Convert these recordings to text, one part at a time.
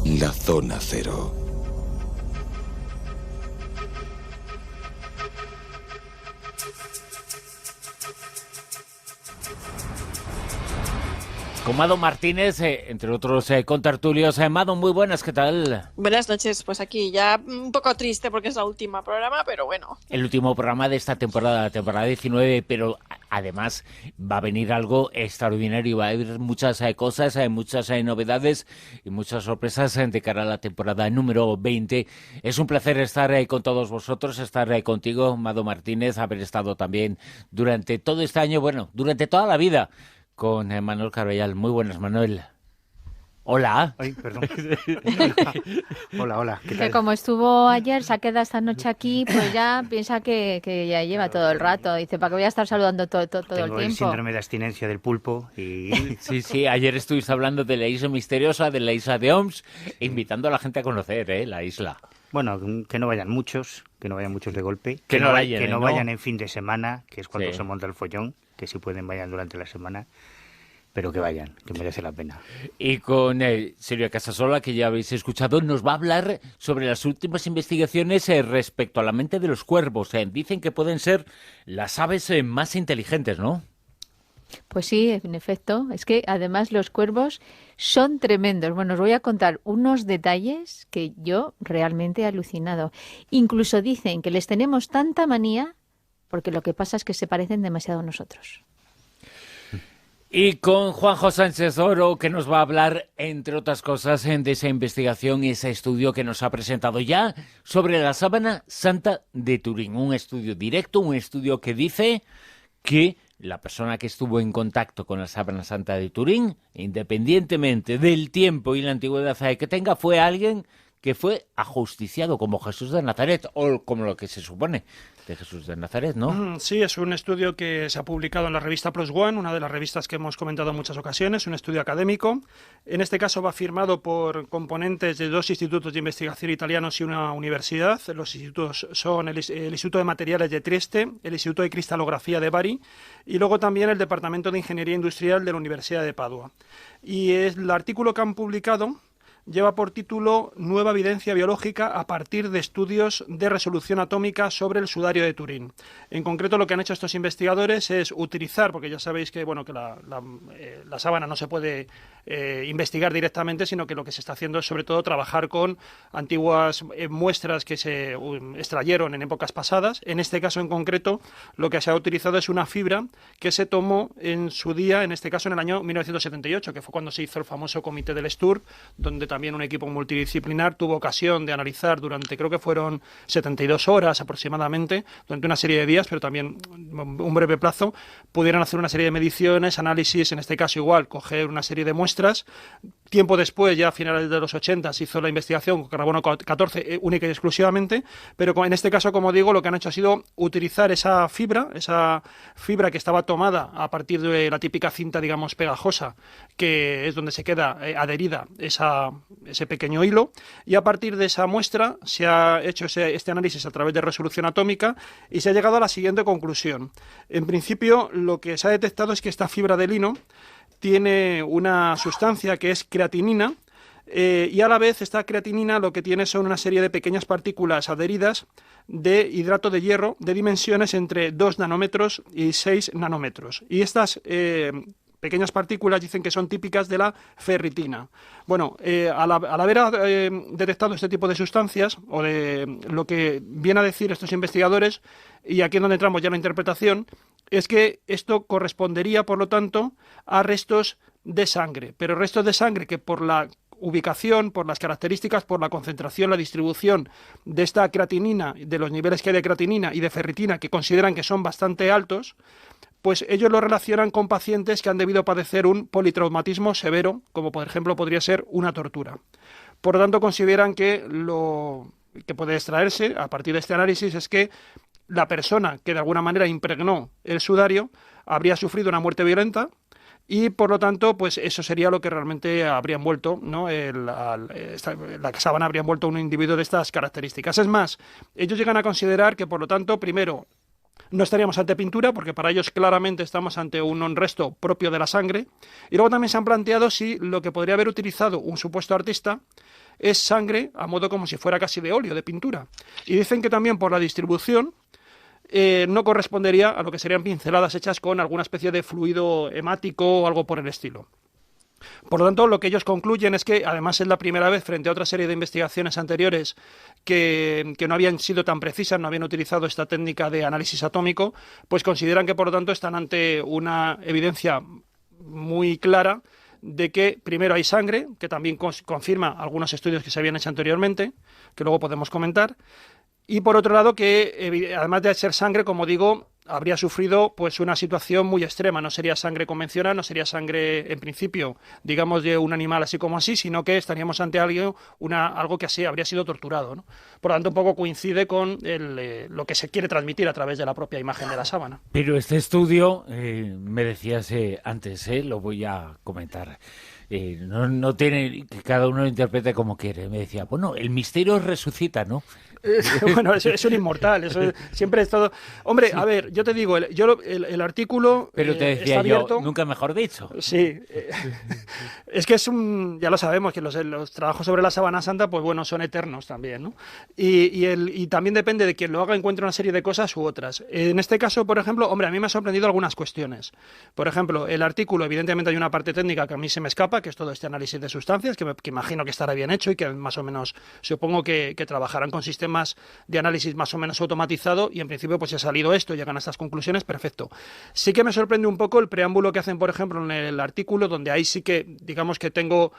La Zona Cero. Con Mado Martínez, entre otros contertulios. Mado, muy buenas, ¿qué tal? Buenas noches, pues aquí ya un poco triste porque es la última programa, pero bueno. El último programa de esta temporada, la temporada 19, pero además va a venir algo extraordinario, va a haber muchas cosas, muchas novedades y muchas sorpresas de cara a la temporada número 20. Es un placer estar con todos vosotros, estar contigo, Mado Martínez, haber estado también durante todo este año, bueno, durante toda la vida, con Manuel Carvallal. Muy buenas, Manuel. Hola. Ay, perdón. Hola, ¿qué tal? Que como estuvo ayer, se ha quedado esta noche aquí, pues ya piensa que ya lleva todo el rato. Dice, ¿para qué voy a estar saludando todo el tiempo? Tengo el síndrome de abstinencia del pulpo y... Sí, ayer estuviste hablando de la isla misteriosa, de la isla de Oms, invitando a la gente a conocer la isla. Bueno, que no vayan muchos de golpe. Que no vayan en fin de semana, que es cuando Sí. se monta el follón, que si pueden vayan durante la semana, pero que vayan, que merece la pena. Y con Silvia Casasola, que ya habéis escuchado, nos va a hablar sobre las últimas investigaciones respecto a la mente de los cuervos. Dicen que pueden ser las aves más inteligentes, ¿no? Pues sí, en efecto. Es que además los cuervos son tremendos. Bueno, os voy a contar unos detalles que yo realmente he alucinado. Incluso dicen que les tenemos tanta manía porque lo que pasa es que se parecen demasiado a nosotros. Y con Juanjo Sánchez Oro, que nos va a hablar, entre otras cosas, de esa investigación y ese estudio que nos ha presentado ya sobre la sábana santa de Turín. Un estudio directo, un estudio que dice que la persona que estuvo en contacto con la sábana santa de Turín, independientemente del tiempo y la antigüedad que tenga, fue alguien que fue ajusticiado como Jesús de Nazaret, o como lo que se supone de Jesús de Nazaret, ¿no? Sí, es un estudio que se ha publicado en la revista PLOS ONE, una de las revistas que hemos comentado en muchas ocasiones, un estudio académico. En este caso va firmado por componentes de 2 institutos de investigación italianos y una universidad. Los institutos son el Instituto de Materiales de Trieste, el Instituto de Cristalografía de Bari y luego también el Departamento de Ingeniería Industrial de la Universidad de Padua. Y el artículo que han publicado lleva por título Nueva evidencia biológica a partir de estudios de resolución atómica sobre el sudario de Turín. En concreto, lo que han hecho estos investigadores es utilizar, porque ya sabéis que la sábana no se puede investigar directamente, sino que lo que se está haciendo es sobre todo trabajar con antiguas muestras que se extrayeron en épocas pasadas. En este caso en concreto, lo que se ha utilizado es una fibra que se tomó en su día, en este caso en el año 1978, que fue cuando se hizo el famoso comité del STURP, donde también un equipo multidisciplinar tuvo ocasión de analizar durante, creo que fueron 72 horas aproximadamente, durante una serie de días, pero también un breve plazo, pudieron hacer una serie de mediciones, análisis, en este caso igual, coger una serie de muestras. Tiempo después, ya a finales de los 80, se hizo la investigación con carbono 14 única y exclusivamente, pero en este caso, como digo, lo que han hecho ha sido utilizar esa fibra que estaba tomada a partir de la típica cinta, digamos, pegajosa, que es donde se queda adherida ese pequeño hilo, y a partir de esa muestra se ha hecho este análisis a través de resolución atómica y se ha llegado a la siguiente conclusión. En principio, lo que se ha detectado es que esta fibra de lino tiene una sustancia que es creatinina, y a la vez esta creatinina lo que tiene son una serie de pequeñas partículas adheridas de hidrato de hierro de dimensiones entre 2 nanómetros y 6 nanómetros. Y estas pequeñas partículas dicen que son típicas de la ferritina. Bueno, al haber detectado este tipo de sustancias, o de lo que viene a decir estos investigadores, y aquí es donde entramos ya en la interpretación, es que esto correspondería, por lo tanto, a restos de sangre, pero restos de sangre que por la ubicación, por las características, por la concentración, la distribución de esta creatinina, de los niveles que hay de creatinina y de ferritina, que consideran que son bastante altos, pues ellos lo relacionan con pacientes que han debido padecer un politraumatismo severo, como por ejemplo podría ser una tortura. Por lo tanto, consideran que lo que puede extraerse a partir de este análisis es que la persona que de alguna manera impregnó el sudario habría sufrido una muerte violenta, y por lo tanto, pues eso sería lo que realmente habría envuelto, ¿no? La sábana habría envuelto a un individuo de estas características. Es más, ellos llegan a considerar que, por lo tanto, primero, No estaríamos ante pintura, porque para ellos claramente estamos ante un resto propio de la sangre. Y luego también se han planteado si lo que podría haber utilizado un supuesto artista es sangre a modo como si fuera casi de óleo, de pintura. Y dicen que también por la distribución no correspondería a lo que serían pinceladas hechas con alguna especie de fluido hemático o algo por el estilo. Por lo tanto, lo que ellos concluyen es que, además, es la primera vez frente a otra serie de investigaciones anteriores que no habían sido tan precisas, no habían utilizado esta técnica de análisis atómico, pues consideran que, por lo tanto, están ante una evidencia muy clara de que primero hay sangre, que también confirma algunos estudios que se habían hecho anteriormente, que luego podemos comentar, y por otro lado que además de ser sangre, como digo, habría sufrido pues una situación muy extrema. No sería sangre convencional, no sería sangre en principio, digamos, de un animal así como así, sino que estaríamos ante algo que así habría sido torturado, ¿no? Por lo tanto, un poco coincide con lo que se quiere transmitir a través de la propia imagen de la sábana. Pero este estudio, me decías antes, lo voy a comentar. No tiene que cada uno lo interprete como quiere. Me decía, bueno, el misterio resucita, ¿no? Bueno, es un inmortal, siempre es todo. Hombre, sí. A ver, yo te digo, el artículo. Pero te decía está abierto. Yo, nunca mejor dicho. Sí, es que ya lo sabemos, que los trabajos sobre la Sábana Santa, pues bueno, son eternos también, ¿no? Y también depende de quien lo haga, encuentre una serie de cosas u otras. En este caso, por ejemplo, hombre, a mí me ha sorprendido algunas cuestiones. Por ejemplo, el artículo, evidentemente hay una parte técnica que a mí se me escapa, que es todo este análisis de sustancias, que imagino que estará bien hecho y que más o menos supongo que trabajarán con sistemas de análisis más o menos automatizado, y en principio pues ha salido esto, llegan a estas conclusiones, perfecto. Sí que me sorprende un poco el preámbulo que hacen, por ejemplo, en el artículo, donde ahí sí que, digamos que tengo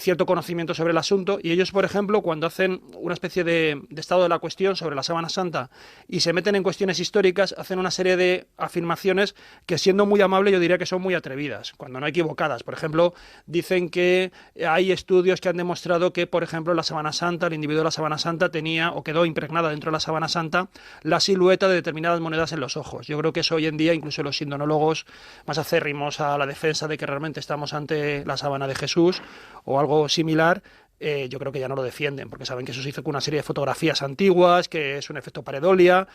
cierto conocimiento sobre el asunto, y ellos, por ejemplo, cuando hacen una especie de estado de la cuestión sobre la Sábana Santa y se meten en cuestiones históricas, hacen una serie de afirmaciones que, siendo muy amable, yo diría que son muy atrevidas, cuando no equivocadas. Por ejemplo, dicen que hay estudios que han demostrado que, por ejemplo, la Sábana Santa, el individuo de la Sábana Santa tenía o quedó impregnada dentro de la Sábana Santa la silueta de determinadas monedas en los ojos. Yo creo que eso hoy en día, incluso los indonólogos más acérrimos a la defensa de que realmente estamos ante la sábana de Jesús o algo similar, yo creo que ya no lo defienden, porque saben que eso se hizo con una serie de fotografías antiguas, que es un efecto pareidolia.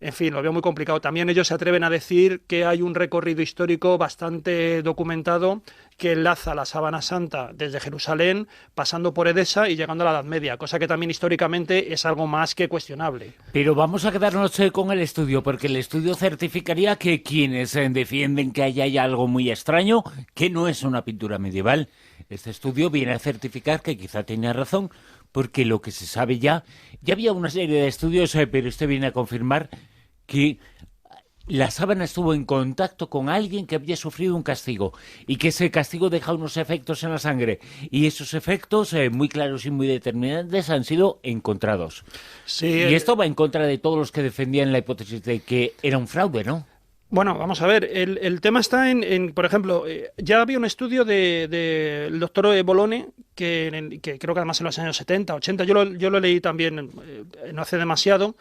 En fin, lo veo muy complicado. También ellos se atreven a decir que hay un recorrido histórico bastante documentado que enlaza la Sábana Santa desde Jerusalén, pasando por Edesa y llegando a la Edad Media, cosa que también históricamente es algo más que cuestionable. Pero vamos a quedarnos con el estudio, porque el estudio certificaría que quienes defienden que hay algo muy extraño, que no es una pintura medieval, este estudio viene a certificar que quizá tenía razón, porque lo que se sabe ya había una serie de estudios, pero este viene a confirmar que la sábana estuvo en contacto con alguien que había sufrido un castigo y que ese castigo deja unos efectos en la sangre, y esos efectos muy claros y muy determinantes han sido encontrados. Sí, y esto va en contra de todos los que defendían la hipótesis de que era un fraude, ¿no? Bueno, vamos a ver, el tema está por ejemplo, ya había un estudio del doctor Bolone, que creo que además en los años 70, 80, yo lo leí también no hace demasiado,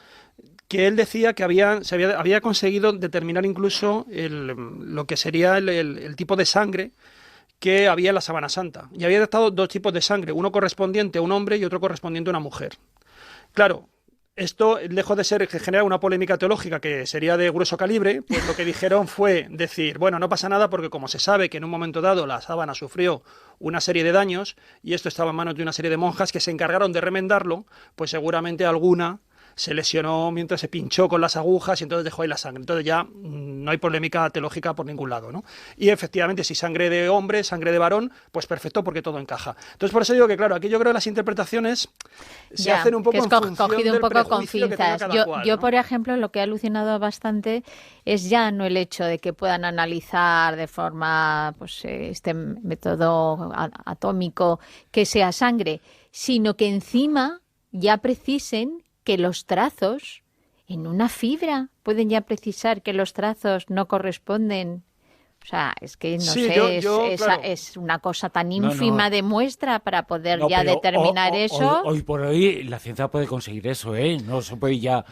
que él decía que había conseguido determinar incluso lo que sería el tipo de sangre que había en la Sábana Santa. Y había detectado dos tipos de sangre, uno correspondiente a un hombre y otro correspondiente a una mujer. Claro, esto, lejos de ser que genera una polémica teológica que sería de grueso calibre, pues lo que dijeron fue decir, bueno, no pasa nada porque como se sabe que en un momento dado la sábana sufrió una serie de daños y esto estaba en manos de una serie de monjas que se encargaron de remendarlo, pues seguramente alguna se lesionó mientras se pinchó con las agujas y entonces dejó ahí la sangre. Entonces ya no hay polémica teológica por ningún lado, ¿no? Y efectivamente, si sangre de hombre, sangre de varón, pues perfecto, porque todo encaja. Entonces por eso digo que, claro, aquí yo creo que las interpretaciones se hacen un poco en función cogido un poco con pinzas. Yo, ¿no? por ejemplo, lo que he alucinado bastante es ya no el hecho de que puedan analizar de forma, pues, este método atómico que sea sangre, sino que encima ya precisen que los trazos en una fibra pueden ya precisar que los trazos no corresponden. O sea, es que no sí, sé, claro. Es una cosa tan ínfima de muestra para poder ya determinar eso. Hoy por hoy la ciencia puede conseguir eso, ¿eh? No se puede ya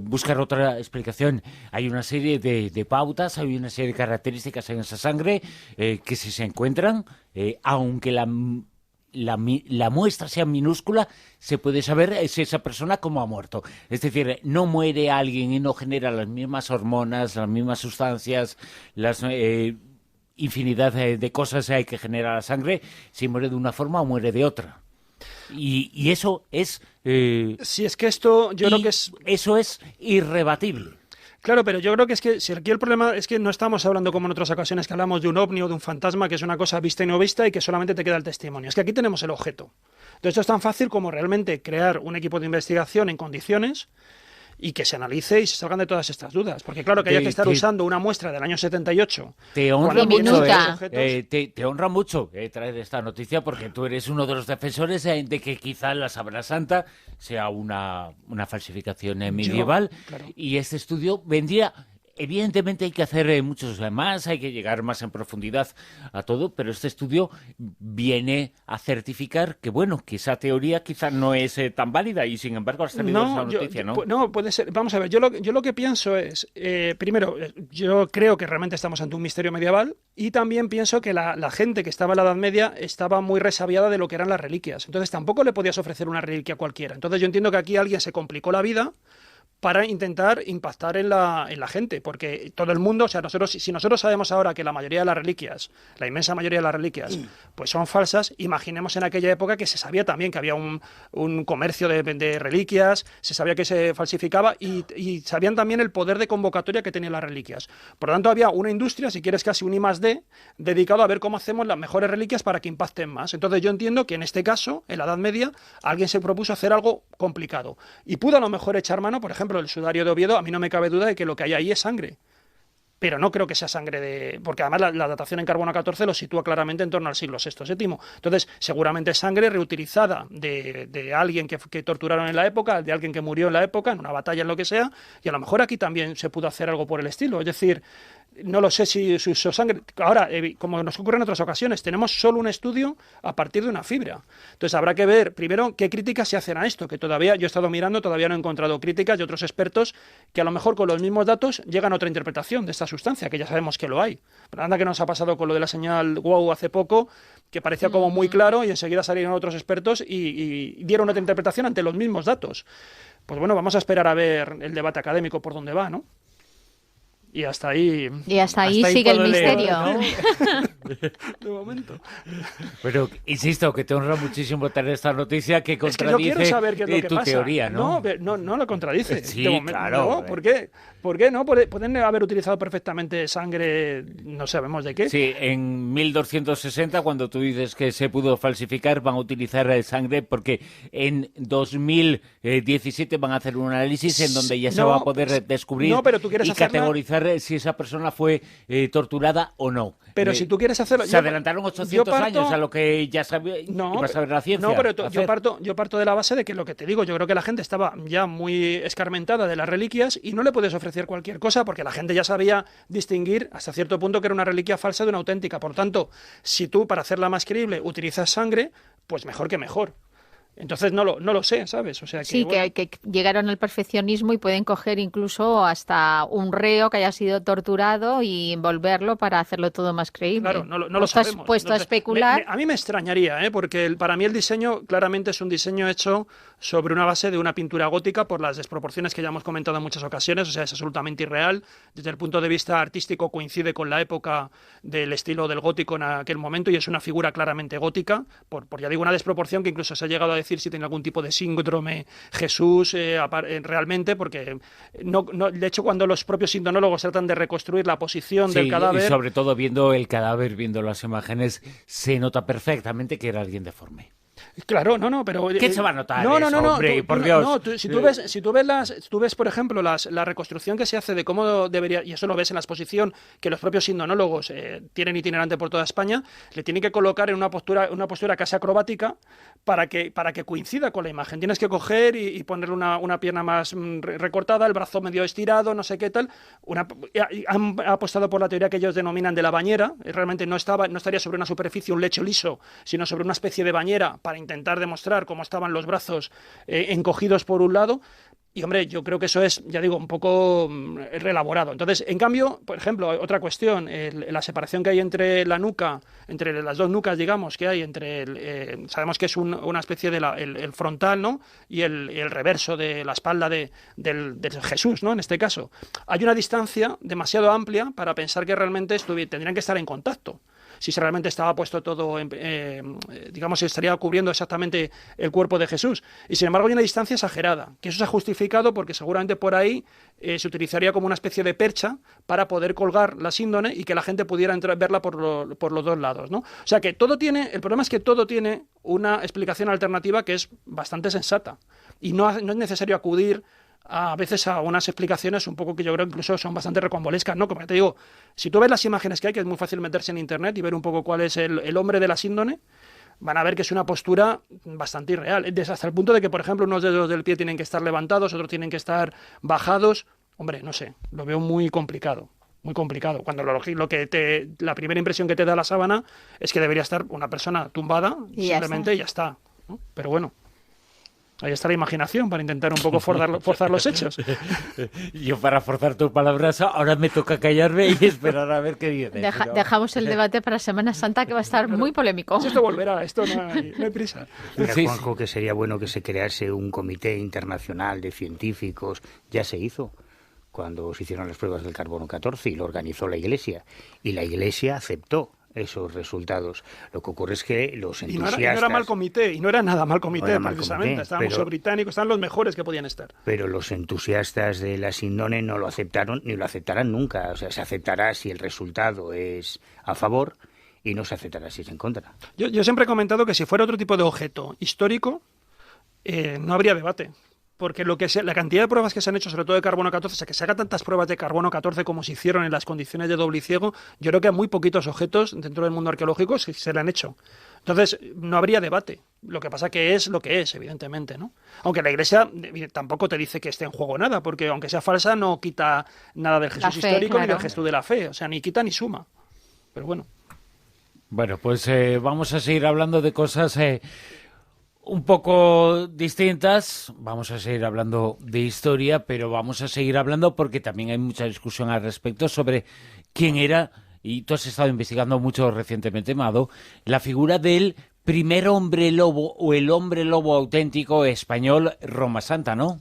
buscar otra explicación. Hay una serie de pautas, hay una serie de características en esa sangre que si se encuentran, aunque la muestra sea minúscula, se puede saber si esa persona cómo ha muerto. Es decir, no muere alguien y no genera las mismas hormonas, las mismas sustancias, las infinidad de cosas que genera la sangre, si muere de una forma o muere de otra. Y eso es... si es que esto, yo creo que es... Eso es irrebatible. Claro, pero yo creo que es que si aquí el problema es que no estamos hablando como en otras ocasiones que hablamos de un ovni o de un fantasma, que es una cosa vista y no vista y que solamente te queda el testimonio. Es que aquí tenemos el objeto. Entonces esto es tan fácil como realmente crear un equipo de investigación en condiciones y que se analice y se salgan de todas estas dudas. Porque claro que haya que estar usando una muestra del año 78. Te honra mucho, Diminuta. te honra mucho traer esta noticia, porque tú eres uno de los defensores de que quizá la Sábana Santa sea una falsificación medieval. Claro. Y este estudio vendría... Evidentemente hay que hacer muchos más, hay que llegar más en profundidad a todo, pero este estudio viene a certificar que, bueno, que esa teoría quizá no es tan válida y, sin embargo, has tenido esa noticia, ¿no? No, puede ser. Vamos a ver, yo lo que pienso es, primero, yo creo que realmente estamos ante un misterio medieval y también pienso que la gente que estaba en la Edad Media estaba muy resabiada de lo que eran las reliquias. Entonces tampoco le podías ofrecer una reliquia cualquiera. Entonces yo entiendo que aquí alguien se complicó la vida para intentar impactar en la gente, porque todo el mundo, o sea, si nosotros sabemos ahora que la mayoría de las reliquias, la inmensa mayoría de las reliquias, pues son falsas, imaginemos en aquella época que se sabía también que había un comercio de reliquias, se sabía que se falsificaba y sabían también el poder de convocatoria que tenían las reliquias. Por lo tanto, había una industria, si quieres casi un I+D, dedicado a ver cómo hacemos las mejores reliquias para que impacten más. Entonces yo entiendo que en este caso, en la Edad Media, alguien se propuso hacer algo complicado y pudo a lo mejor echar mano, por ejemplo, el sudario de Oviedo, a mí no me cabe duda de que lo que hay ahí es sangre. Pero no creo que sea sangre de... Porque además la datación en carbono 14 lo sitúa claramente en torno al siglo VI, VII. Entonces, seguramente es sangre reutilizada de alguien que torturaron en la época, de alguien que murió en la época, en una batalla, en lo que sea, y a lo mejor aquí también se pudo hacer algo por el estilo. Es decir, no lo sé si usó sangre. Ahora, como nos ocurre en otras ocasiones, tenemos solo un estudio a partir de una fibra. Entonces habrá que ver primero qué críticas se hacen a esto, que todavía yo he estado mirando, todavía no he encontrado críticas de otros expertos que a lo mejor con los mismos datos llegan a otra interpretación de esta sustancia, que ya sabemos que lo hay. Pero anda que nos ha pasado con lo de la señal WOW hace poco, que parecía como muy claro y enseguida salieron otros expertos y dieron otra interpretación ante los mismos datos. Pues bueno, vamos a esperar a ver el debate académico por dónde va, ¿no? Y hasta ahí... Y hasta ahí sigue el puedo leer, misterio. ¿no? De momento. Pero insisto, que te honra muchísimo tener esta noticia que Es que contradice yo quiero saber qué es lo que tu pasa. teoría, ¿no? No lo contradice. Sí, De momento, claro. No, ¿por qué? ¿Por qué no? Pueden haber utilizado perfectamente sangre, no sabemos de qué. Sí, en 1260, cuando tú dices que se pudo falsificar, van a utilizar sangre porque en 2017 van a hacer un análisis en donde ya se va a poder descubrir pero tú quieres y hacerla... categorizar si esa persona fue torturada o no. Pero si tú quieres hacerlo... Se adelantaron 800 años a lo que ya sabía, iba a saber la ciencia. No, pero yo parto de la base de que lo que te digo, yo creo que la gente estaba ya muy escarmentada de las reliquias y no le puedes ofrecer cualquier cosa porque la gente ya sabía distinguir hasta cierto punto que era una reliquia falsa de una auténtica. Por tanto, si tú para hacerla más creíble utilizas sangre, pues mejor que mejor. Entonces no lo sé, ¿sabes? O sea, Sí, bueno. que llegaron al perfeccionismo y pueden coger incluso hasta un reo que haya sido torturado y envolverlo para hacerlo todo más creíble. Claro, no lo sabemos. Puesto a especular. A mí me extrañaría, porque para mí el diseño claramente es un diseño hecho sobre una base de una pintura gótica por las desproporciones que ya hemos comentado en muchas ocasiones, o sea, es absolutamente irreal. Desde el punto de vista artístico coincide con la época del estilo del gótico en aquel momento y es una figura claramente gótica, por ya digo, una desproporción que incluso se ha llegado a decir si tiene algún tipo de síndrome Jesús realmente, porque de hecho cuando los propios sintonólogos tratan de reconstruir la posición del cadáver... Y sobre todo viendo el cadáver, viendo las imágenes, se nota perfectamente que era alguien deforme. Claro, pero... ¿Qué se va a notar No, hombre, por Dios? Si tú ves, por ejemplo, la reconstrucción que se hace de cómo debería, y eso lo ves en la exposición que los propios sindonólogos tienen itinerante por toda España, le tienen que colocar en una postura casi acrobática para que coincida con la imagen. Tienes que coger y ponerle una pierna más recortada, el brazo medio estirado, no sé qué tal. Han apostado por la teoría que ellos denominan de la bañera. Realmente no estaría sobre una superficie, un lecho liso, sino sobre una especie de bañera para intentar demostrar cómo estaban los brazos encogidos por un lado. Y, hombre, yo creo que eso es, ya digo, un poco reelaborado. Entonces, en cambio, por ejemplo, otra cuestión, la separación que hay entre la nuca, entre las dos nucas, digamos, que hay sabemos que es una especie de el frontal, ¿no? Y el reverso de la espalda de Jesús, ¿no? En este caso. Hay una distancia demasiado amplia para pensar que realmente tendrían que estar en contacto. Si realmente estaba puesto todo, digamos, estaría cubriendo exactamente el cuerpo de Jesús. Y sin embargo hay una distancia exagerada, que eso se ha justificado porque seguramente por ahí se utilizaría como una especie de percha para poder colgar la síndone y que la gente pudiera verla por los dos lados, ¿no? O sea que el problema es que todo tiene una explicación alternativa que es bastante sensata. Y no es necesario acudir a veces a unas explicaciones un poco que yo creo que incluso son bastante recombolescas, ¿no? Como te digo, si tú ves las imágenes que hay, que es muy fácil meterse en internet y ver un poco cuál es el hombre de la síndone, van a ver que es una postura bastante irreal, hasta el punto de que, por ejemplo, unos dedos del pie tienen que estar levantados, otros tienen que estar bajados. Hombre, no sé, lo veo muy complicado. Muy complicado, cuando la primera impresión que te da la sábana es que debería estar una persona tumbada y simplemente ya está, ¿no? Pero bueno, ahí está la imaginación para intentar un poco forzar los hechos. Yo para forzar tus palabras ahora me toca callarme y esperar a ver qué dices. Dejamos el debate para Semana Santa, que va a estar muy polémico. Si esto volverá, esto no hay prisa. Mira, Sí, Juanjo, que sería bueno que se crease un comité internacional de científicos. Ya se hizo cuando se hicieron las pruebas del carbono 14 y lo organizó la Iglesia. Y la Iglesia aceptó esos resultados. Lo que ocurre es que los entusiastas... Y no era mal comité, y no era nada mal comité, no precisamente. Estaban los británicos, estaban los mejores que podían estar. Pero los entusiastas de la síndone no lo aceptaron, ni lo aceptarán nunca. O sea, se aceptará si el resultado es a favor y no se aceptará si es en contra. Yo siempre he comentado que si fuera otro tipo de objeto histórico, no habría debate. Porque la cantidad de pruebas que se han hecho, sobre todo de carbono 14, o sea, que se haga tantas pruebas de carbono 14 como se hicieron en las condiciones de doble y ciego, yo creo que a muy poquitos objetos dentro del mundo arqueológico se le han hecho. Entonces, no habría debate. Lo que pasa que es lo que es, evidentemente, ¿no? Aunque la Iglesia tampoco te dice que esté en juego nada, porque aunque sea falsa, no quita nada del Jesús histórico, claro, ni del Jesús de la fe. O sea, ni quita ni suma. Pero bueno. Bueno, pues vamos a seguir hablando de cosas un poco distintas. Vamos a seguir hablando de historia, pero vamos a seguir hablando porque también hay mucha discusión al respecto sobre quién era, y tú has estado investigando mucho recientemente, Mado, la figura del primer hombre lobo o el hombre lobo auténtico español, Roma Santa, ¿no?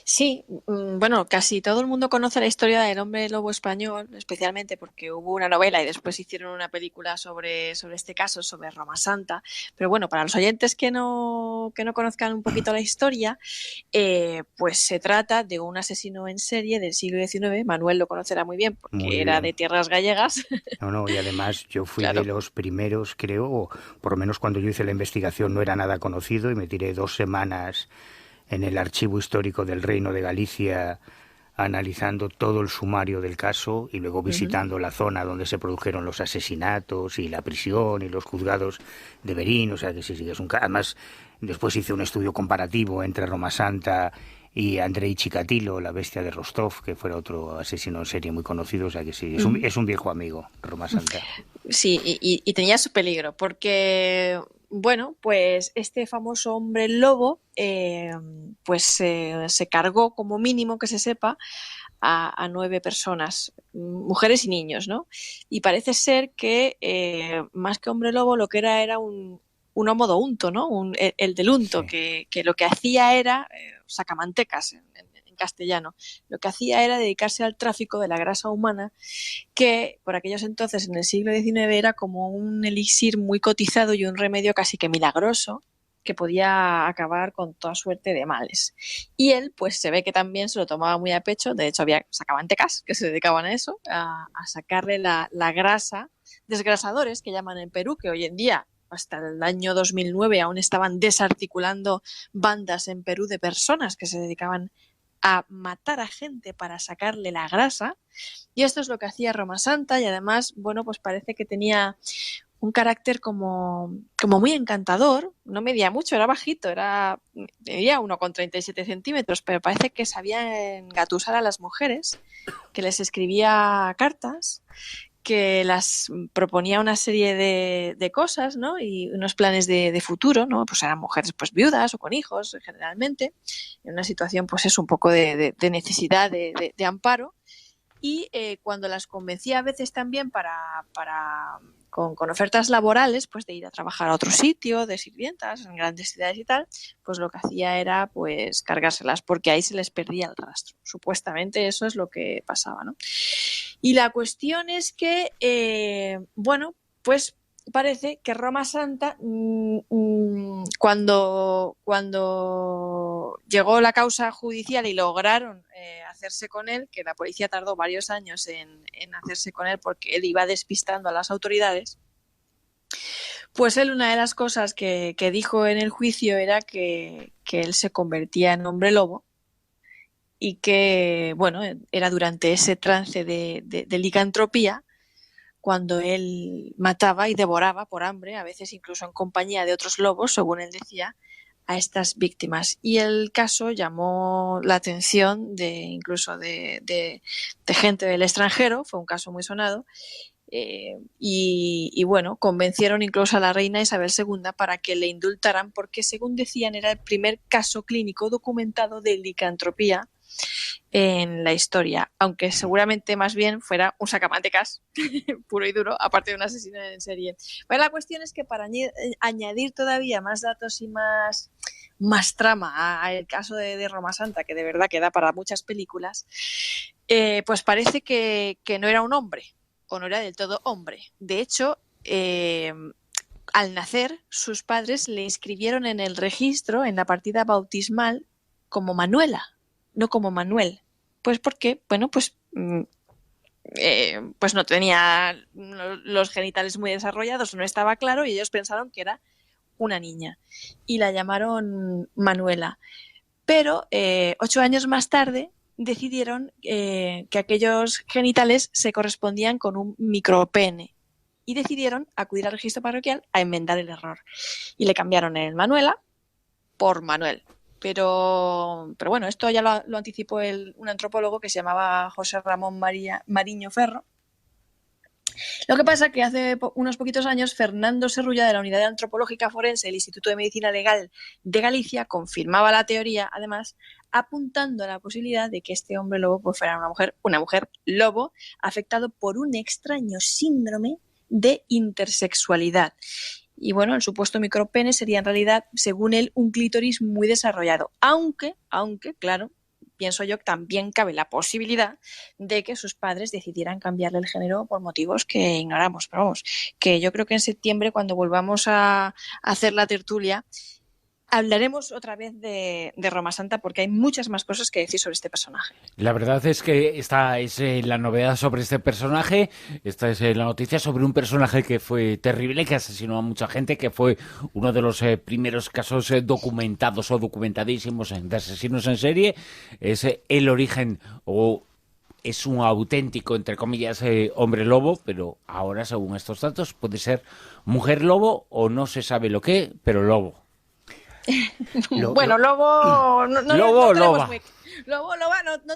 Sí, bueno, casi todo el mundo conoce la historia del hombre lobo español, especialmente porque hubo una novela y después hicieron una película sobre este caso, sobre Roma Santa. Pero bueno, para los oyentes que no conozcan un poquito la historia, pues se trata de un asesino en serie del siglo XIX. Manuel lo conocerá muy bien porque muy era bien. de tierras gallegas. No, y además yo fui Claro. de los primeros, creo, o por lo menos cuando yo hice la investigación no era nada conocido y me tiré 2 semanas en el archivo histórico del Reino de Galicia analizando todo el sumario del caso y luego visitando la zona donde se produjeron los asesinatos y la prisión y los juzgados de Berín. O sea que sí, es un caso. Además, después hice un estudio comparativo entre Roma Santa y Andrei Chikatilo, la bestia de Rostov, que fuera otro asesino en serie muy conocido. O sea que sí, es un viejo amigo, Roma Santa. Sí, y tenía su peligro, porque, bueno, pues este famoso hombre lobo, pues se cargó, como mínimo que se sepa, a 9 personas, mujeres y niños, ¿no? Y parece ser que más que hombre lobo, lo que era un homo do unto, ¿no? El del unto, Sí. que lo que hacía era sacamantecas en castellano. Lo que hacía era dedicarse al tráfico de la grasa humana, que por aquellos entonces, en el siglo XIX, era como un elixir muy cotizado y un remedio casi que milagroso que podía acabar con toda suerte de males. Y él, pues se ve que también se lo tomaba muy a pecho. De hecho, había sacamantecas que se dedicaban a eso, a sacarle la grasa, desgrasadores que llaman en Perú, que hoy en día, hasta el año 2009, aún estaban desarticulando bandas en Perú de personas que se dedicaban a matar a gente para sacarle la grasa. Y esto es lo que hacía Roma Santa, y además, bueno, pues parece que tenía un carácter como muy encantador. No medía mucho, era bajito, medía 1,37 centímetros, pero parece que sabía engatusar a las mujeres, que les escribía cartas, que las proponía una serie de cosas, ¿no? Y unos planes de futuro, ¿no? Pues eran mujeres pues viudas o con hijos, generalmente, en una situación pues es un poco de necesidad de amparo. Y cuando las convencía a veces también con ofertas laborales, pues de ir a trabajar a otro sitio, de sirvientas en grandes ciudades y tal, pues lo que hacía era pues cargárselas, porque ahí se les perdía el rastro. Supuestamente eso es lo que pasaba, ¿no? Y la cuestión es que, bueno, pues parece que Roma Santa, cuando llegó la causa judicial y lograron hacerse con él, que la policía tardó varios años en hacerse con él porque él iba despistando a las autoridades, pues él una de las cosas que dijo en el juicio era que él se convertía en hombre lobo y que, bueno, era durante ese trance de licantropía cuando él mataba y devoraba por hambre, a veces incluso en compañía de otros lobos, según él decía, a estas víctimas. Y el caso llamó la atención incluso de gente del extranjero, fue un caso muy sonado, y bueno, convencieron incluso a la reina Isabel II para que le indultaran porque, según decían, era el primer caso clínico documentado de licantropía en la historia, aunque seguramente más bien fuera un sacamantecas puro y duro, aparte de un asesino en serie. Bueno, la cuestión es que para añadir todavía más datos y más trama al caso de Roma Santa, que de verdad queda para muchas películas, pues parece que no era un hombre, o no era del todo hombre. De hecho, al nacer, sus padres le inscribieron en el registro, en la partida bautismal, como Manuela, no como Manuel. Pues porque, bueno, pues no tenía los genitales muy desarrollados, no estaba claro, y ellos pensaron que era una niña. Y la llamaron Manuela. Pero 8 años más tarde decidieron que aquellos genitales se correspondían con un micropene. Y decidieron acudir al registro parroquial a enmendar el error. Y le cambiaron el Manuela por Manuel. Pero bueno, esto ya lo anticipó un antropólogo que se llamaba José Ramón Mariño Ferro. Lo que pasa es que hace unos poquitos años Fernando Serrulla, de la Unidad Antropológica Forense del Instituto de Medicina Legal de Galicia, confirmaba la teoría, además, apuntando a la posibilidad de que este hombre lobo pues fuera una mujer lobo, afectado por un extraño síndrome de intersexualidad. Y bueno, el supuesto micropene sería en realidad, según él, un clítoris muy desarrollado. Aunque, claro, pienso yo que también cabe la posibilidad de que sus padres decidieran cambiarle el género por motivos que ignoramos. Pero vamos, que yo creo que en septiembre, cuando volvamos a hacer la tertulia, hablaremos otra vez de Roma Santa, porque hay muchas más cosas que decir sobre este personaje. La verdad es que esta es la novedad sobre este personaje, esta es la noticia sobre un personaje que fue terrible, que asesinó a mucha gente, que fue uno de los primeros casos documentados o documentadísimos de asesinos en serie. Es el origen o es un auténtico, entre comillas, hombre lobo, pero ahora, según estos datos, puede ser mujer lobo o no se sabe lo que, pero lobo. Bueno, lobo no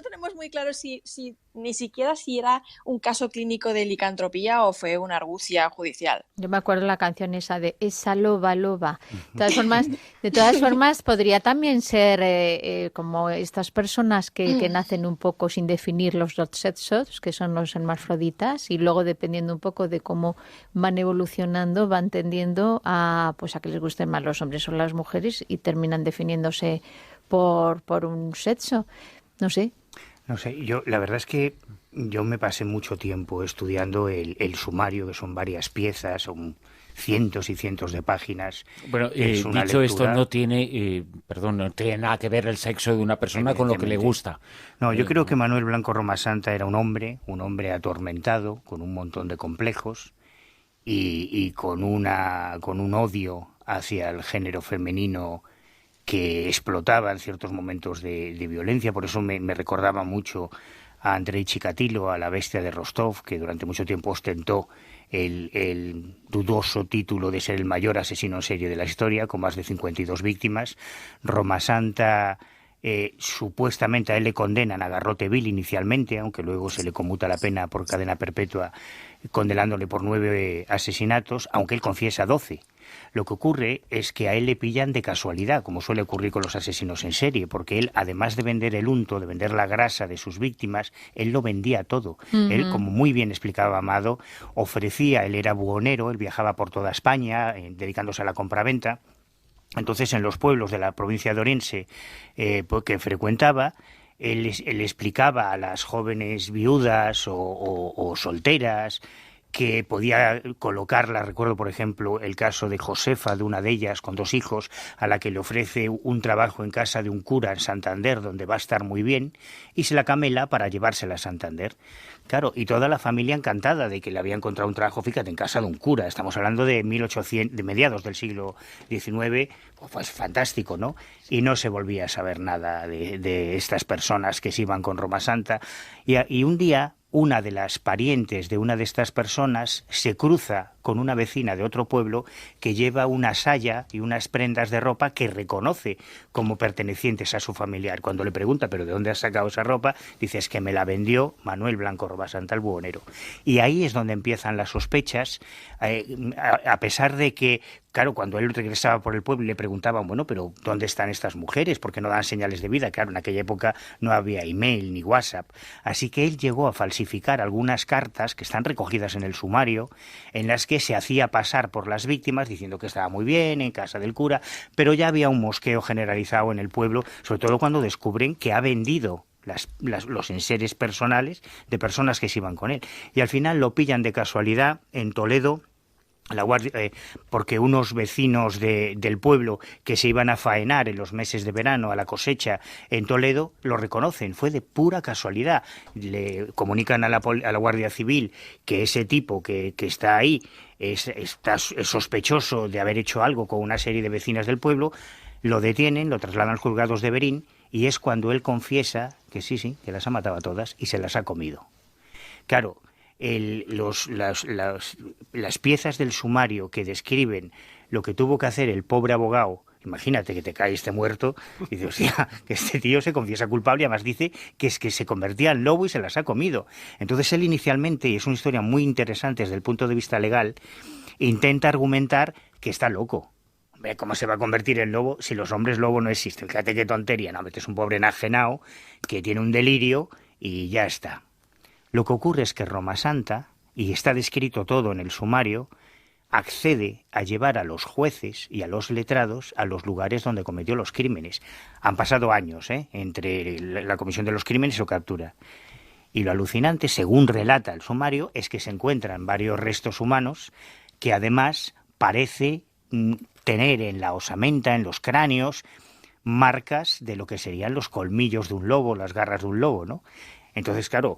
tenemos muy claro si ni siquiera si era un caso clínico de licantropía o fue una argucia judicial. Yo me acuerdo la canción esa de esa loba. De todas formas, podría también ser como estas personas que nacen un poco sin definir los dos sexos, que son los hermafroditas, y luego, dependiendo un poco de cómo van evolucionando, van tendiendo a que les gusten más los hombres o las mujeres y terminan definiéndose por un sexo. No sé, la verdad es que yo me pasé mucho tiempo estudiando el sumario, que son varias piezas, son cientos y cientos de páginas. Bueno, dicho esto, no tiene nada que ver el sexo de una persona con lo que le gusta. No, yo creo que Manuel Blanco Roma Santa era un hombre atormentado, con un montón de complejos y con un odio hacia el género femenino que explotaba en ciertos momentos de violencia. Por eso me recordaba mucho a Andrei Chikatilo, a la bestia de Rostov, que durante mucho tiempo ostentó el dudoso título de ser el mayor asesino en serie de la historia, con más de 52 víctimas. Roma Santa Supuestamente a él le condenan a garrote vil inicialmente, aunque luego se le conmuta la pena por cadena perpetua, condenándole por 9 asesinatos, aunque él confiesa 12. Lo que ocurre es que a él le pillan de casualidad, como suele ocurrir con los asesinos en serie, porque él, además de vender el unto, de vender la grasa de sus víctimas, él lo vendía todo. Él, como muy bien explicaba Amado, ofrecía, él era buhonero, él viajaba por toda España, dedicándose a la compraventa. Entonces, en los pueblos de la provincia de Orense que frecuentaba, él explicaba a las jóvenes viudas o solteras que podía colocarla. Recuerdo, por ejemplo, el caso de Josefa, de una de ellas, con 2 hijos, a la que le ofrece un trabajo en casa de un cura en Santander, donde va a estar muy bien, y se la camela para llevársela a Santander. Claro, y toda la familia encantada de que le había encontrado un trabajo, fíjate, en casa de un cura. Estamos hablando de 1800, de mediados del siglo XIX, pues fantástico, ¿no? Y no se volvía a saber nada de estas personas que se iban con Roma Santa. Y un día, una de las parientes de una de estas personas se cruza con una vecina de otro pueblo que lleva una saya y unas prendas de ropa que reconoce como pertenecientes a su familiar. Cuando le pregunta, ¿pero de dónde has sacado esa ropa?, dice, es que me la vendió Manuel Blanco Robasanta, el buhonero. Y ahí es donde empiezan las sospechas, a pesar de que, claro, cuando él regresaba por el pueblo y le preguntaban, bueno, pero ¿dónde están estas mujeres? ¿Por qué no dan señales de vida? Claro, en aquella época no había email ni WhatsApp. Así que él llegó a falsificar algunas cartas que están recogidas en el sumario, en las que se hacía pasar por las víctimas diciendo que estaba muy bien en casa del cura, pero ya había un mosqueo generalizado en el pueblo, sobre todo cuando descubren que ha vendido los enseres personales de personas que se iban con él. Y al final lo pillan de casualidad en Toledo, porque unos vecinos del pueblo que se iban a faenar en los meses de verano a la cosecha en Toledo lo reconocen. Fue de pura casualidad. Le comunican a la Guardia Civil que ese tipo que está ahí es sospechoso de haber hecho algo con una serie de vecinas del pueblo. Lo detienen, lo trasladan a los juzgados de Berín, y es cuando él confiesa que sí, que las ha matado a todas y se las ha comido. Claro, las piezas del sumario que describen lo que tuvo que hacer el pobre abogado, imagínate que te cae muerto, y dices, hostia, que este tío se confiesa culpable y además dice que es que se convertía en lobo y se las ha comido. Entonces él inicialmente, y es una historia muy interesante desde el punto de vista legal, intenta argumentar que está loco. ¿Cómo se va a convertir en lobo si los hombres lobo no existen? Fíjate qué tontería, no, metes un pobre enajenado que tiene un delirio y ya está. Lo que ocurre es que Roma Santa, y está descrito todo en el sumario, accede a llevar a los jueces y a los letrados a los lugares donde cometió los crímenes. Han pasado años, entre la comisión de los crímenes y su captura. Y lo alucinante, según relata el sumario, es que se encuentran varios restos humanos que además parece tener en la osamenta, en los cráneos, marcas de lo que serían los colmillos de un lobo, las garras de un lobo, ¿no? Entonces, claro,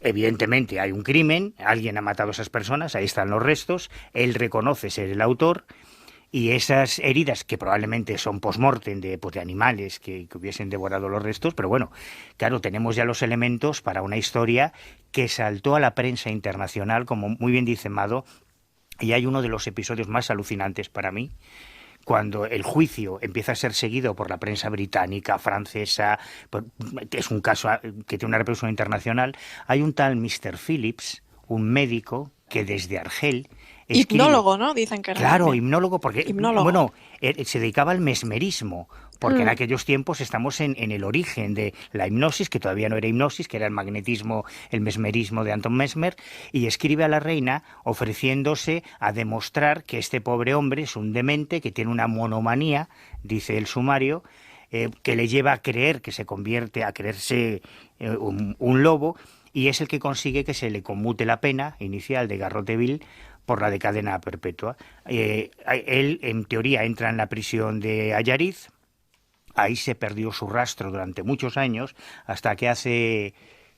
evidentemente hay un crimen, alguien ha matado a esas personas, ahí están los restos, él reconoce ser el autor, y esas heridas, que probablemente son post-mortem de animales que hubiesen devorado los restos, pero bueno, claro, tenemos ya los elementos para una historia que saltó a la prensa internacional, como muy bien dice Mado, y hay uno de los episodios más alucinantes para mí, cuando el juicio empieza a ser seguido por la prensa británica, francesa, es un caso que tiene una repercusión internacional. Hay un tal Mr. Phillips, un médico que desde Argel escribe, hipnólogo, ¿no? Dicen que era. Claro, hipnólogo, porque hipnólogo. Se dedicaba al mesmerismo, porque en aquellos tiempos estamos en el origen de la hipnosis, que todavía no era hipnosis, que era el magnetismo, el mesmerismo de Anton Mesmer, y escribe a la reina ofreciéndose a demostrar que este pobre hombre es un demente, que tiene una monomanía, dice el sumario, que le lleva a creer que se convierte, a creerse un lobo, y es el que consigue que se le conmute la pena inicial de garrote vil por la de cadena perpetua. Él, en teoría, entra en la prisión de Allariz. Ahí se perdió su rastro durante muchos años, hasta que hace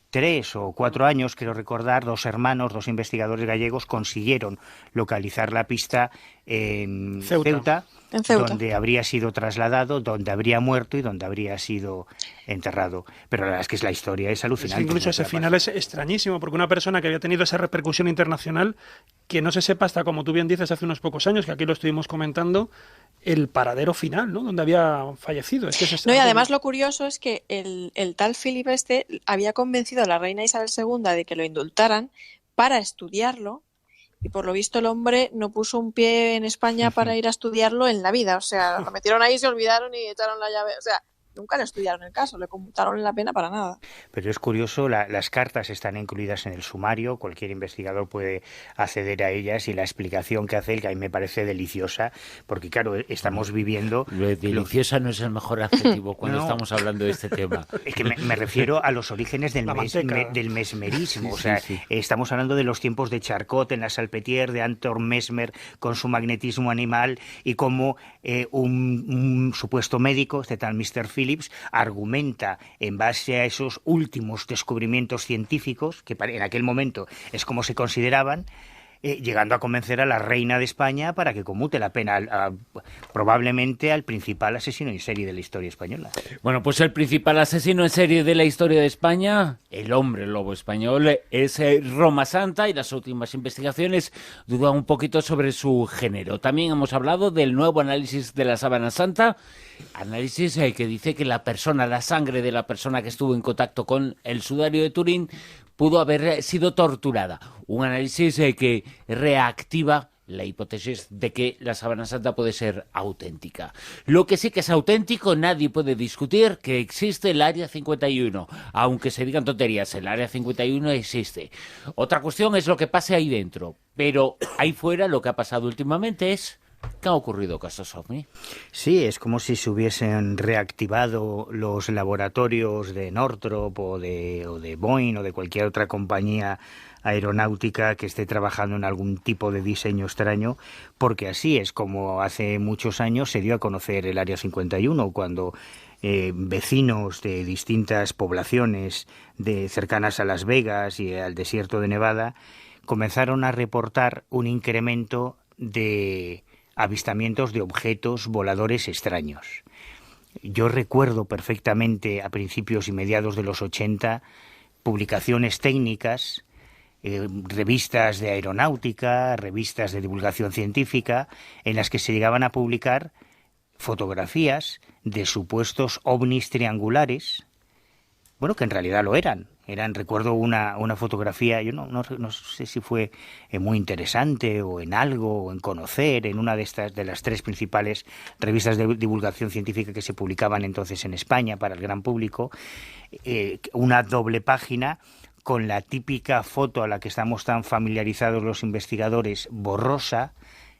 3 o 4 años, quiero recordar, 2 hermanos, 2 investigadores gallegos consiguieron localizar la pista en Ceuta, donde habría sido trasladado, donde habría muerto y donde habría sido enterrado. Pero la verdad es que la historia es alucinante. Incluso ese final es extrañísimo, porque una persona que había tenido esa repercusión internacional, que no se sepa hasta, como tú bien dices, hace unos pocos años, que aquí lo estuvimos comentando, el paradero final, ¿no? Donde había fallecido. Es que no, y además lo curioso es que el tal Philip había convencido a la reina Isabel II de que lo indultaran para estudiarlo, y por lo visto el hombre no puso un pie en España para ir a estudiarlo en la vida. O sea, lo metieron ahí, se olvidaron y echaron la llave. O sea, nunca le estudiaron el caso, le conmutaron la pena para nada. Pero es curioso, las cartas están incluidas en el sumario, cualquier investigador puede acceder a ellas, y la explicación que hace él, que a mí me parece deliciosa, porque claro, estamos viviendo... Deliciosa no es el mejor adjetivo cuando estamos hablando de este tema. Es que me refiero a los orígenes del mesmerismo. O sea, estamos hablando de los tiempos de Charcot en la Salpêtrière, de Anton Mesmer con su magnetismo animal, y cómo un supuesto médico, este tal Mr. Phillips, argumenta en base a esos últimos descubrimientos científicos, que en aquel momento es como se consideraban, llegando a convencer a la reina de España para que conmute la pena probablemente al principal asesino en serie de la historia española. Bueno, pues el principal asesino en serie de la historia de España, el hombre lobo español, es Roma Santa, y las últimas investigaciones dudan un poquito sobre su género. También hemos hablado del nuevo análisis de la sábana santa, análisis que dice que la sangre de la persona que estuvo en contacto con el sudario de Turín pudo haber sido torturada. Un análisis que reactiva la hipótesis de que la sábana santa puede ser auténtica. Lo que sí que es auténtico, nadie puede discutir que existe el Área 51. Aunque se digan tonterías, el Área 51 existe. Otra cuestión es lo que pase ahí dentro. Pero ahí fuera lo que ha pasado últimamente es... ¿Qué ha ocurrido, casos OVNI? Sí, es como si se hubiesen reactivado los laboratorios de Northrop o de Boeing o de cualquier otra compañía aeronáutica que esté trabajando en algún tipo de diseño extraño, porque así es como hace muchos años se dio a conocer el Área 51, cuando vecinos de distintas poblaciones cercanas a Las Vegas y al desierto de Nevada comenzaron a reportar un incremento de avistamientos de objetos voladores extraños. Yo recuerdo perfectamente a principios y mediados de los 80 publicaciones técnicas, revistas de aeronáutica, revistas de divulgación científica, en las que se llegaban a publicar fotografías de supuestos ovnis triangulares, bueno, que en realidad lo eran. Recuerdo una fotografía, yo no sé si fue muy interesante o en algo, o en Conocer, en una de las tres principales revistas de divulgación científica que se publicaban entonces en España para el gran público, una doble página con la típica foto a la que estamos tan familiarizados los investigadores, borrosa,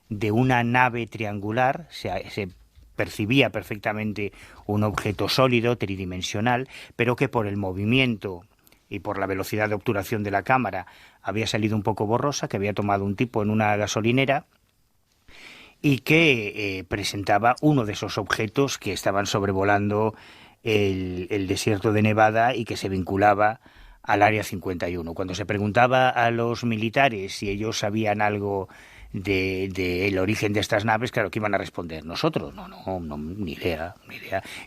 de una nave triangular. Se percibía perfectamente un objeto sólido, tridimensional, pero que por el movimiento y por la velocidad de obturación de la cámara había salido un poco borrosa, que había tomado un tipo en una gasolinera, y que presentaba uno de esos objetos que estaban sobrevolando el desierto de Nevada y que se vinculaba al Área 51. Cuando se preguntaba a los militares si ellos sabían algo del origen de estas naves, claro que iban a responder: nosotros, no, ni idea.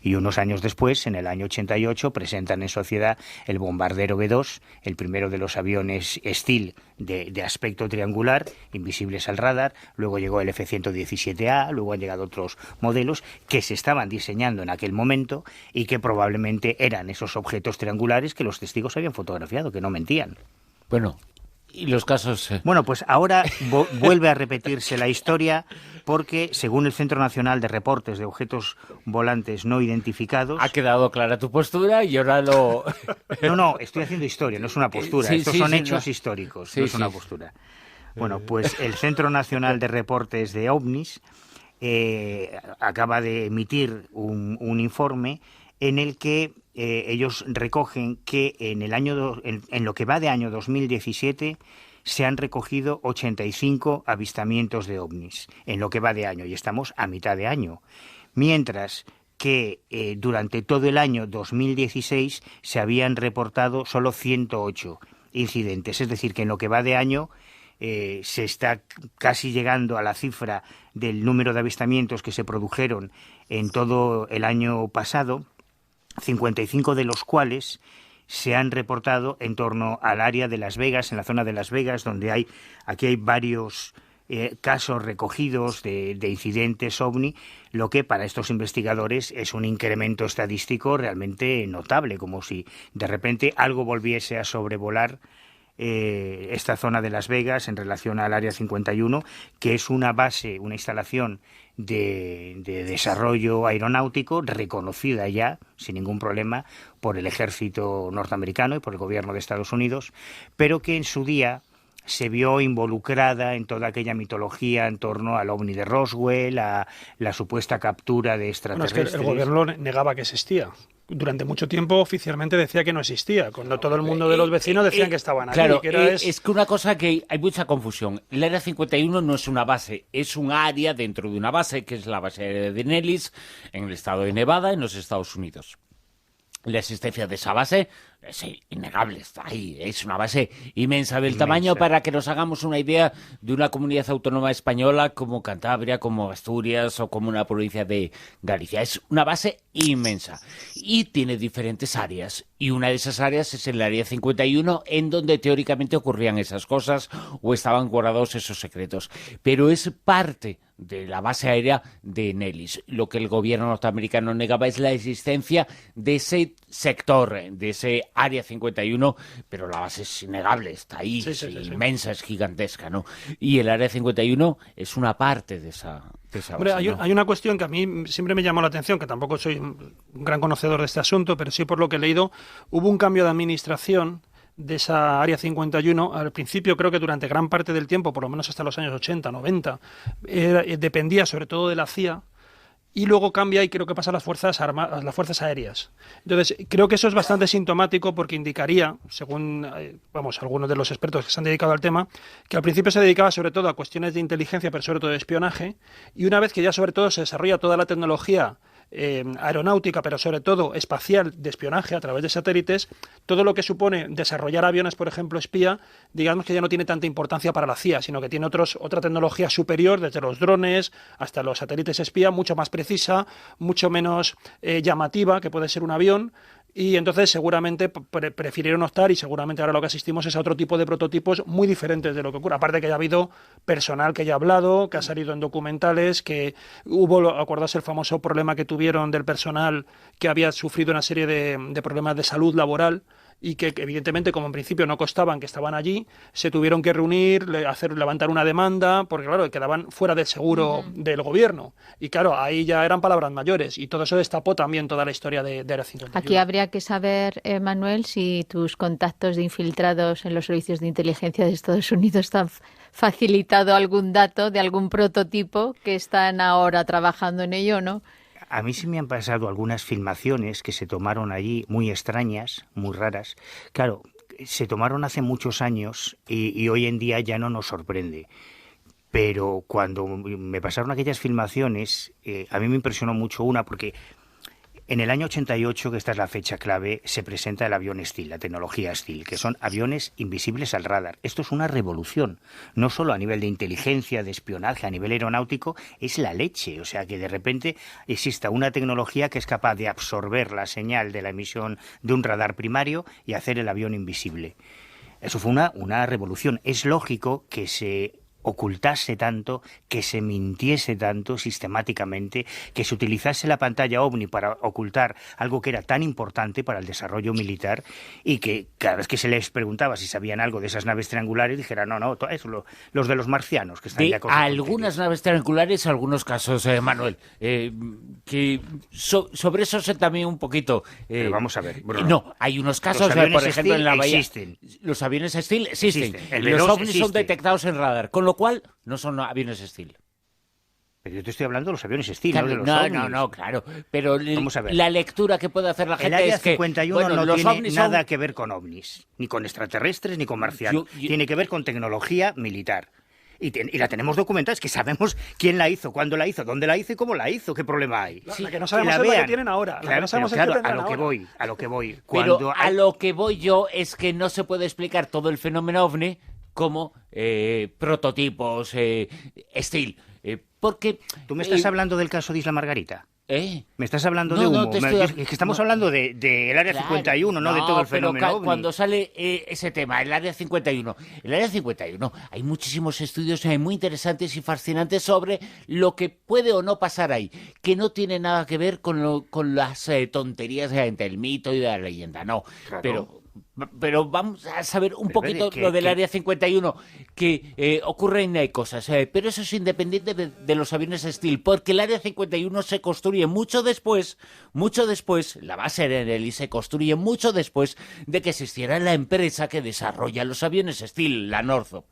Y unos años después, en el año 88, presentan en sociedad el bombardero B-2, el primero de los aviones Stealth de aspecto triangular, invisibles al radar. Luego llegó el F-117A, luego han llegado otros modelos que se estaban diseñando en aquel momento y que probablemente eran esos objetos triangulares que los testigos habían fotografiado, que no mentían. Bueno, ¿y los casos? Bueno, pues ahora vuelve a repetirse la historia, porque según el Centro Nacional de Reportes de Objetos Volantes No Identificados... Ha quedado clara tu postura y ahora lo... No, estoy haciendo historia, no es una postura. Estos son hechos históricos, no es una postura. Bueno, pues el Centro Nacional de Reportes de OVNIs acaba de emitir un informe en el que ellos recogen que en lo que va de año 2017 se han recogido 85 avistamientos de ovnis, en lo que va de año, y estamos a mitad de año. Mientras que durante todo el año 2016 se habían reportado solo 108 incidentes, es decir, que en lo que va de año se está casi llegando a la cifra del número de avistamientos que se produjeron en todo el año pasado, 55 de los cuales se han reportado en torno al área de Las Vegas, en la zona de Las Vegas, donde aquí hay varios casos recogidos de incidentes OVNI, lo que para estos investigadores es un incremento estadístico realmente notable, como si de repente algo volviese a sobrevolar esta zona de Las Vegas en relación al Área 51, que es una base, una instalación de desarrollo aeronáutico reconocida ya, sin ningún problema, por el ejército norteamericano y por el gobierno de Estados Unidos, pero que en su día se vio involucrada en toda aquella mitología en torno al ovni de Roswell, a la supuesta captura de extraterrestres. Es que el gobierno negaba que existía. Durante mucho tiempo oficialmente decía que no existía, cuando todo el mundo de los vecinos decían que estaban claro, aquí. Claro, es que una cosa que hay mucha confusión. El Área 51 no es una base, es un área dentro de una base, que es la base de Nellis, en el estado de Nevada, en los Estados Unidos. La existencia de esa base es innegable, está ahí, es una base inmensa del tamaño, para que nos hagamos una idea, de una comunidad autónoma española como Cantabria, como Asturias o como una provincia de Galicia. Es una base inmensa y tiene diferentes áreas, y una de esas áreas es el Área 51, en donde teóricamente ocurrían esas cosas o estaban guardados esos secretos, pero es parte de la base aérea de Nellis. Lo que el gobierno norteamericano negaba es la existencia de ese sector, de ese Área 51, pero la base es innegable, está ahí, sí, es sí. inmensa, es gigantesca, ¿no? Y el Área 51 es una parte de esa Hombre, base, ¿no? hay una cuestión que a mí siempre me llamó la atención, que tampoco soy un gran conocedor de este asunto, pero sí por lo que he leído, hubo un cambio de administración de esa Área 51. Al principio, creo que durante gran parte del tiempo, por lo menos hasta los años 80, 90, dependía sobre todo de la CIA, y luego cambia y creo que pasa a las fuerzas aéreas. Entonces, creo que eso es bastante sintomático, porque indicaría, según algunos de los expertos que se han dedicado al tema, que al principio se dedicaba sobre todo a cuestiones de inteligencia, pero sobre todo de espionaje, y una vez que ya sobre todo se desarrolla toda la tecnología aeronáutica, pero sobre todo espacial, de espionaje a través de satélites, todo lo que supone desarrollar aviones, por ejemplo, espía, digamos que ya no tiene tanta importancia para la CIA, sino que tiene otra tecnología superior, desde los drones hasta los satélites espía, mucho más precisa, mucho menos llamativa, que puede ser un avión. Y entonces seguramente prefirieron optar, y seguramente ahora lo que asistimos es a otro tipo de prototipos muy diferentes de lo que ocurre. Aparte que ya ha habido personal que ya ha hablado, que ha salido en documentales, que hubo, acordarse el famoso problema que tuvieron del personal que había sufrido una serie de problemas de salud laboral, y que evidentemente, como en principio no constaban que estaban allí, se tuvieron que reunir, levantar una demanda, porque claro, quedaban fuera del seguro del gobierno. Y claro, ahí ya eran palabras mayores, y todo eso destapó también toda la historia de Área 51. Aquí habría que saber, Manuel, si tus contactos de infiltrados en los servicios de inteligencia de Estados Unidos te han facilitado algún dato de algún prototipo que están ahora trabajando en ello, ¿no? A mí sí me han pasado algunas filmaciones que se tomaron allí, muy extrañas, muy raras. Claro, se tomaron hace muchos años y hoy en día ya no nos sorprende. Pero cuando me pasaron aquellas filmaciones, a mí me impresionó mucho una, porque en el año 88, que esta es la fecha clave, se presenta el avión Stealth, la tecnología Stealth, que son aviones invisibles al radar. Esto es una revolución, no solo a nivel de inteligencia, de espionaje, a nivel aeronáutico, es la leche. O sea, que de repente exista una tecnología que es capaz de absorber la señal de la emisión de un radar primario y hacer el avión invisible. Eso fue una revolución. Es lógico que se ocultase tanto, que se mintiese tanto sistemáticamente, que se utilizase la pantalla OVNI para ocultar algo que era tan importante para el desarrollo militar, y que cada vez que se les preguntaba si sabían algo de esas naves triangulares, dijeran no, eso, los de los marcianos, que están ya con algunas naves triangulares, algunos casos, Manuel, que sobre eso sé también un poquito. Pero vamos a ver, Bruno. No, hay unos casos, por ejemplo, en la bahía. Existen. Los aviones Stealth existen. Los ovnis son detectados en radar, con lo cual no son aviones Stealth. Pero yo te estoy hablando de los aviones Stealth, claro, no de los ovnis. No, claro. Pero vamos a ver. La lectura que puede hacer la gente el Área es que 51 no los tiene ovnis nada que ver con ovnis, ni con extraterrestres, ni con marcianos. Tiene que ver con tecnología militar. Y la tenemos documentada, es que sabemos quién la hizo, cuándo la hizo, dónde la hizo y cómo la hizo, qué problema hay. La que no sabemos es la que tienen ahora. Claro, a lo que voy. Pero a lo que voy yo es que no se puede explicar todo el fenómeno OVNI como prototipos Stealth. Porque ¿Tú me estás hablando del caso de Isla Margarita? Me estás hablando de No, humo. no, te estoy- Es que estamos hablando del Área Claro, 51, no de todo el pero fenómeno ovni. cuando sale ese tema, el Área 51, el Área 51, hay muchísimos estudios muy interesantes y fascinantes sobre lo que puede o no pasar ahí, que no tiene nada que ver con las tonterías del mito y de la leyenda, no. Claro. Pero vamos a saber un Pero, poquito que- lo del que- Área 51, que ocurren cosas, pero eso es independiente de los aviones Steel, porque el Área 51 se construye mucho después, la base de Nelly se construye mucho después de que existiera la empresa que desarrolla los aviones Steel, la Northrop,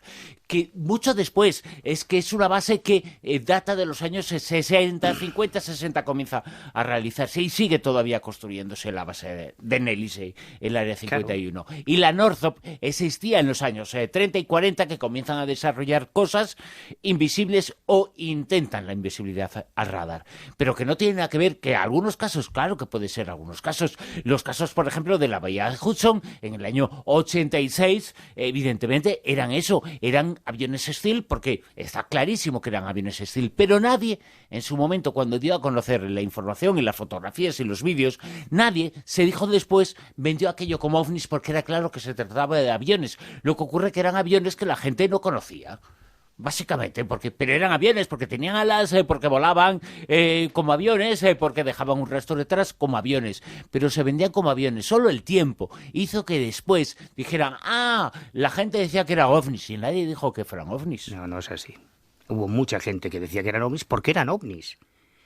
que mucho después, es que es una base que data de los años 60, 50, 60, comienza a realizarse y sigue todavía construyéndose la base de Nelly, el Área 51. Y la Northrop existía en los años 30 y 40, que comienzan a desarrollar cosas invisibles o intentan la invisibilidad al radar, pero que no tienen nada que ver, que algunos casos, claro que puede ser algunos casos, los casos por ejemplo de la bahía de Hudson en el año 86, evidentemente eran eso, eran aviones Steel, porque está clarísimo que eran aviones Steel, pero nadie en su momento, cuando dio a conocer la información y las fotografías y los vídeos, nadie se dijo después, vendió aquello como ovnis, porque era claro que se trataba de aviones. Lo que ocurre que eran aviones que la gente no conocía. Básicamente, pero eran aviones, porque tenían alas, porque volaban como aviones, porque dejaban un rastro detrás como aviones, pero se vendían como aviones. Solo el tiempo hizo que después dijeran, la gente decía que eran ovnis, y nadie dijo que fueran ovnis. No, no es así. Hubo mucha gente que decía que eran ovnis porque eran ovnis.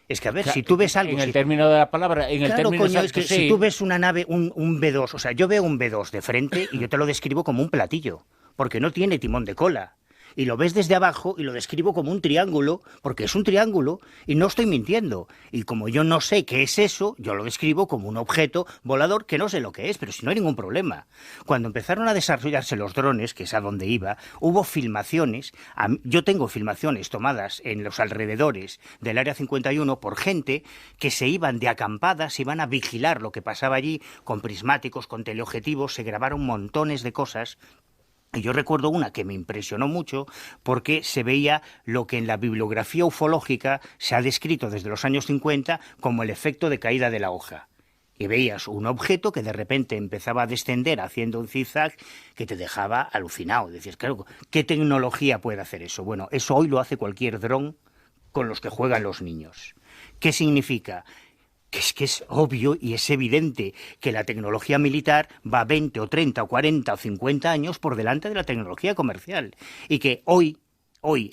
Es que, a ver, Claro, si tú ves algo... en el término de la palabra, en el Claro, término coño, es exacto, que sí. si tú ves una nave, un B2, o sea, yo veo un B2 de frente y yo te lo describo como un platillo, porque no tiene timón de cola. Y lo ves desde abajo y lo describo como un triángulo, porque es un triángulo y no estoy mintiendo. Y como yo no sé qué es eso, yo lo describo como un objeto volador que no sé lo que es, pero si no hay ningún problema. Cuando empezaron a desarrollarse los drones, que es a donde iba, hubo filmaciones. Yo tengo filmaciones tomadas en los alrededores del Área 51 por gente que se iban de acampadas, iban a vigilar lo que pasaba allí con prismáticos, con teleobjetivos, se grabaron montones de cosas. Y yo recuerdo una que me impresionó mucho porque se veía lo que en la bibliografía ufológica se ha descrito desde los años 50 como el efecto de caída de la hoja. Y veías un objeto que de repente empezaba a descender haciendo un zigzag que te dejaba alucinado. Decías, claro, ¿qué tecnología puede hacer eso? Bueno, eso hoy lo hace cualquier dron con los que juegan los niños. ¿Qué significa? Que es obvio y es evidente que la tecnología militar va 20 o 30 o 40 o 50 años por delante de la tecnología comercial y que hoy,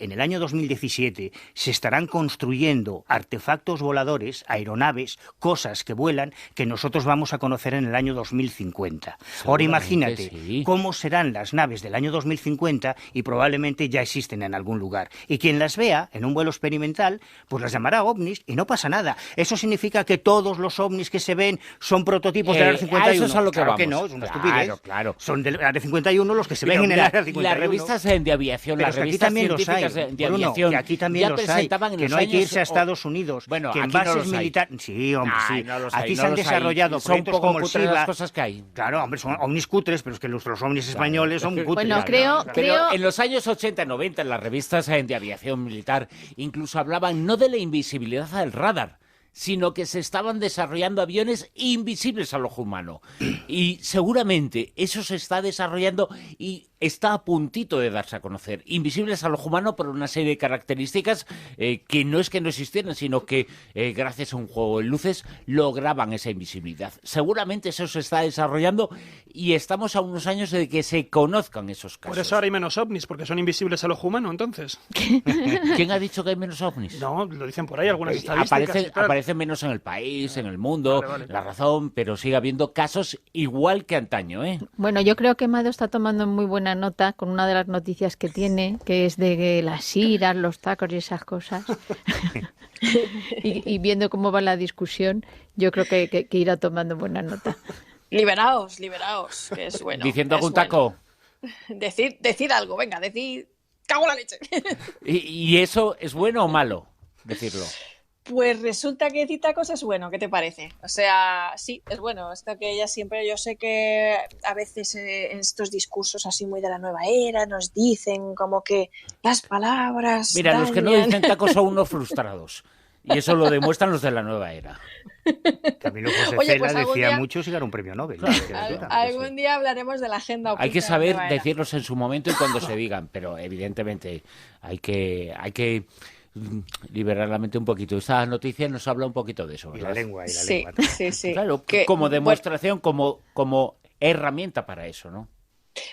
en el año 2017, se estarán construyendo artefactos voladores, aeronaves, cosas que vuelan, que nosotros vamos a conocer en el año 2050. Ahora imagínate sí. cómo serán las naves del año 2050 y probablemente ya existen en algún lugar. Y quien las vea en un vuelo experimental, pues las llamará ovnis y no pasa nada. ¿Eso significa que todos los ovnis que se ven son prototipos del Área 51? A eso es a lo que Claro vamos. que no, es una Claro, estupidez. claro. Son del Área 51 los que se ven en el Mira, Área 51. las revistas de aviación, Pero las es que aquí revistas también los hay, científicas de Bruno, aviación, que aquí también ya los hay, presentaban en que los no hay que años irse a Estados Unidos, Bueno, que en aquí no bases los hay. militares... Sí, hombre, Ay, sí. no los hay, Aquí no se han los hay. desarrollado Son proyectos poco como el cutres SIVA. las cosas que hay. Claro, hombre, son ovnis cutres, pero es que los ovnis españoles son cutres. Bueno, creo- Pero en los años 80 y 90, en las revistas de aviación militar, incluso hablaban no de la invisibilidad del radar, sino que se estaban desarrollando aviones invisibles al ojo humano. Y seguramente eso se está desarrollando y está a puntito de darse a conocer. Invisibles al ojo humano por una serie de características que no es que no existieran, sino que gracias a un juego de luces lograban esa invisibilidad. Seguramente eso se está desarrollando y estamos a unos años de que se conozcan esos casos. Por eso ahora hay menos ovnis, porque son invisibles al ojo humano, entonces. ¿Quién ha dicho que hay menos ovnis? No, lo dicen por ahí algunas estadísticas. y tal. Aparecen menos en el país, en el mundo, Vale. la razón, pero sigue habiendo casos igual que antaño, ¿eh? Bueno, yo creo que Mado está tomando muy buena nota con una de las noticias que tiene, que es de las iras, los tacos y esas cosas. y viendo cómo va la discusión, yo creo que irá tomando buena nota. Liberaos, que es bueno. Diciendo es algún taco. bueno. Decid algo, venga, decid... ¡Cago en la leche! ¿Y eso es bueno o malo decirlo? Pues resulta que decir tacos es bueno, ¿qué te parece? O sea, sí, es bueno. Esto que ella siempre, yo sé que a veces en estos discursos así muy de la nueva era nos dicen como que las palabras Mira, los que no dañan. dicen tacos son unos frustrados. Y eso lo demuestran los de la nueva era. Camilo José Oye, Cela pues algún decía día- mucho si ganó un premio Nobel. Claro, de literatura. claro. Algún día hablaremos de la agenda oculta Hay que de la saber nueva era. decirlos en su momento y cuando se digan, pero evidentemente hay que liberar la mente un poquito. Esta noticia nos habla un poquito de eso, Y la ¿verdad? lengua, y la Sí, lengua. sí. Claro, Que, como demostración, como herramienta para eso, ¿no?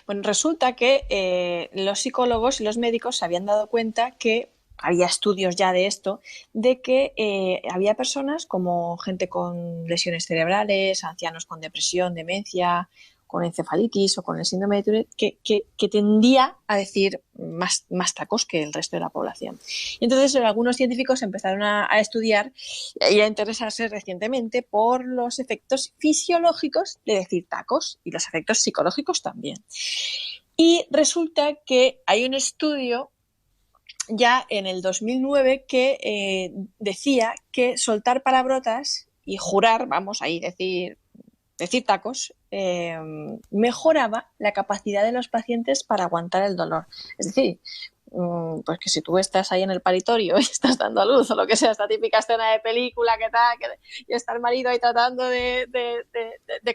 bueno, resulta que los psicólogos y los médicos se habían dado cuenta que había estudios ya de esto, de que había personas como gente con lesiones cerebrales, ancianos con depresión, demencia, con encefalitis o con el síndrome de Tourette, que tendía a decir más tacos que el resto de la población. Y entonces algunos científicos empezaron a estudiar y a interesarse recientemente por los efectos fisiológicos de decir tacos y los efectos psicológicos también. Y resulta que hay un estudio ya en el 2009 que decía que soltar palabrotas y jurar, vamos, ahí decir tacos, mejoraba la capacidad de los pacientes para aguantar el dolor. Es decir, pues que si tú estás ahí en el paritorio y estás dando a luz o lo que sea, esta típica escena de película que tal, y está el marido ahí tratando de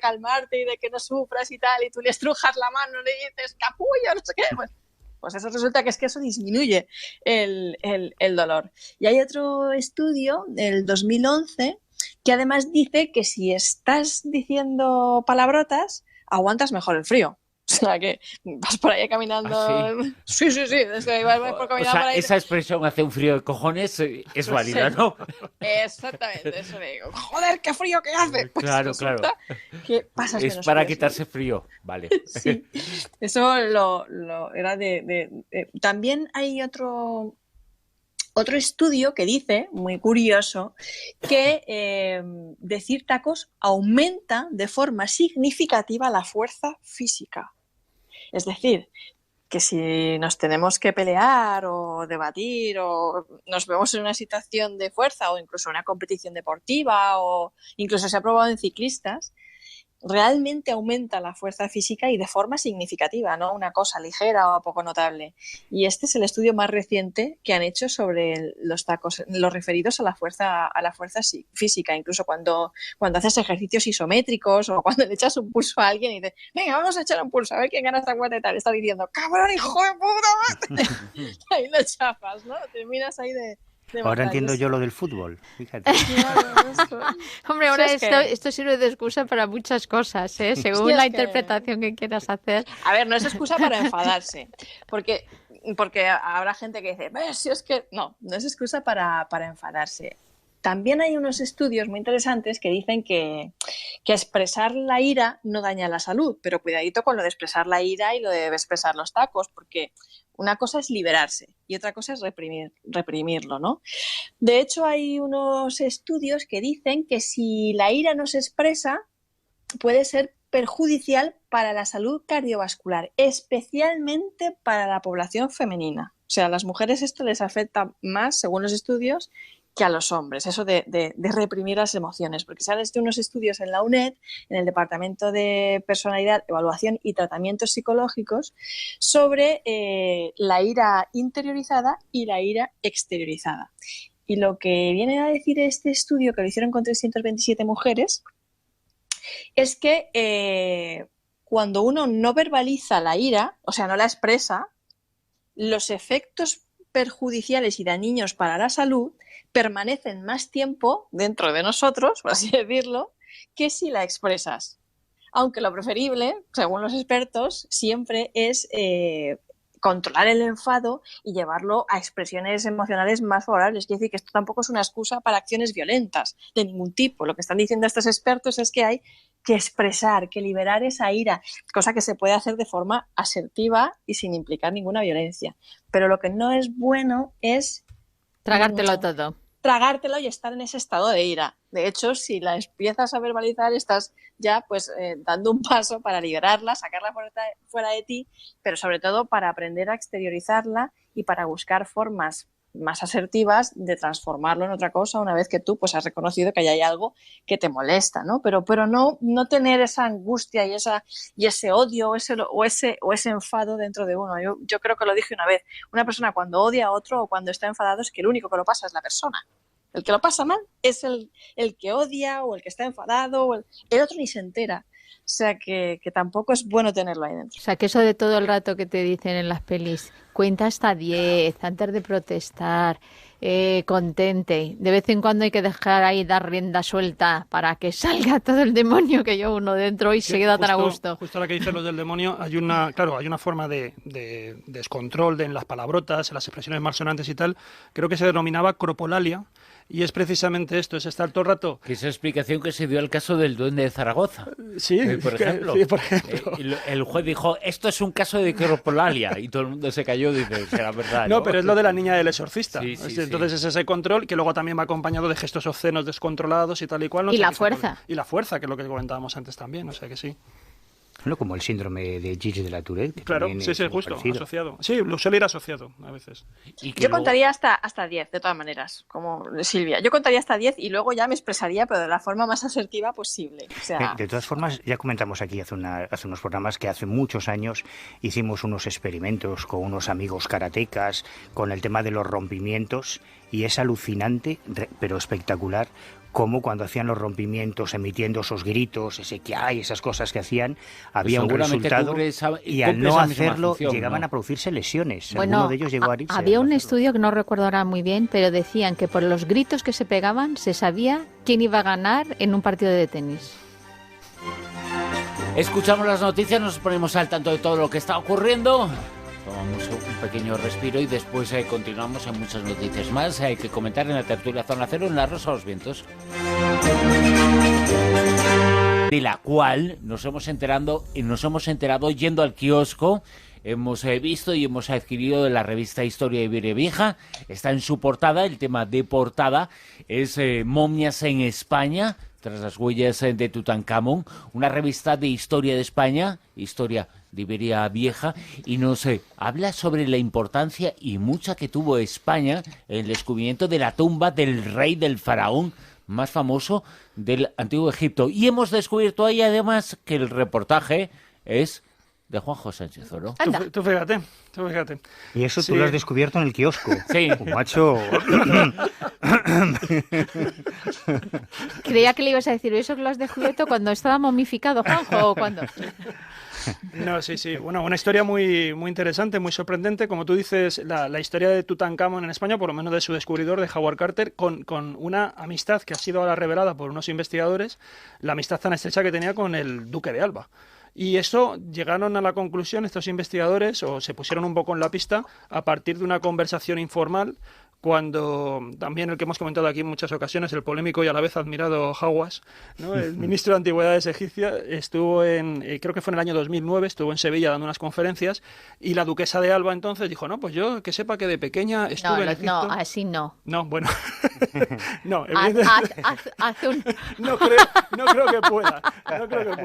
calmarte y de que no sufras y tal, y tú le estrujas la mano y le dices capullo, no sé qué, pues eso resulta que es que eso disminuye el dolor. Y hay otro estudio del 2011 que además dice que si estás diciendo palabrotas, aguantas mejor el frío. O sea, que vas por ahí caminando... ¿Ah, sí? Es que vas por O caminar sea, por ahí... esa expresión hace un frío de cojones es válida, ¿no? Exactamente, eso le digo. ¡Joder, qué frío que hace! Pues Claro, resulta que pasas Es menos para frío, quitarse frío, vale. sí. Eso lo era También hay otro estudio que dice, muy curioso, que decir tacos aumenta de forma significativa la fuerza física. Es decir, que si nos tenemos que pelear o debatir o nos vemos en una situación de fuerza o incluso una competición deportiva o incluso se ha probado en ciclistas, realmente aumenta la fuerza física y de forma significativa, no una cosa ligera o poco notable. Y este es el estudio más reciente que han hecho sobre los tacos, los referidos a la fuerza física, incluso cuando haces ejercicios isométricos o cuando le echas un pulso a alguien y dices, venga, vamos a echar un pulso, a ver quién gana esta cuenta y tal. Está diciendo, cabrón, hijo de puta. Ahí lo chapas, ¿no? Terminas ahí de Ahora entiendo yo lo del fútbol, fíjate. Hombre, ahora Si es que- esto sirve de excusa para muchas cosas, ¿eh? Según Si es la que- interpretación que quieras hacer. A ver, no es excusa para enfadarse, porque habrá gente que dice, si es que no es excusa para enfadarse. También hay unos estudios muy interesantes que dicen que expresar la ira no daña la salud, pero cuidadito con lo de expresar la ira y lo de expresar los tacos, porque una cosa es liberarse y otra cosa es reprimirlo, ¿no? De hecho, hay unos estudios que dicen que si la ira no se expresa, puede ser perjudicial para la salud cardiovascular, especialmente para la población femenina. O sea, a las mujeres esto les afecta más, según los estudios, que a los hombres, eso de reprimir las emociones, porque se han hecho unos estudios en la UNED, en el Departamento de Personalidad, Evaluación y Tratamientos Psicológicos, sobre la ira interiorizada y la ira exteriorizada. Y lo que viene a decir este estudio, que lo hicieron con 327 mujeres, es que cuando uno no verbaliza la ira, o sea, no la expresa, los efectos perjudiciales y dañinos para la salud permanecen más tiempo dentro de nosotros, por así decirlo, que si la expresas. Aunque lo preferible, según los expertos, siempre es controlar el enfado y llevarlo a expresiones emocionales más favorables. Quiere decir que esto tampoco es una excusa para acciones violentas de ningún tipo. Lo que están diciendo estos expertos es que hay que expresar, que liberar esa ira, cosa que se puede hacer de forma asertiva y sin implicar ninguna violencia. Pero lo que no es bueno es Tragártelo todo. Tragártelo y estar en ese estado de ira. De hecho, si la empiezas a verbalizar, estás ya pues dando un paso para liberarla, sacarla fuera de ti, pero sobre todo para aprender a exteriorizarla y para buscar formas más asertivas de transformarlo en otra cosa una vez que tú pues has reconocido que hay algo que te molesta, ¿no? Pero no tener esa angustia y ese odio o ese enfado dentro de uno. Yo creo que lo dije una vez. Una persona cuando odia a otro o cuando está enfadado es que el único que lo pasa es la persona. El que lo pasa mal es el que odia o el que está enfadado, el otro ni se entera. O sea que tampoco es bueno tenerlo ahí dentro. O sea, que eso de todo el rato que te dicen en las pelis, cuenta hasta 10 antes de protestar, contente. De vez en cuando hay que dejar ahí, dar rienda suelta para que salga todo el demonio que lleva uno dentro y se queda tan a gusto. Justo ahora que dices lo del demonio, hay una forma de descontrol en las palabrotas, en las expresiones malsonantes y tal, creo que se denominaba cropolalia. Y es precisamente esto, es estar todo el rato... Que esa explicación que se dio al caso del Duende de Zaragoza. Sí, por ejemplo. Sí, por ejemplo. El juez dijo, esto es un caso de cropolalia. Y todo el mundo se cayó y dice, será verdad. No, pero es lo de la niña del exorcista. Sí, Entonces es ese control que luego también va acompañado de gestos obscenos descontrolados y tal y cual. ¿no? Y la fuerza. Y la fuerza, que es lo que comentábamos antes también, o sea que sí. Bueno, como el síndrome de Gigi de la Tourette. Claro, sí, justo, parecido. Asociado. Sí, lo suele ir asociado a veces. Yo contaría hasta 10, de todas maneras, como Silvia. Yo contaría hasta 10 y luego ya me expresaría, pero de la forma más asertiva posible. O sea... De todas formas, ya comentamos aquí hace unos programas que hace muchos años hicimos unos experimentos con unos amigos karatecas con el tema de los rompimientos y es alucinante, pero espectacular, cómo cuando hacían los rompimientos, emitiendo esos gritos, ese que hay, esas cosas que hacían, había un resultado y al no hacerlo llegaban a producirse lesiones. Bueno, Alguno de ellos llegó a irse. Había un estudio que no recuerdo ahora muy bien, pero decían que por los gritos que se pegaban se sabía quién iba a ganar en un partido de tenis. Escuchamos las noticias, nos ponemos al tanto de todo lo que está ocurriendo. Tomamos un pequeño respiro y después continuamos en muchas noticias más. Hay que comentar en la tertulia Zona Cero en La Rosa de los Vientos. De la cual nos hemos enterado yendo al kiosco. Hemos visto y hemos adquirido de la revista Historia Iberia Vieja. Está en su portada, el tema de portada es momias en España, tras las huellas de Tutankamón, una revista de historia de España, historia de Iberia Vieja, y nos habla sobre la importancia y mucha que tuvo España en el descubrimiento de la tumba del rey del faraón más famoso del Antiguo Egipto. Y hemos descubierto ahí además que el reportaje es de Juanjo Sánchez Oro. Tú fíjate. Y eso tú lo has descubierto en el kiosco. Sí. Macho. Creía que le ibas a decir, ¿eso que lo has descubierto cuando estaba momificado, Juanjo, o cuando? No, sí. Bueno, una historia muy, muy interesante, muy sorprendente. Como tú dices, la historia de Tutankamón en España, por lo menos de su descubridor, de Howard Carter, con una amistad que ha sido ahora revelada por unos investigadores, la amistad tan estrecha que tenía con el duque de Alba. Y eso llegaron a la conclusión estos investigadores, o se pusieron un poco en la pista, a partir de una conversación informal, cuando también el que hemos comentado aquí en muchas ocasiones, el polémico y a la vez admirado Hawass, ¿no? El ministro de Antigüedades egipcia, estuvo creo que fue en el año 2009, estuvo en Sevilla dando unas conferencias, y la duquesa de Alba entonces dijo, no, pues yo que sepa que de pequeña estuve en Egipto. No, así no. No, bueno. No, haz un... no creo que pueda. Pero...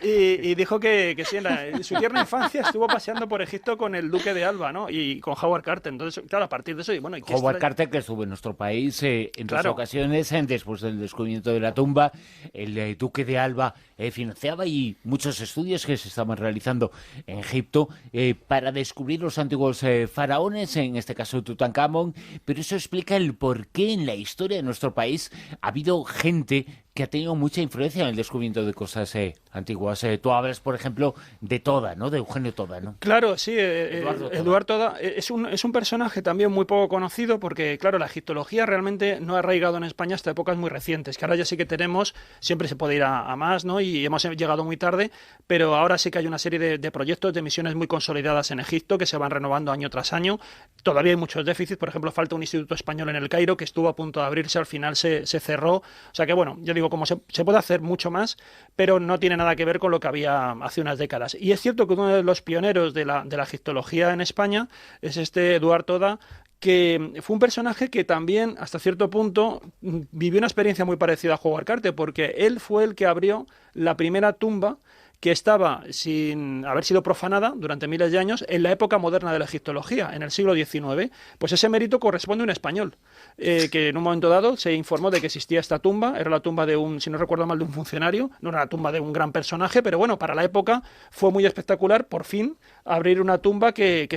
Y dijo que sí, en su tierna infancia estuvo paseando por Egipto con el duque de Alba, ¿no? Y con Howard Carter. Entonces, claro, a partir de eso... Howard Carter, que estuvo en nuestro país en dos ocasiones, después del descubrimiento de la tumba, el duque de Alba financiaba y muchos estudios que se estaban realizando en Egipto para descubrir los antiguos faraones, en este caso Tutankamón, pero eso explica el por qué en la historia de nuestro país ha habido gente que ha tenido mucha influencia en el descubrimiento de cosas antiguas. Tú hablas, por ejemplo, de Toda, ¿no? De Eugenio Toda, ¿no? Claro, sí. Eduardo Toda es un personaje también muy poco conocido porque, claro, la egiptología realmente no ha arraigado en España hasta épocas muy recientes, que ahora ya sí que tenemos, siempre se puede ir a más, ¿no? Y hemos llegado muy tarde, pero ahora sí que hay una serie de proyectos, de misiones muy consolidadas en Egipto que se van renovando año tras año. Todavía hay muchos déficits, por ejemplo, falta un instituto español en el Cairo que estuvo a punto de abrirse, al final se cerró. O sea que, bueno, yo digo, como se puede hacer mucho más, pero no tiene nada que ver con lo que había hace unas décadas. Y es cierto que uno de los pioneros de la egiptología en España es Eduard Toda, que fue un personaje que también, hasta cierto punto, vivió una experiencia muy parecida a Howard Carter, porque él fue el que abrió la primera tumba que estaba sin haber sido profanada durante miles de años en la época moderna de la egiptología, en el siglo XIX. Pues ese mérito corresponde a un español, que en un momento dado se informó de que existía esta tumba. Era la tumba de un, si no recuerdo mal, de un funcionario, no era la tumba de un gran personaje, pero bueno, para la época fue muy espectacular, por fin, abrir una tumba que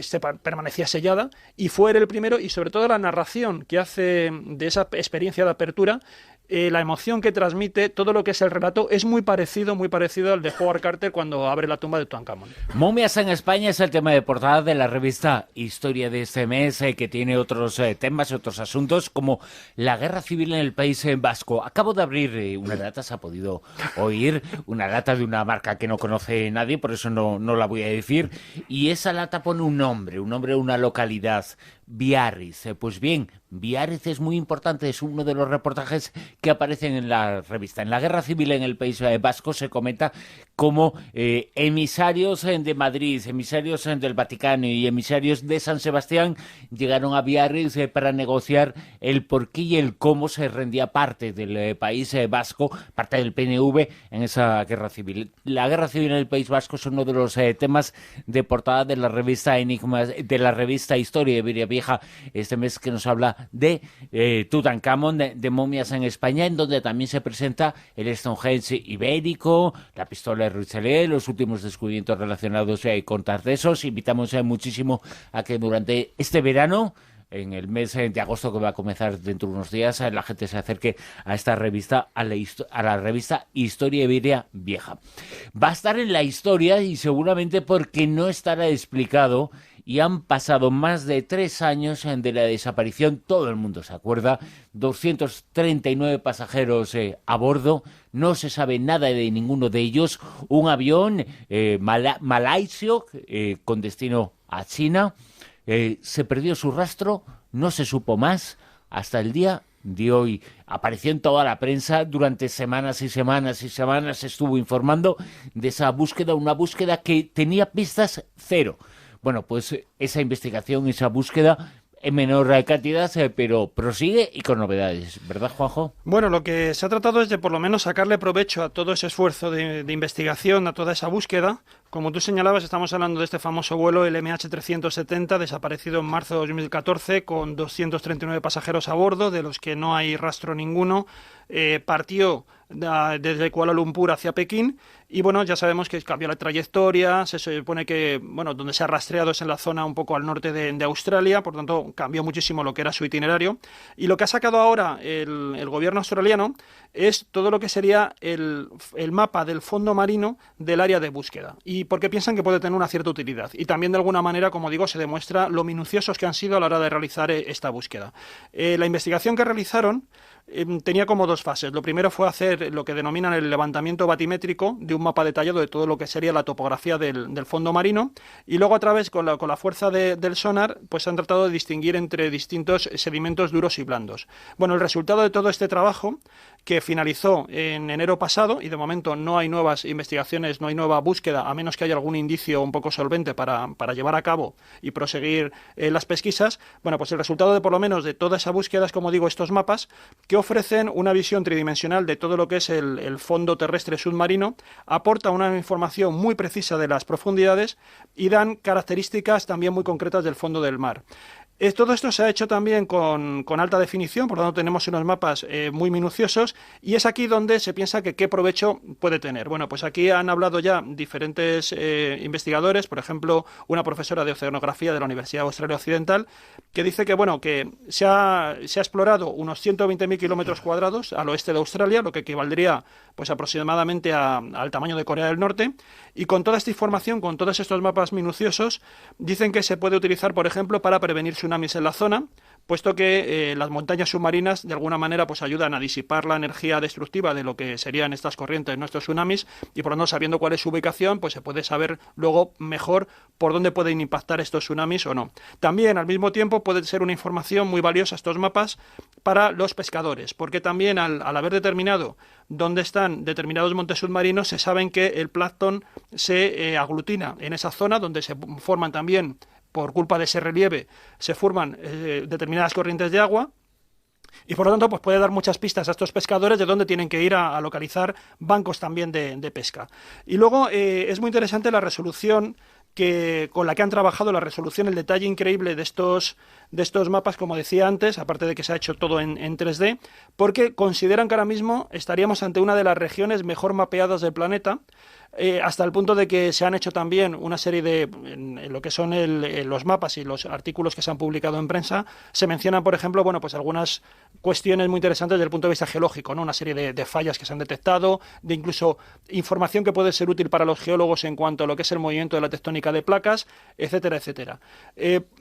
permanecía sellada, y fue él el primero, y sobre todo la narración que hace de esa experiencia de apertura, la emoción que transmite, todo lo que es el relato, es muy parecido al de Howard Carter cuando abre la tumba de Tutankamón. Momias en España es el tema de portada de la revista Historia de este mes, que tiene otros temas, otros asuntos, como la guerra civil en el País Vasco. Acabo de abrir una data, se ha podido oír, una lata de una marca que no conoce nadie, por eso no la voy a decir, y esa lata pone un nombre de una localidad, Biarritz. Pues bien, Biarritz es muy importante, es uno de los reportajes que aparecen en la revista. En la guerra civil en el País Vasco se comenta cómo emisarios de Madrid, emisarios del Vaticano y emisarios de San Sebastián llegaron a Biarritz para negociar el por qué y el cómo se rendía parte del País Vasco, parte del PNV, en esa guerra civil. La guerra civil en el País Vasco es uno de los temas de portada de la revista Enigmas, de la revista Historia de Iberia Vieja, este mes, que nos habla de Tutankamón, de momias en España, en donde también se presenta el Stonehenge ibérico, la pistola de Ruchelé, los últimos descubrimientos relacionados con Tartesos. Invitamos muchísimo a que durante este verano, en el mes de agosto, que va a comenzar dentro de unos días, la gente se acerque a esta revista, a la revista Historia Iberia Vieja. Va a estar en la historia, y seguramente porque no estará explicado, y han pasado más de 3 años de la desaparición. Todo el mundo se acuerda, 239 pasajeros a bordo, no se sabe nada de ninguno de ellos. Un avión malaisio con destino a China, se perdió su rastro, no se supo más hasta el día de hoy. Apareció en toda la prensa, durante semanas y semanas y semanas se estuvo informando de esa búsqueda, una búsqueda que tenía pistas cero. Bueno, pues esa investigación, esa búsqueda, en menor cantidad, pero prosigue y con novedades, ¿verdad, Juanjo? Bueno, lo que se ha tratado es de por lo menos sacarle provecho a todo ese esfuerzo de investigación, a toda esa búsqueda. Como tú señalabas, estamos hablando de este famoso vuelo, el MH370, desaparecido en marzo de 2014, con 239 pasajeros a bordo, de los que no hay rastro ninguno. Partió desde Kuala Lumpur hacia Pekín, y bueno, ya sabemos que cambió la trayectoria. Se supone que, bueno, donde se ha rastreado es en la zona un poco al norte de Australia, por tanto cambió muchísimo lo que era su itinerario, y lo que ha sacado ahora el gobierno australiano es todo lo que sería el mapa del fondo marino del área de búsqueda, y porque piensan que puede tener una cierta utilidad, y también de alguna manera, como digo, se demuestra lo minuciosos que han sido a la hora de realizar esta búsqueda. La investigación que realizaron tenía como 2 fases. Lo primero fue hacer lo que denominan el levantamiento batimétrico de un mapa detallado de todo lo que sería la topografía del fondo marino, y luego, a través con la fuerza del sonar, pues han tratado de distinguir entre distintos sedimentos duros y blandos. Bueno, el resultado de todo este trabajo, que finalizó en enero pasado, y de momento no hay nuevas investigaciones, no hay nueva búsqueda, a menos que haya algún indicio un poco solvente para llevar a cabo y proseguir las pesquisas. Bueno, pues el resultado de por lo menos de toda esa búsqueda es, como digo, estos mapas, que ofrecen una visión tridimensional de todo lo que es el fondo terrestre submarino, aporta una información muy precisa de las profundidades y dan características también muy concretas del fondo del mar. Todo esto se ha hecho también con alta definición, por lo tanto tenemos unos mapas muy minuciosos, y es aquí donde se piensa que qué provecho puede tener. Bueno, pues aquí han hablado ya diferentes investigadores, por ejemplo, una profesora de oceanografía de la Universidad de Australia Occidental, que dice que, bueno, que se ha explorado unos 120.000 kilómetros cuadrados al oeste de Australia, lo que equivaldría pues aproximadamente al tamaño de Corea del Norte, y con toda esta información, con todos estos mapas minuciosos, dicen que se puede utilizar, por ejemplo, para prevenir tsunamis en la zona, puesto que las montañas submarinas de alguna manera pues ayudan a disipar la energía destructiva de lo que serían estas corrientes, nuestros tsunamis, y por lo tanto, sabiendo cuál es su ubicación, pues se puede saber luego mejor por dónde pueden impactar estos tsunamis o no. También, al mismo tiempo, puede ser una información muy valiosa estos mapas para los pescadores, porque también al haber determinado dónde están determinados montes submarinos, se saben que el plancton se aglutina en esa zona, donde se forman también, por culpa de ese relieve, se forman determinadas corrientes de agua, Y por lo tanto, pues puede dar muchas pistas a estos pescadores de dónde tienen que ir a localizar bancos también de pesca. Y luego es muy interesante la resolución con la que han trabajado, la resolución, el detalle increíble de estos mapas, como decía antes, aparte de que se ha hecho todo en 3D, porque consideran que ahora mismo estaríamos ante una de las regiones mejor mapeadas del planeta, hasta el punto de que se han hecho también una serie en lo que son los mapas y los artículos que se han publicado en prensa, se mencionan, por ejemplo, bueno, pues algunas cuestiones muy interesantes desde el punto de vista geológico, ¿no? Una serie de fallas que se han detectado, de incluso información que puede ser útil para los geólogos en cuanto a lo que es el movimiento de la tectónica de placas, etcétera, etcétera.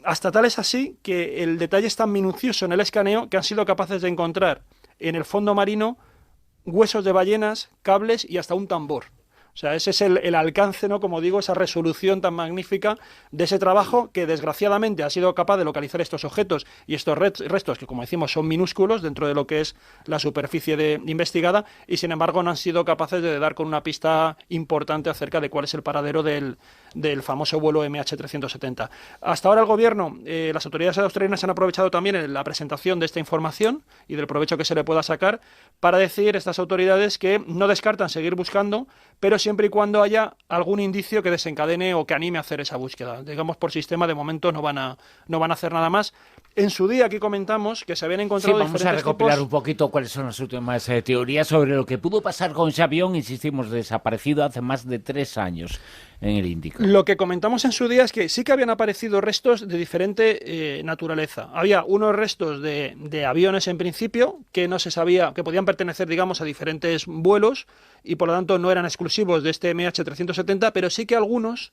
Hasta tal es así que el detalle es tan minucioso en el escaneo que han sido capaces de encontrar en el fondo marino huesos de ballenas, cables y hasta un tambor. O sea, ese es el alcance, ¿no? Como digo, esa resolución tan magnífica de ese trabajo que desgraciadamente ha sido capaz de localizar estos objetos y estos restos que, como decimos, son minúsculos dentro de lo que es la superficie investigada y, sin embargo, no han sido capaces de dar con una pista importante acerca de cuál es el paradero del famoso vuelo MH370. Hasta ahora el gobierno, las autoridades australianas han aprovechado también la presentación de esta información y del provecho que se le pueda sacar para decir estas autoridades que no descartan seguir buscando, pero siempre y cuando haya algún indicio que desencadene o que anime a hacer esa búsqueda. Digamos, por sistema, de momento no van a hacer nada más. En su día aquí comentamos que se habían encontrado vamos a recopilar un poquito cuáles son las últimas teorías sobre lo que pudo pasar con ese avión, insistimos, desaparecido hace más de 3 años en el Índico. Lo que comentamos en su día es que sí que habían aparecido restos de diferente naturaleza. Había unos restos de aviones en principio que no se sabía, que podían pertenecer, digamos, a diferentes vuelos y por lo tanto no eran exclusivos de este MH370, pero sí que algunos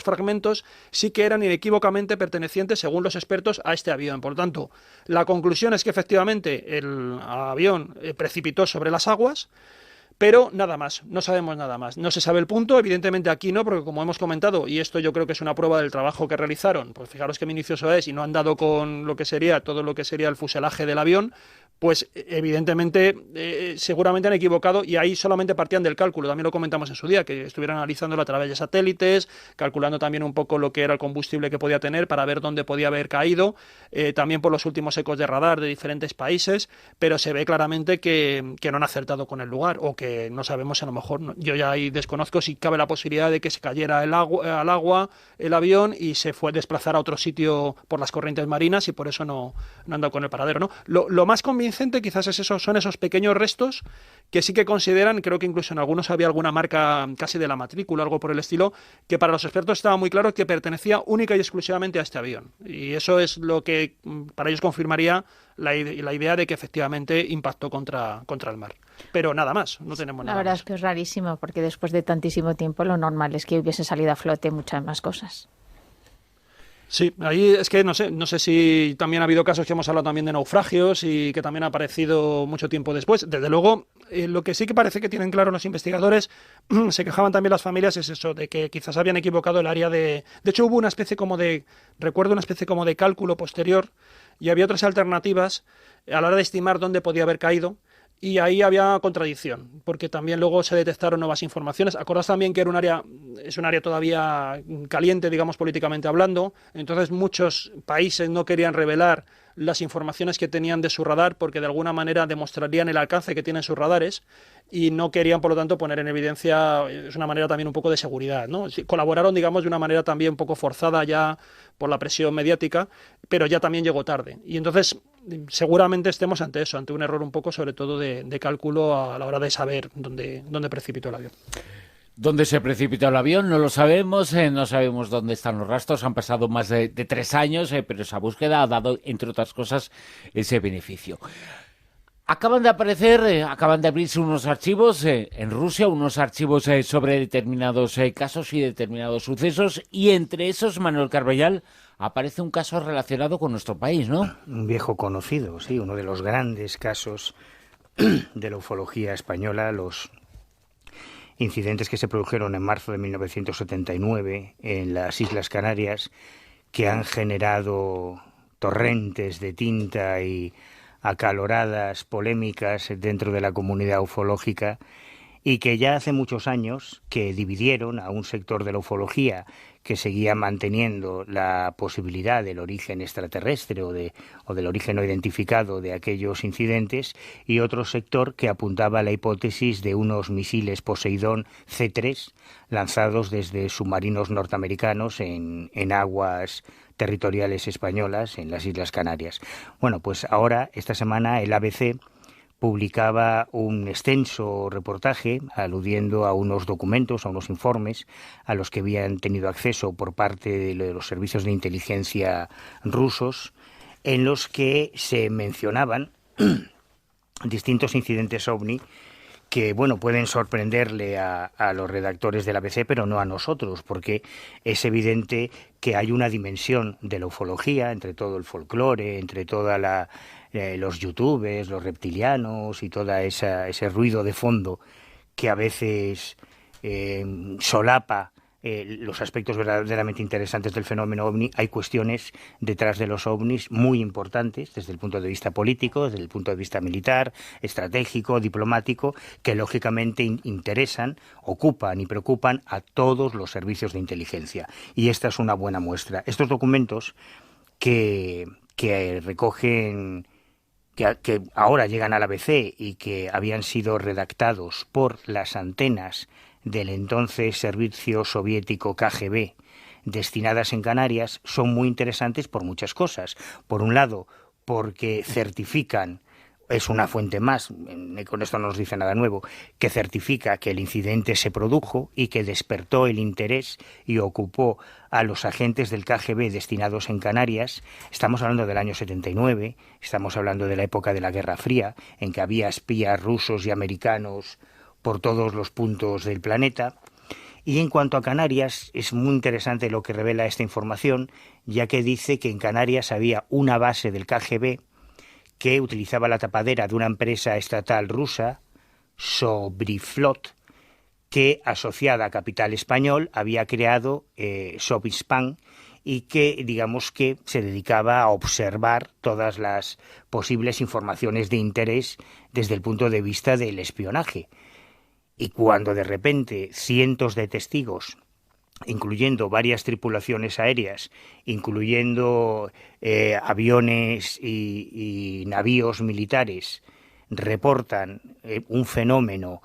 fragmentos sí que eran inequívocamente pertenecientes, según los expertos, a este avión. Por lo tanto, la conclusión es que efectivamente el avión precipitó sobre las aguas, pero nada más, no sabemos nada más. No se sabe el punto, evidentemente aquí no, porque como hemos comentado, y esto yo creo que es una prueba del trabajo que realizaron, pues fijaros qué minucioso es y no han dado con lo que sería todo lo que sería el fuselaje del avión, pues evidentemente seguramente han equivocado y ahí solamente partían del cálculo. También lo comentamos en su día, que estuvieran analizándolo a través de satélites, calculando también un poco lo que era el combustible que podía tener para ver dónde podía haber caído, también por los últimos ecos de radar de diferentes países, pero se ve claramente que no han acertado con el lugar o que no sabemos, a lo mejor, yo ya ahí desconozco si cabe la posibilidad de que se cayera al agua el avión y se fue a desplazar a otro sitio por las corrientes marinas y por eso no han dado con el paradero, ¿no? Lo más convincente quizás son esos pequeños restos que sí que consideran, creo que incluso en algunos había alguna marca casi de la matrícula, algo por el estilo, que para los expertos estaba muy claro que pertenecía única y exclusivamente a este avión. Y eso es lo que para ellos confirmaría la idea de que efectivamente impactó contra el mar. Pero nada más, no tenemos nada más. La verdad es que es rarísimo, porque después de tantísimo tiempo lo normal es que hubiese salido a flote muchas más cosas. Sí, ahí es que no sé si también ha habido casos que hemos hablado también de naufragios y que también ha aparecido mucho tiempo después. Desde luego, lo que sí que parece que tienen claro los investigadores, se quejaban también las familias, es eso, de que quizás habían equivocado el área de... De hecho, hubo una especie como de cálculo posterior y había otras alternativas a la hora de estimar dónde podía haber caído. Y ahí había contradicción, porque también luego se detectaron nuevas informaciones. Acordás también que es un área todavía caliente, digamos, políticamente hablando. Entonces muchos países no querían revelar las informaciones que tenían de su radar porque de alguna manera demostrarían el alcance que tienen sus radares y no querían, por lo tanto, poner en evidencia, es una manera también un poco de seguridad, ¿no? Colaboraron, digamos, de una manera también un poco forzada ya por la presión mediática, pero ya también llegó tarde. Y entonces seguramente estemos ante eso, ante un error un poco sobre todo de cálculo a la hora de saber dónde precipitó el avión. ¿Dónde se precipitó el avión? No lo sabemos, no sabemos dónde están los rastros, han pasado más de 3 años, pero esa búsqueda ha dado, entre otras cosas, ese beneficio. Acaban de abrirse unos archivos en Rusia, unos archivos sobre determinados casos y determinados sucesos, y entre esos, Manuel Carballal, aparece un caso relacionado con nuestro país, ¿no? Un viejo conocido, sí, uno de los grandes casos de la ufología española, los incidentes que se produjeron en marzo de 1979 en las Islas Canarias, que han generado torrentes de tinta y acaloradas polémicas dentro de la comunidad ufológica y que ya hace muchos años que dividieron a un sector de la ufología que seguía manteniendo la posibilidad del origen extraterrestre o del origen no identificado de aquellos incidentes, y otro sector que apuntaba a la hipótesis de unos misiles Poseidón C-3 lanzados desde submarinos norteamericanos en aguas territoriales españolas en las Islas Canarias. Bueno, pues ahora, esta semana, el ABC publicaba un extenso reportaje aludiendo a unos documentos, a unos informes a los que habían tenido acceso por parte de los servicios de inteligencia rusos, en los que se mencionaban distintos incidentes OVNI que, bueno, pueden sorprenderle a los redactores del ABC, pero no a nosotros, porque es evidente que hay una dimensión de la ufología, entre todo el folclore, entre toda los youtubers, los reptilianos y todo ese ruido de fondo que a veces solapa los aspectos verdaderamente interesantes del fenómeno ovni. Hay cuestiones detrás de los ovnis muy importantes desde el punto de vista político, desde el punto de vista militar, estratégico, diplomático, que lógicamente interesan, ocupan y preocupan a todos los servicios de inteligencia. Y esta es una buena muestra. Estos documentos que recogen, que ahora llegan al ABC y que habían sido redactados por las antenas del entonces servicio soviético KGB destinadas en Canarias, son muy interesantes por muchas cosas. Por un lado, porque certifican, es una fuente más, con esto no nos dice nada nuevo, que certifica que el incidente se produjo y que despertó el interés y ocupó a los agentes del KGB destinados en Canarias. Estamos hablando del año 79, estamos hablando de la época de la Guerra Fría, en que había espías rusos y americanos por todos los puntos del planeta. Y en cuanto a Canarias, es muy interesante lo que revela esta información, ya que dice que en Canarias había una base del KGB que utilizaba la tapadera de una empresa estatal rusa, Sobriflot, que, asociada a capital español, había creado Sovispan, y que, digamos, que se dedicaba a observar todas las posibles informaciones de interés desde el punto de vista del espionaje. Y cuando de repente cientos de testigos, incluyendo varias tripulaciones aéreas, incluyendo aviones y navíos militares, reportan un fenómeno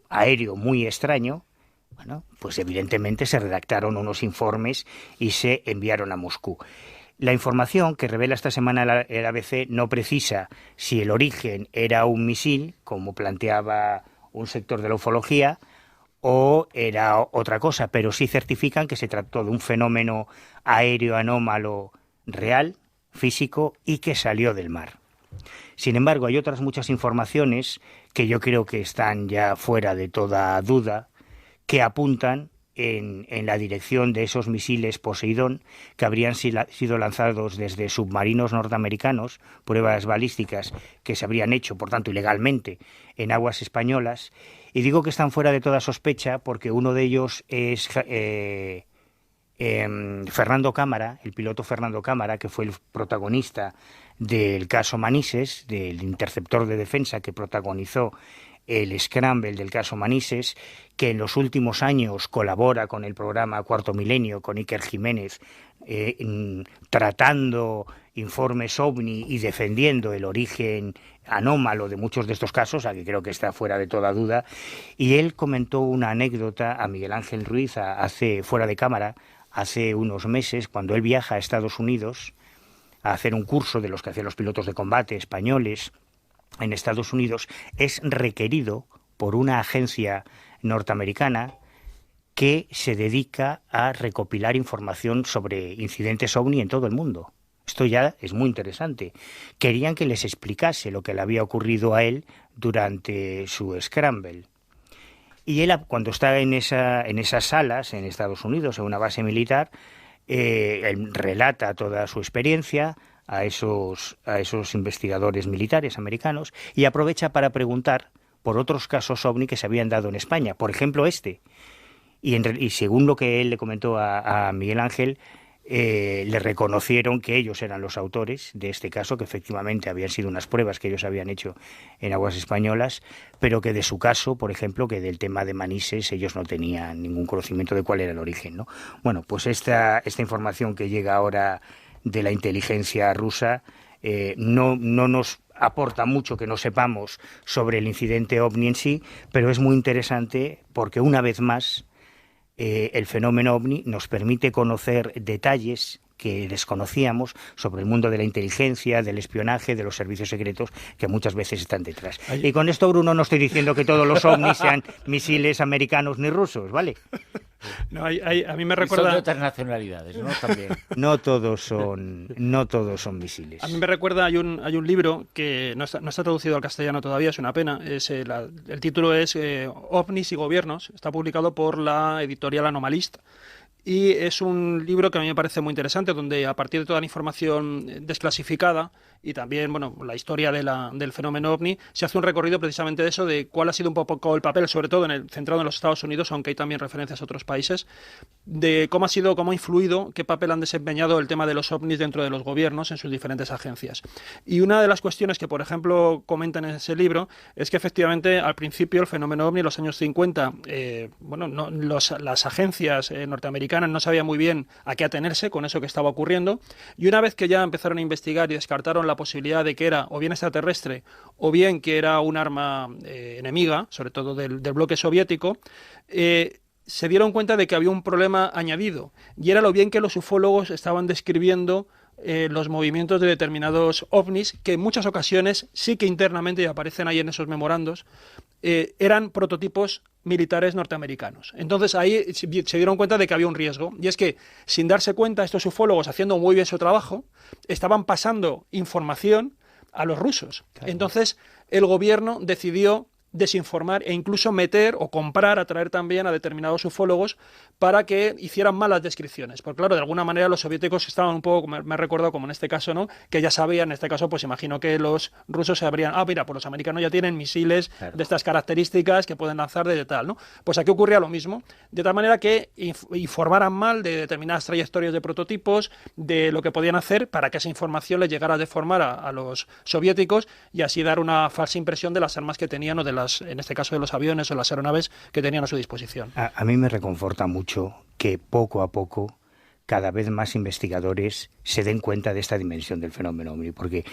aéreo muy extraño, bueno, pues evidentemente se redactaron unos informes y se enviaron a Moscú. La información que revela esta semana el ABC no precisa si el origen era un misil, como planteaba un sector de la ufología, o era otra cosa, pero sí certifican que se trató de un fenómeno aéreo anómalo real, físico, y que salió del mar. Sin embargo, hay otras muchas informaciones que yo creo que están ya fuera de toda duda, que apuntan en la dirección de esos misiles Poseidón que habrían sido lanzados desde submarinos norteamericanos, pruebas balísticas que se habrían hecho, por tanto, ilegalmente en aguas españolas. Y digo que están fuera de toda sospecha porque uno de ellos es Fernando Cámara, el piloto Fernando Cámara, que fue el protagonista del caso Manises, del interceptor de defensa que protagonizó el Scramble del caso Manises, que en los últimos años colabora con el programa Cuarto Milenio, con Iker Jiménez, tratando informes OVNI y defendiendo el origen anómalo de muchos de estos casos, a que creo que está fuera de toda duda. Y él comentó una anécdota a Miguel Ángel Ruiz, fuera de cámara, hace unos meses, cuando él viaja a Estados Unidos a hacer un curso de los que hacían los pilotos de combate españoles en Estados Unidos, es requerido por una agencia norteamericana que se dedica a recopilar información sobre incidentes OVNI en todo el mundo. Esto ya es muy interesante. Querían que les explicase lo que le había ocurrido a él durante su Scramble. Y él, cuando está en esas salas en Estados Unidos, en una base militar, él relata toda su experiencia a esos investigadores militares americanos y aprovecha para preguntar por otros casos OVNI que se habían dado en España. Por ejemplo, este. Y según lo que él le comentó a Miguel Ángel, le reconocieron que ellos eran los autores de este caso, que efectivamente habían sido unas pruebas que ellos habían hecho en aguas españolas, pero que de su caso, por ejemplo, que del tema de Manises, ellos no tenían ningún conocimiento de cuál era el origen, ¿no? Bueno, pues esta información que llega ahora de la inteligencia rusa no nos aporta mucho que no sepamos sobre el incidente OVNI en sí, pero es muy interesante porque una vez más el fenómeno OVNI nos permite conocer detalles que desconocíamos sobre el mundo de la inteligencia, del espionaje, de los servicios secretos que muchas veces están detrás. Y con esto, Bruno, no estoy diciendo que todos los ovnis sean misiles americanos ni rusos, ¿vale? No, a mí me Y recuerda... son de otras nacionalidades, ¿no? También. No todos son misiles. A mí me recuerda, hay un libro que no está traducido al castellano todavía, es una pena. El título es OVNIs y gobiernos. Está publicado por la editorial Anomalist. Y es un libro que a mí me parece muy interesante, donde a partir de toda la información desclasificada y también, bueno, la historia del fenómeno OVNI, se hace un recorrido precisamente de eso, de cuál ha sido un poco el papel, sobre todo centrado en los Estados Unidos, aunque hay también referencias a otros países, de cómo ha influido, qué papel han desempeñado el tema de los OVNIs dentro de los gobiernos en sus diferentes agencias. Y una de las cuestiones que, por ejemplo, comentan en ese libro es que efectivamente al principio el fenómeno OVNI en los años 50, las agencias norteamericanas no sabían muy bien a qué atenerse con eso que estaba ocurriendo, y una vez que ya empezaron a investigar y descartaron la posibilidad de que era o bien extraterrestre o bien que era un arma enemiga, sobre todo del bloque soviético, se dieron cuenta de que había un problema añadido, y era lo bien que los ufólogos estaban describiendo los movimientos de determinados ovnis, que en muchas ocasiones sí que internamente, y aparecen ahí en esos memorandos, eran prototipos militares norteamericanos. Entonces ahí se dieron cuenta de que había un riesgo, y es que, sin darse cuenta, estos ufólogos, haciendo muy bien su trabajo, estaban pasando información a los rusos. Claro. Entonces el gobierno decidió desinformar e incluso meter o comprar, atraer también a determinados ufólogos para que hicieran malas descripciones. Porque claro, de alguna manera los soviéticos estaban un poco, me he recordado como en este caso, ¿no? Que ya sabían, en este caso, pues imagino que los rusos sabrían, mira, pues los americanos ya tienen misiles de estas características que pueden lanzar de tal, ¿no? Pues aquí ocurría lo mismo, de tal manera que informaran mal de determinadas trayectorias de prototipos, de lo que podían hacer para que esa información les llegara a deformar a los soviéticos y así dar una falsa impresión de las armas que tenían o de en este caso de los aviones o las aeronaves que tenían a su disposición. A mí me reconforta mucho que poco a poco cada vez más investigadores se den cuenta de esta dimensión del fenómeno OVNI, porque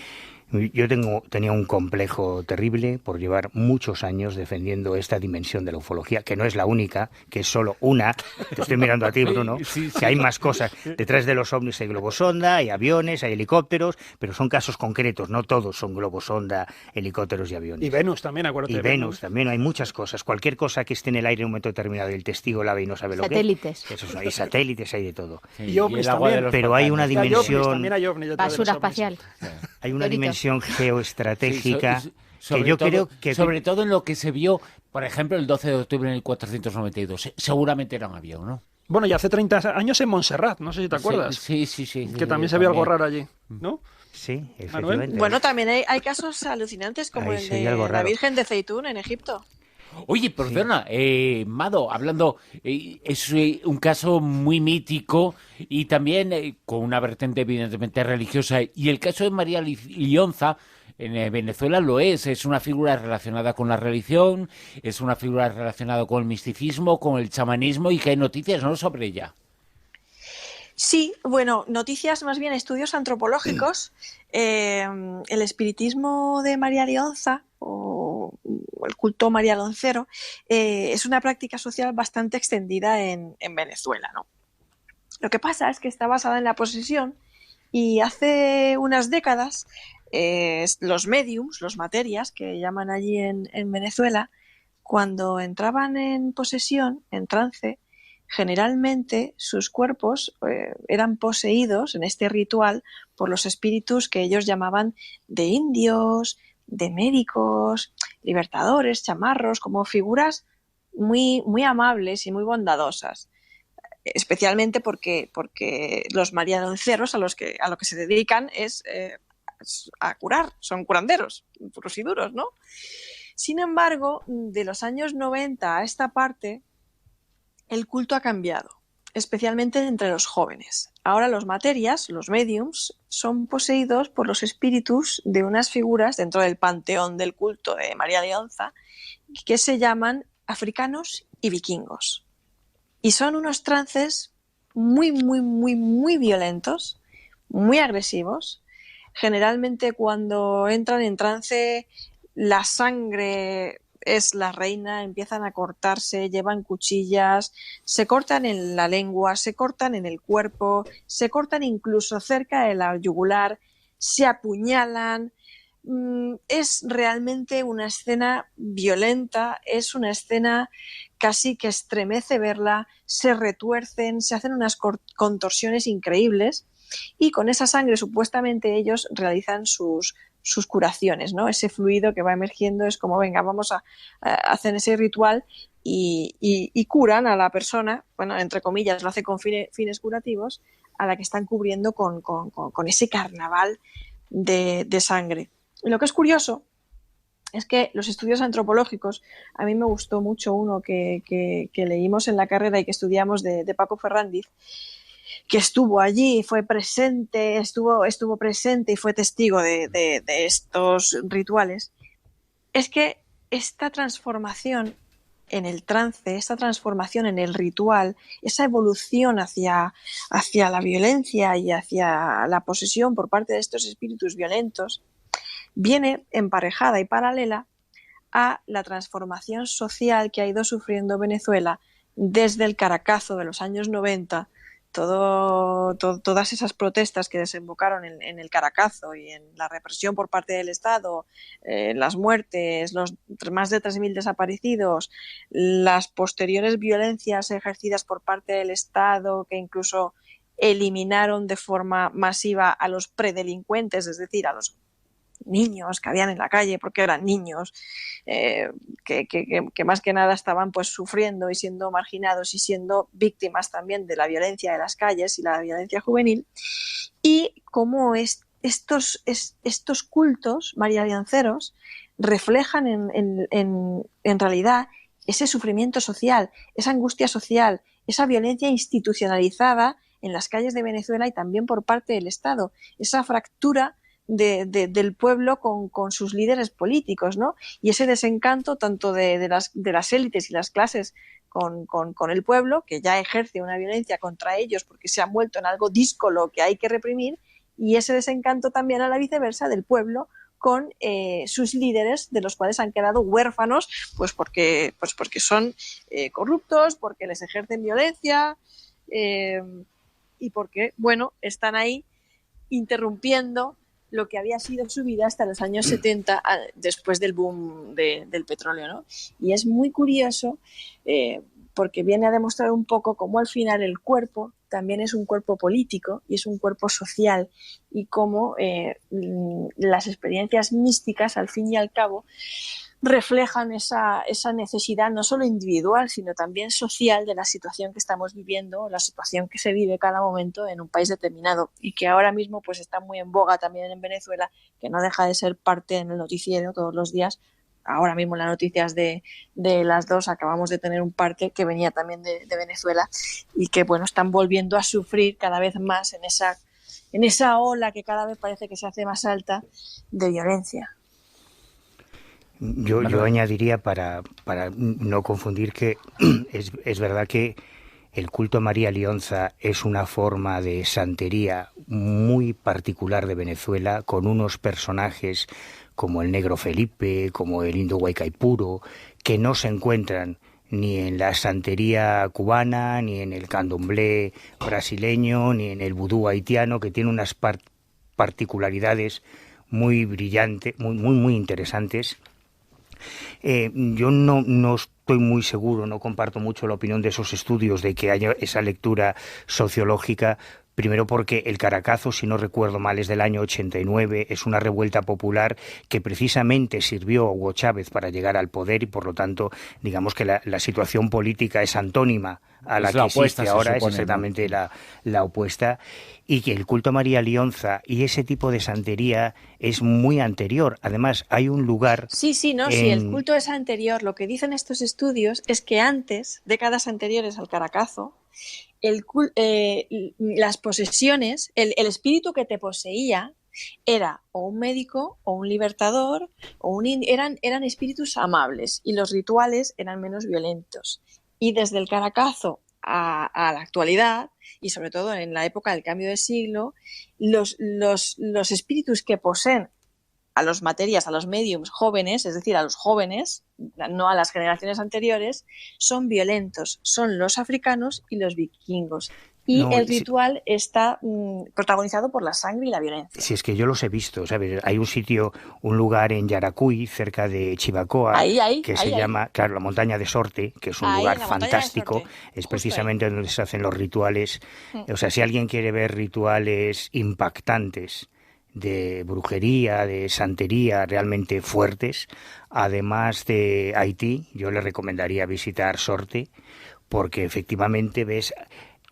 yo tenía un complejo terrible por llevar muchos años defendiendo esta dimensión de la ufología, que no es la única, que es solo una. Te estoy mirando a ti, Bruno, sí. Que hay más cosas. Detrás de los ovnis hay globosonda, hay aviones, hay helicópteros, pero son casos concretos, no todos son globosonda, helicópteros y aviones. Y Venus también, acuérdate. Y Venus también, hay muchas cosas. Cualquier cosa que esté en el aire en un momento determinado y el testigo la ve y no sabe lo que es. Satélites. Hay satélites, hay de todo. Sí, y ovnis también. Pero hay una dimensión... Basura espacial. Hay una dimensión geoestratégica que yo creo que... Sobre todo en lo que se vio, por ejemplo, el 12 de octubre en el 492. Seguramente era un avión, ¿no? Bueno, y hace 30 años en Montserrat, no sé si te acuerdas. Sí. Que también se vio algo raro allí, ¿no? Sí, efectivamente. Bueno, también hay casos alucinantes como el de la Virgen de Zeitún en Egipto. Oye, perdona, Mado, hablando, es un caso muy mítico y también con una vertiente evidentemente religiosa. Y el caso de María Lionza en Venezuela lo es una figura relacionada con la religión, es una figura relacionada con el misticismo, con el chamanismo, y que hay noticias, ¿no?, sobre ella. Sí, bueno, noticias, más bien estudios antropológicos. El espiritismo de María Lionza, o el culto marialoncero, es una práctica social bastante extendida en Venezuela, ¿no? Lo que pasa es que está basada en la posesión, y hace unas décadas los médiums, los materias, que llaman allí en Venezuela, cuando entraban en posesión, en trance, generalmente sus cuerpos eran poseídos en este ritual por los espíritus que ellos llamaban de indios, de médicos, libertadores, chamarros, como figuras muy, muy amables y muy bondadosas, especialmente porque los marialonceros a lo que se dedican es a curar, son curanderos, puros y duros, ¿no? Sin embargo, de los años 90 a esta parte, el culto ha cambiado. especialmente entre los jóvenes. Ahora los materias, los mediums, son poseídos por los espíritus de unas figuras dentro del panteón del culto de María Leonza que se llaman africanos y vikingos. Y son unos trances muy, muy, muy, muy violentos, muy agresivos. Generalmente cuando entran en trance, la sangre es la reina, empiezan a cortarse, llevan cuchillas, se cortan en la lengua, se cortan en el cuerpo, se cortan incluso cerca de la yugular, se apuñalan. Es realmente una escena violenta, es una escena casi que estremece verla, se retuercen, se hacen unas contorsiones increíbles y con esa sangre supuestamente ellos realizan sus curaciones, ¿no? Ese fluido que va emergiendo es como, venga, vamos a hacer ese ritual y curan a la persona, bueno, entre comillas, lo hace con fines curativos, a la que están cubriendo con ese carnaval de sangre. Y lo que es curioso es que los estudios antropológicos, a mí me gustó mucho uno que leímos en la carrera y que estudiamos de Paco Ferrandiz, que estuvo allí, fue presente, estuvo presente y fue testigo de estos rituales, es que esta transformación en el trance, esta transformación en el ritual, esa evolución hacia la violencia y hacia la posesión por parte de estos espíritus violentos, viene emparejada y paralela a la transformación social que ha ido sufriendo Venezuela desde el Caracazo de los años 90, todas esas protestas que desembocaron en el Caracazo y en la represión por parte del Estado, las muertes, los más de 3.000 desaparecidos, las posteriores violencias ejercidas por parte del Estado que incluso eliminaron de forma masiva a los predelincuentes, es decir, a los niños que habían en la calle porque eran niños que más que nada estaban pues sufriendo y siendo marginados y siendo víctimas también de la violencia de las calles y la violencia juvenil, y cómo estos cultos marialianceros reflejan en realidad ese sufrimiento social, esa angustia social, esa violencia institucionalizada en las calles de Venezuela y también por parte del Estado, esa fractura del pueblo con sus líderes políticos, ¿no? Y ese desencanto tanto de las élites y las clases con el pueblo, que ya ejerce una violencia contra ellos porque se han vuelto en algo díscolo que hay que reprimir, y ese desencanto también a la viceversa del pueblo con sus líderes, de los cuales han quedado huérfanos, pues porque son corruptos, porque les ejercen violencia y porque, bueno, están ahí interrumpiendo lo que había sido su vida hasta los años 70, después del boom del petróleo, ¿no? Y es muy curioso porque viene a demostrar un poco cómo al final el cuerpo también es un cuerpo político y es un cuerpo social, y cómo las experiencias místicas, al fin y al cabo, reflejan esa necesidad no solo individual, sino también social de la situación que estamos viviendo, la situación que se vive cada momento en un país determinado, y que ahora mismo pues está muy en boga también en Venezuela, que no deja de ser parte en el noticiero todos los días. Ahora mismo en las noticias de las 2 acabamos de tener un parte que venía también de Venezuela, y que bueno, están volviendo a sufrir cada vez más en esa ola que cada vez parece que se hace más alta de violencia. Yo añadiría, para no confundir, que es verdad que el culto a María Leonza es una forma de santería muy particular de Venezuela, con unos personajes como el Negro Felipe, como el Indio Guaycaipuro, que no se encuentran ni en la santería cubana, ni en el candomblé brasileño, ni en el vudú haitiano, que tiene unas particularidades muy brillantes, muy interesantes. Yo no estoy muy seguro, no comparto mucho la opinión de esos estudios de que haya esa lectura sociológica. Primero porque el Caracazo, si no recuerdo mal, es del año 89, es una revuelta popular que precisamente sirvió a Hugo Chávez para llegar al poder, y por lo tanto, digamos que la situación política es antónima a la que existe ahora, es exactamente la opuesta, y que el culto a María Leonza y ese tipo de santería es muy anterior. Además, hay un lugar... Sí, el culto es anterior. Lo que dicen estos estudios es que antes, décadas anteriores al Caracazo, las posesiones, el espíritu que te poseía era o un médico o un libertador eran espíritus amables y los rituales eran menos violentos. Y desde el Caracazo a la actualidad, y sobre todo en la época del cambio de siglo, los espíritus que poseen a los materias, a los mediums jóvenes, es decir, a los jóvenes, no a las generaciones anteriores, son violentos, son los africanos y los vikingos. Y el ritual está protagonizado por la sangre y la violencia. Si es que yo los he visto, ¿sabes? Hay un lugar en Yaracuy, cerca de Chivacoa, que se llama, claro, la montaña de Sorte, que es un lugar fantástico, es precisamente donde se hacen los rituales. O sea, si alguien quiere ver rituales impactantes de brujería, de santería realmente fuertes, además de Haití, yo le recomendaría visitar Sorte, porque efectivamente ves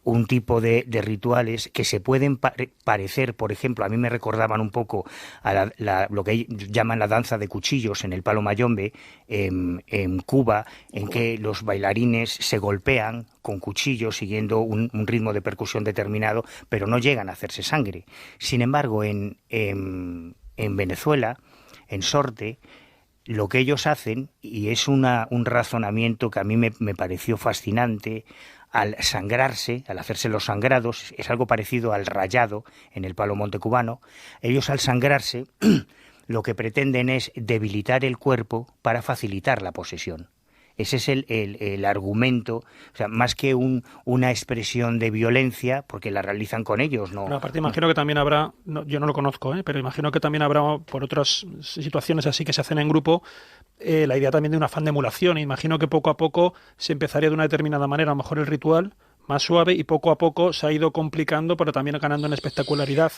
un tipo de rituales que se pueden parecer, por ejemplo, a mí me recordaban un poco a lo que llaman la danza de cuchillos en el Palo Mayombe, en Cuba, en que los bailarines se golpean con cuchillos siguiendo un ritmo de percusión determinado, pero no llegan a hacerse sangre. Sin embargo, en Venezuela, en Sorte, lo que ellos hacen, y es un razonamiento que a mí me pareció fascinante, al sangrarse, al hacerse los sangrados, es algo parecido al rayado en el Palo Monte cubano. Ellos al sangrarse lo que pretenden es debilitar el cuerpo para facilitar la posesión. Ese es el argumento, o sea, más que una expresión de violencia, porque la realizan con ellos, ¿no? Pero aparte imagino que también habrá, yo no lo conozco, pero imagino que también habrá, por otras situaciones así que se hacen en grupo, la idea también de un afán de emulación. Imagino que poco a poco se empezaría de una determinada manera, a lo mejor el ritual más suave, y poco a poco se ha ido complicando, pero también ganando en espectacularidad,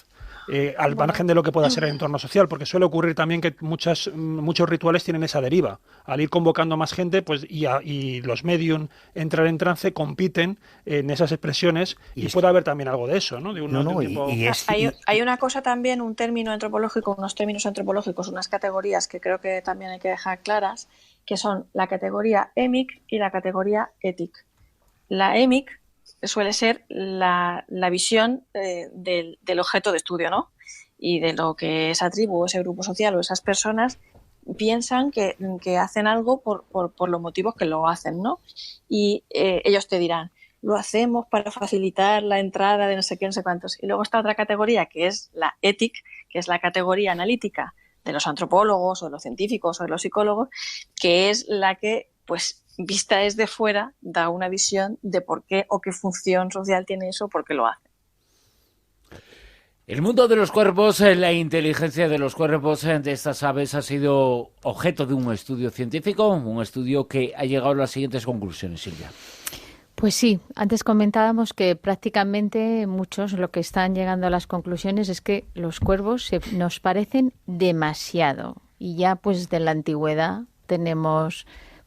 al margen de lo que pueda ser el entorno social, porque suele ocurrir también que muchos rituales tienen esa deriva. Al ir convocando más gente, pues y los medium entrar en trance, compiten en esas expresiones, y puede haber también algo de eso, ¿no? Hay una cosa también, un término antropológico, unos términos antropológicos, unas categorías que creo que también hay que dejar claras, que son la categoría EMIC y la categoría ETIC. La EMIC suele ser la visión del objeto de estudio, ¿no? Y de lo que esa tribu o ese grupo social o esas personas piensan que hacen algo por los motivos que lo hacen, ¿no? Y ellos te dirán, lo hacemos para facilitar la entrada de no sé qué, no sé cuántos. Y luego está otra categoría que es la ETIC, que es la categoría analítica de los antropólogos o de los científicos o de los psicólogos, que es la que, pues, vista desde fuera, da una visión de por qué o qué función social tiene eso, por qué lo hace. El mundo de los cuervos, la inteligencia de los cuervos de estas aves ha sido objeto de un estudio científico, un estudio que ha llegado a las siguientes conclusiones, Silvia. Pues sí, antes comentábamos que prácticamente muchos lo que están llegando a las conclusiones es que los cuervos nos parecen demasiado. Y ya pues de la antigüedad tenemos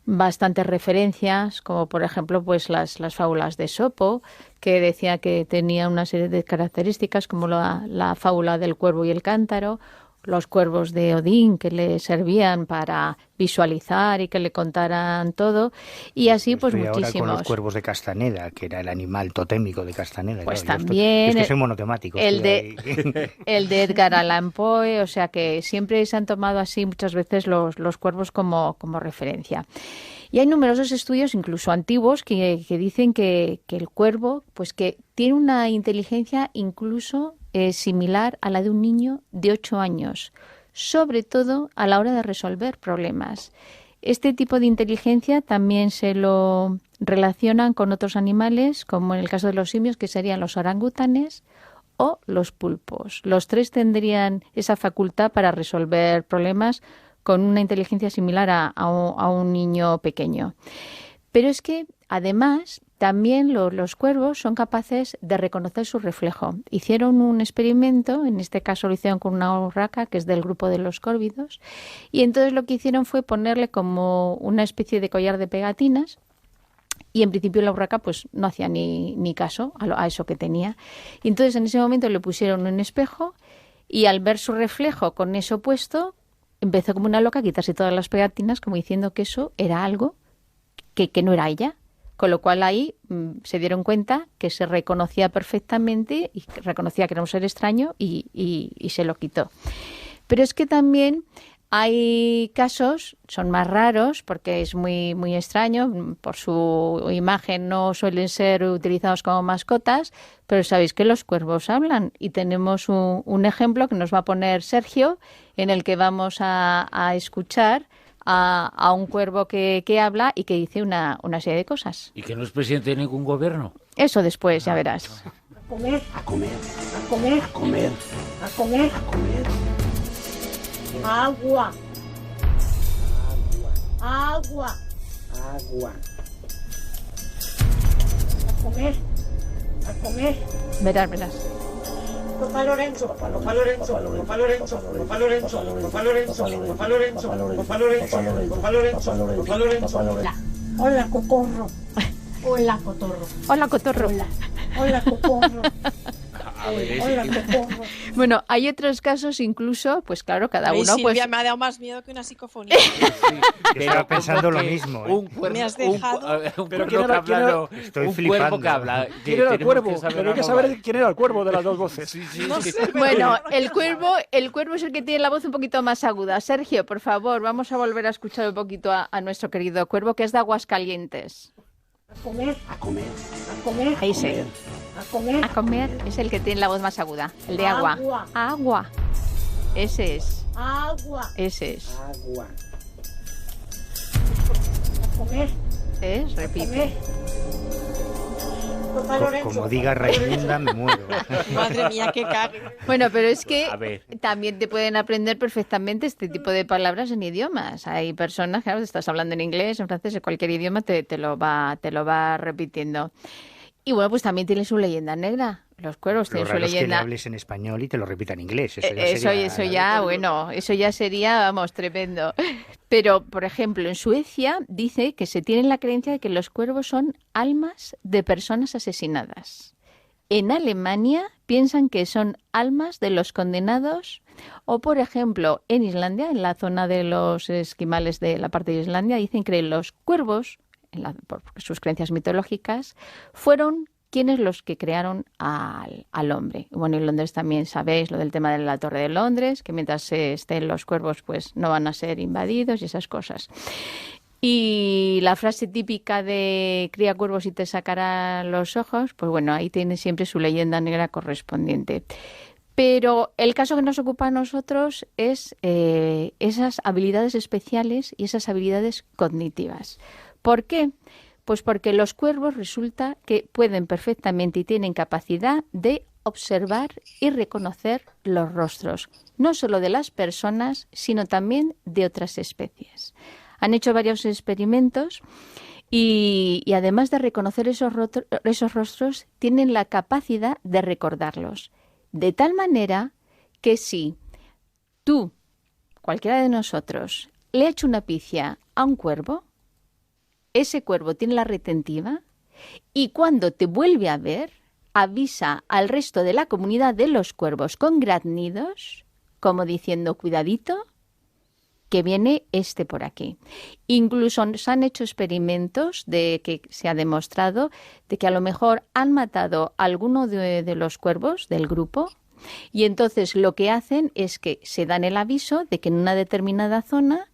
bastantes referencias, como por ejemplo pues las fábulas de Esopo, que decía que tenía una serie de características como la fábula del cuervo y el cántaro, los cuervos de Odín que le servían para visualizar y que le contaran todo, y así pues muchísimos. Ahora con los cuervos de Castaneda, que era el animal totémico de Castaneda. Pues claro, también. Es que soy monotemático. El de Edgar Allan Poe, o sea que siempre se han tomado así muchas veces los cuervos como referencia. Y hay numerosos estudios, incluso antiguos, que dicen que el cuervo, pues que tiene una inteligencia incluso similar a la de un niño de 8 años, sobre todo a la hora de resolver problemas. Este tipo de inteligencia también se lo relacionan con otros animales, como en el caso de los simios, que serían los orangutanes o los pulpos. Los tres tendrían esa facultad para resolver problemas con una inteligencia similar a un niño pequeño. Pero es que, además, también los cuervos son capaces de reconocer su reflejo. Hicieron un experimento, en este caso lo hicieron con una urraca, que es del grupo de los córvidos, y entonces lo que hicieron fue ponerle como una especie de collar de pegatinas, y en principio la urraca pues no hacía ni caso a eso que tenía. Y entonces en ese momento le pusieron un espejo, y al ver su reflejo con eso puesto, empezó como una loca a quitarse todas las pegatinas, como diciendo que eso era algo que no era ella. Con lo cual ahí se dieron cuenta que se reconocía perfectamente y reconocía que era un ser extraño y se lo quitó. Pero es que también hay casos, son más raros porque es muy, muy extraño, por su imagen no suelen ser utilizados como mascotas, pero sabéis que los cuervos hablan y tenemos un ejemplo que nos va a poner Sergio, en el que vamos a escuchar a un cuervo que habla y que dice una serie de cosas. ¿Y que no es presidente de ningún gobierno? Eso después, ya verás. A comer, a comer, a comer, a comer, a comer, a comer. Agua. Agua. Agua. A comer. A comer. Verás. Papá Lorenzo, papá Lorenzo, papá Lorenzo, papá Lorenzo, papá Lorenzo, papá Lorenzo, papá Lorenzo, papá Lorenzo, papá Lorenzo. Hola, cocorro. Hola, cotorro. Hola, cotorro. Hola, cocorro. A ver, Hola, cocorro. Bueno, hay otros casos incluso, pues claro, cada Ay, uno Silvia, pues... me ha dado más miedo que una psicofonía. Estaba pensando lo mismo, ¿eh? Un cuervo, Me has dejado. un Pero cuervo ¿quién era- que habla, no, Estoy un flipando. cuervo que habla. ¿Quién era el tenemos cuervo? saber Pero hay que algo más. saber quién era el cuervo de las dos voces. Sí, sí, No sí. sé. Bueno, el cuervo es el que tiene la voz un poquito más aguda. Sergio, por favor, vamos a volver a escuchar un poquito a nuestro querido cuervo, que es de Aguascalientes. A comer, a comer, a comer. Ahí sí. A comer. A comer es el que tiene la voz más aguda, el de agua. Agua. Agua. Ese es. Agua. Ese es. Agua. A comer, Es, a repite. comer. Papá Lorenzo. Como diga Raimunda, me muero. Madre mía, qué cague. Bueno, pero es que A ver. también te pueden aprender perfectamente este tipo de palabras en idiomas. Hay personas, claro, estás hablando en inglés, en francés, en cualquier idioma te lo va repitiendo. Y bueno, pues también tiene su leyenda negra. Los cuervos Lo tienen su raro es que le leyenda. hables en español y te lo repita en inglés. Eso ya, bueno, eso ya sería, vamos, tremendo. Pero, por ejemplo, en Suecia dice que se tiene la creencia de que los cuervos son almas de personas asesinadas. En Alemania piensan que son almas de los condenados. O, por ejemplo, en Islandia, en la zona de los esquimales de la parte de Islandia, dicen que los cuervos, por sus creencias mitológicas, fueron quienes los que crearon al hombre. Bueno, en Londres también sabéis lo del tema de la Torre de Londres, que mientras estén los cuervos pues no van a ser invadidos y esas cosas. Y la frase típica de cría cuervos y te sacará los ojos, pues bueno, ahí tiene siempre su leyenda negra correspondiente. Pero el caso que nos ocupa a nosotros es esas habilidades especiales y esas habilidades cognitivas. ¿Por qué? Pues porque los cuervos resulta que pueden perfectamente y tienen capacidad de observar y reconocer los rostros, no solo de las personas, sino también de otras especies. Han hecho varios experimentos y además de reconocer esos rostros, tienen la capacidad de recordarlos. De tal manera que si tú, cualquiera de nosotros, le ha hecho una pifia a un cuervo, ese cuervo tiene la retentiva y cuando te vuelve a ver, avisa al resto de la comunidad de los cuervos con graznidos, como diciendo, cuidadito, que viene este por aquí. Incluso se han hecho experimentos de que se ha demostrado de que a lo mejor han matado a alguno de los cuervos del grupo y entonces lo que hacen es que se dan el aviso de que en una determinada zona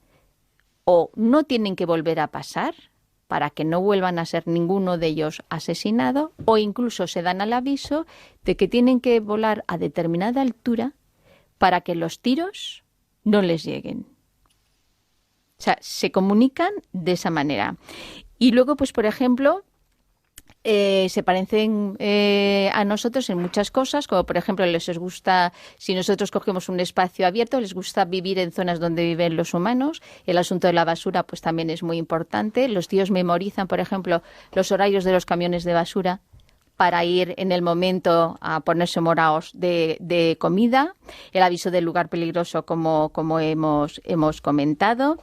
o no tienen que volver a pasar para que no vuelvan a ser ninguno de ellos asesinado, o incluso se dan el aviso de que tienen que volar a determinada altura para que los tiros no les lleguen. O sea, se comunican de esa manera. Y luego, pues por ejemplo, se parecen a nosotros en muchas cosas, como por ejemplo les gusta, si nosotros cogemos un espacio abierto, les gusta vivir en zonas donde viven los humanos. El asunto de la basura pues también es muy importante. Los tíos memorizan, por ejemplo, los horarios de los camiones de basura para ir en el momento a ponerse moraos de comida, el aviso del lugar peligroso como hemos comentado,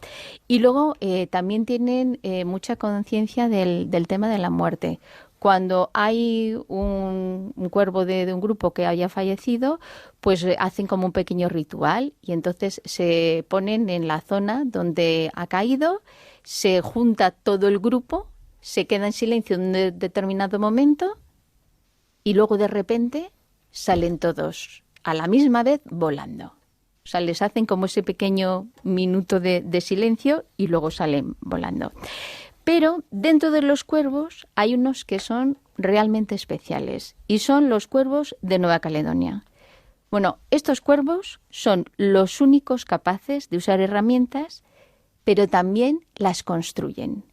y luego también tienen mucha conciencia del tema de la muerte. Cuando hay un cuervo de un grupo que haya fallecido, pues hacen como un pequeño ritual y entonces se ponen en la zona donde ha caído, se junta todo el grupo se queda en silencio en un determinado momento y luego de repente salen todos a la misma vez volando. O sea, les hacen como ese pequeño minuto de silencio y luego salen volando. Pero dentro de los cuervos hay unos que son realmente especiales y son los cuervos de Nueva Caledonia. Bueno, estos cuervos son los únicos capaces de usar herramientas, pero también las construyen.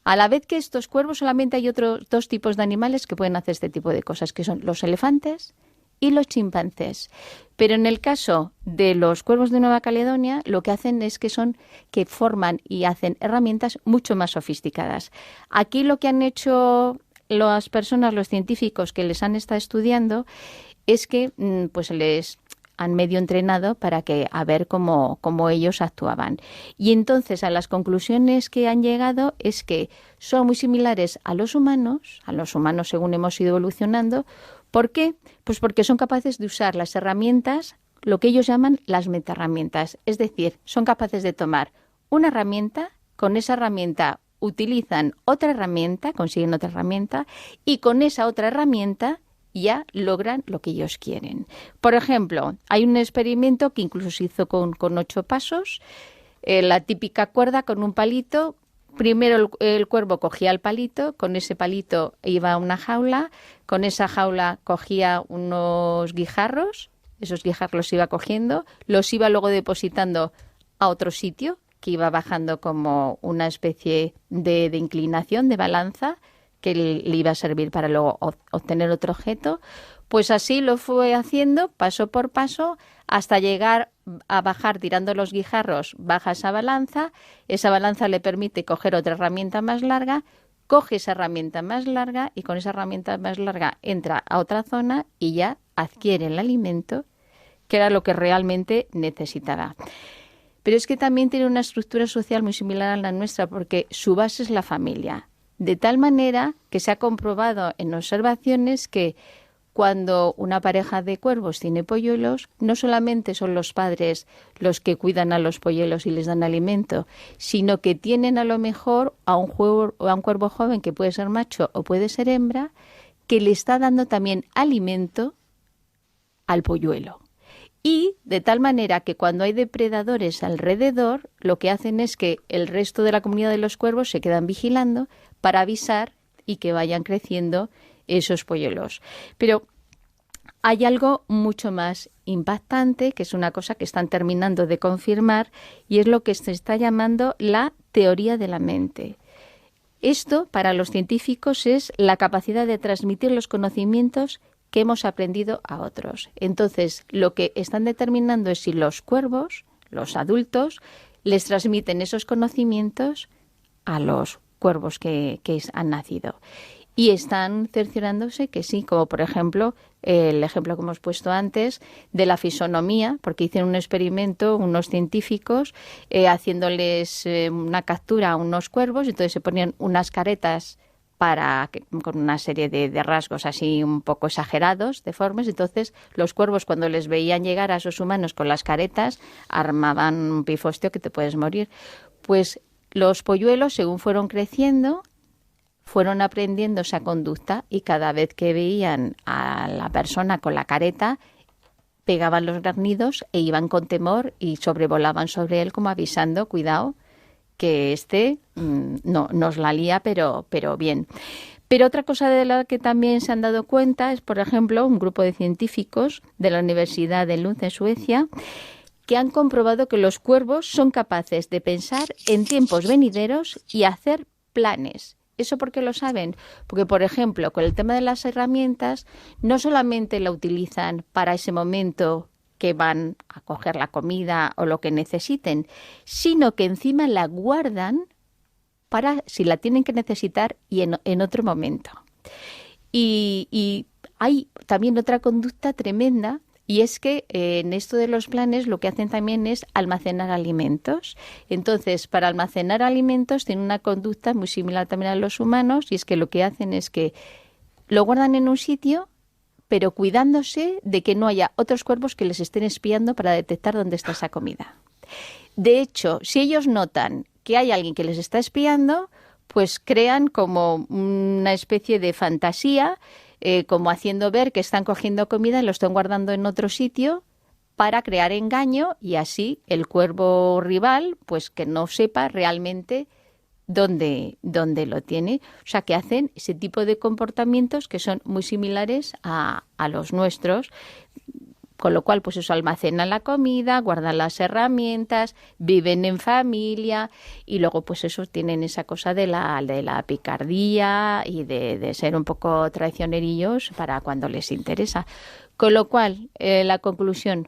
A la vez que estos cuervos, solamente hay otros 2 tipos de animales que pueden hacer este tipo de cosas, que son los elefantes y los chimpancés. Pero en el caso de los cuervos de Nueva Caledonia, lo que hacen es que forman y hacen herramientas mucho más sofisticadas. Aquí lo que han hecho las personas, los científicos que les han estado estudiando, es que pues les han medio entrenado para que a ver cómo ellos actuaban. Y entonces a las conclusiones que han llegado es que son muy similares a los humanos según hemos ido evolucionando. ¿Por qué? Pues porque son capaces de usar las herramientas, lo que ellos llaman las metaherramientas. Es decir, son capaces de tomar una herramienta, con esa herramienta utilizan otra herramienta, consiguen otra herramienta, y con esa otra herramienta ya logran lo que ellos quieren. Por ejemplo, hay un experimento que incluso se hizo con 8 pasos, la típica cuerda con un palito. Primero el cuervo cogía el palito, con ese palito iba a una jaula, con esa jaula cogía unos guijarros, esos guijarros iba cogiendo, los iba luego depositando a otro sitio, que iba bajando como una especie de inclinación, de balanza, que le iba a servir para luego obtener otro objeto. Pues así lo fue haciendo paso por paso hasta llegar a bajar tirando los guijarros, baja esa balanza le permite coger otra herramienta más larga, coge esa herramienta más larga y con esa herramienta más larga entra a otra zona y ya adquiere el alimento que era lo que realmente necesitaba. Pero es que también tiene una estructura social muy similar a la nuestra porque su base es la familia. De tal manera que se ha comprobado en observaciones que cuando una pareja de cuervos tiene polluelos, no solamente son los padres los que cuidan a los polluelos y les dan alimento, sino que tienen a lo mejor a un cuervo joven que puede ser macho o puede ser hembra, que le está dando también alimento al polluelo. Y de tal manera que cuando hay depredadores alrededor, lo que hacen es que el resto de la comunidad de los cuervos se quedan vigilando para avisar y que vayan creciendo esos polluelos. Pero hay algo mucho más impactante, que es una cosa que están terminando de confirmar, y es lo que se está llamando la teoría de la mente. Esto, para los científicos, es la capacidad de transmitir los conocimientos que hemos aprendido a otros. Entonces, lo que están determinando es si los cuervos, los adultos, les transmiten esos conocimientos a los cuervos que han nacido. Y están cerciorándose que sí, como por ejemplo el ejemplo que hemos puesto antes de la fisonomía, porque hicieron un experimento unos científicos haciéndoles una captura a unos cuervos, entonces se ponían unas caretas con una serie de rasgos así un poco exagerados, deformes. Entonces los cuervos, cuando les veían llegar a esos humanos con las caretas, armaban un pifostio que te puedes morir. Pues los polluelos, según fueron creciendo, fueron aprendiendo esa conducta y cada vez que veían a la persona con la careta, pegaban los graznidos e iban con temor y sobrevolaban sobre él como avisando, cuidado, que no nos la lía, pero bien. Pero otra cosa de la que también se han dado cuenta es, por ejemplo, un grupo de científicos de la Universidad de Lund en Suecia, que han comprobado que los cuervos son capaces de pensar en tiempos venideros y hacer planes. ¿Eso por qué lo saben? Porque, por ejemplo, con el tema de las herramientas, no solamente la utilizan para ese momento que van a coger la comida o lo que necesiten, sino que encima la guardan para si la tienen que necesitar y en otro momento. Y hay también otra conducta tremenda, y es que en esto de los planes lo que hacen también es almacenar alimentos. Entonces, para almacenar alimentos tienen una conducta muy similar también a los humanos, y es que lo que hacen es que lo guardan en un sitio, pero cuidándose de que no haya otros cuervos que les estén espiando para detectar dónde está esa comida. De hecho, si ellos notan que hay alguien que les está espiando, pues crean como una especie de fantasía, como haciendo ver que están cogiendo comida y lo están guardando en otro sitio para crear engaño, y así el cuervo rival, pues que no sepa realmente dónde lo tiene. O sea, que hacen ese tipo de comportamientos que son muy similares a los nuestros. Con lo cual, pues eso, almacenan la comida, guardan las herramientas, viven en familia, y luego, pues eso, tienen esa cosa de la picardía y de ser un poco traicionerillos para cuando les interesa. Con lo cual, la conclusión,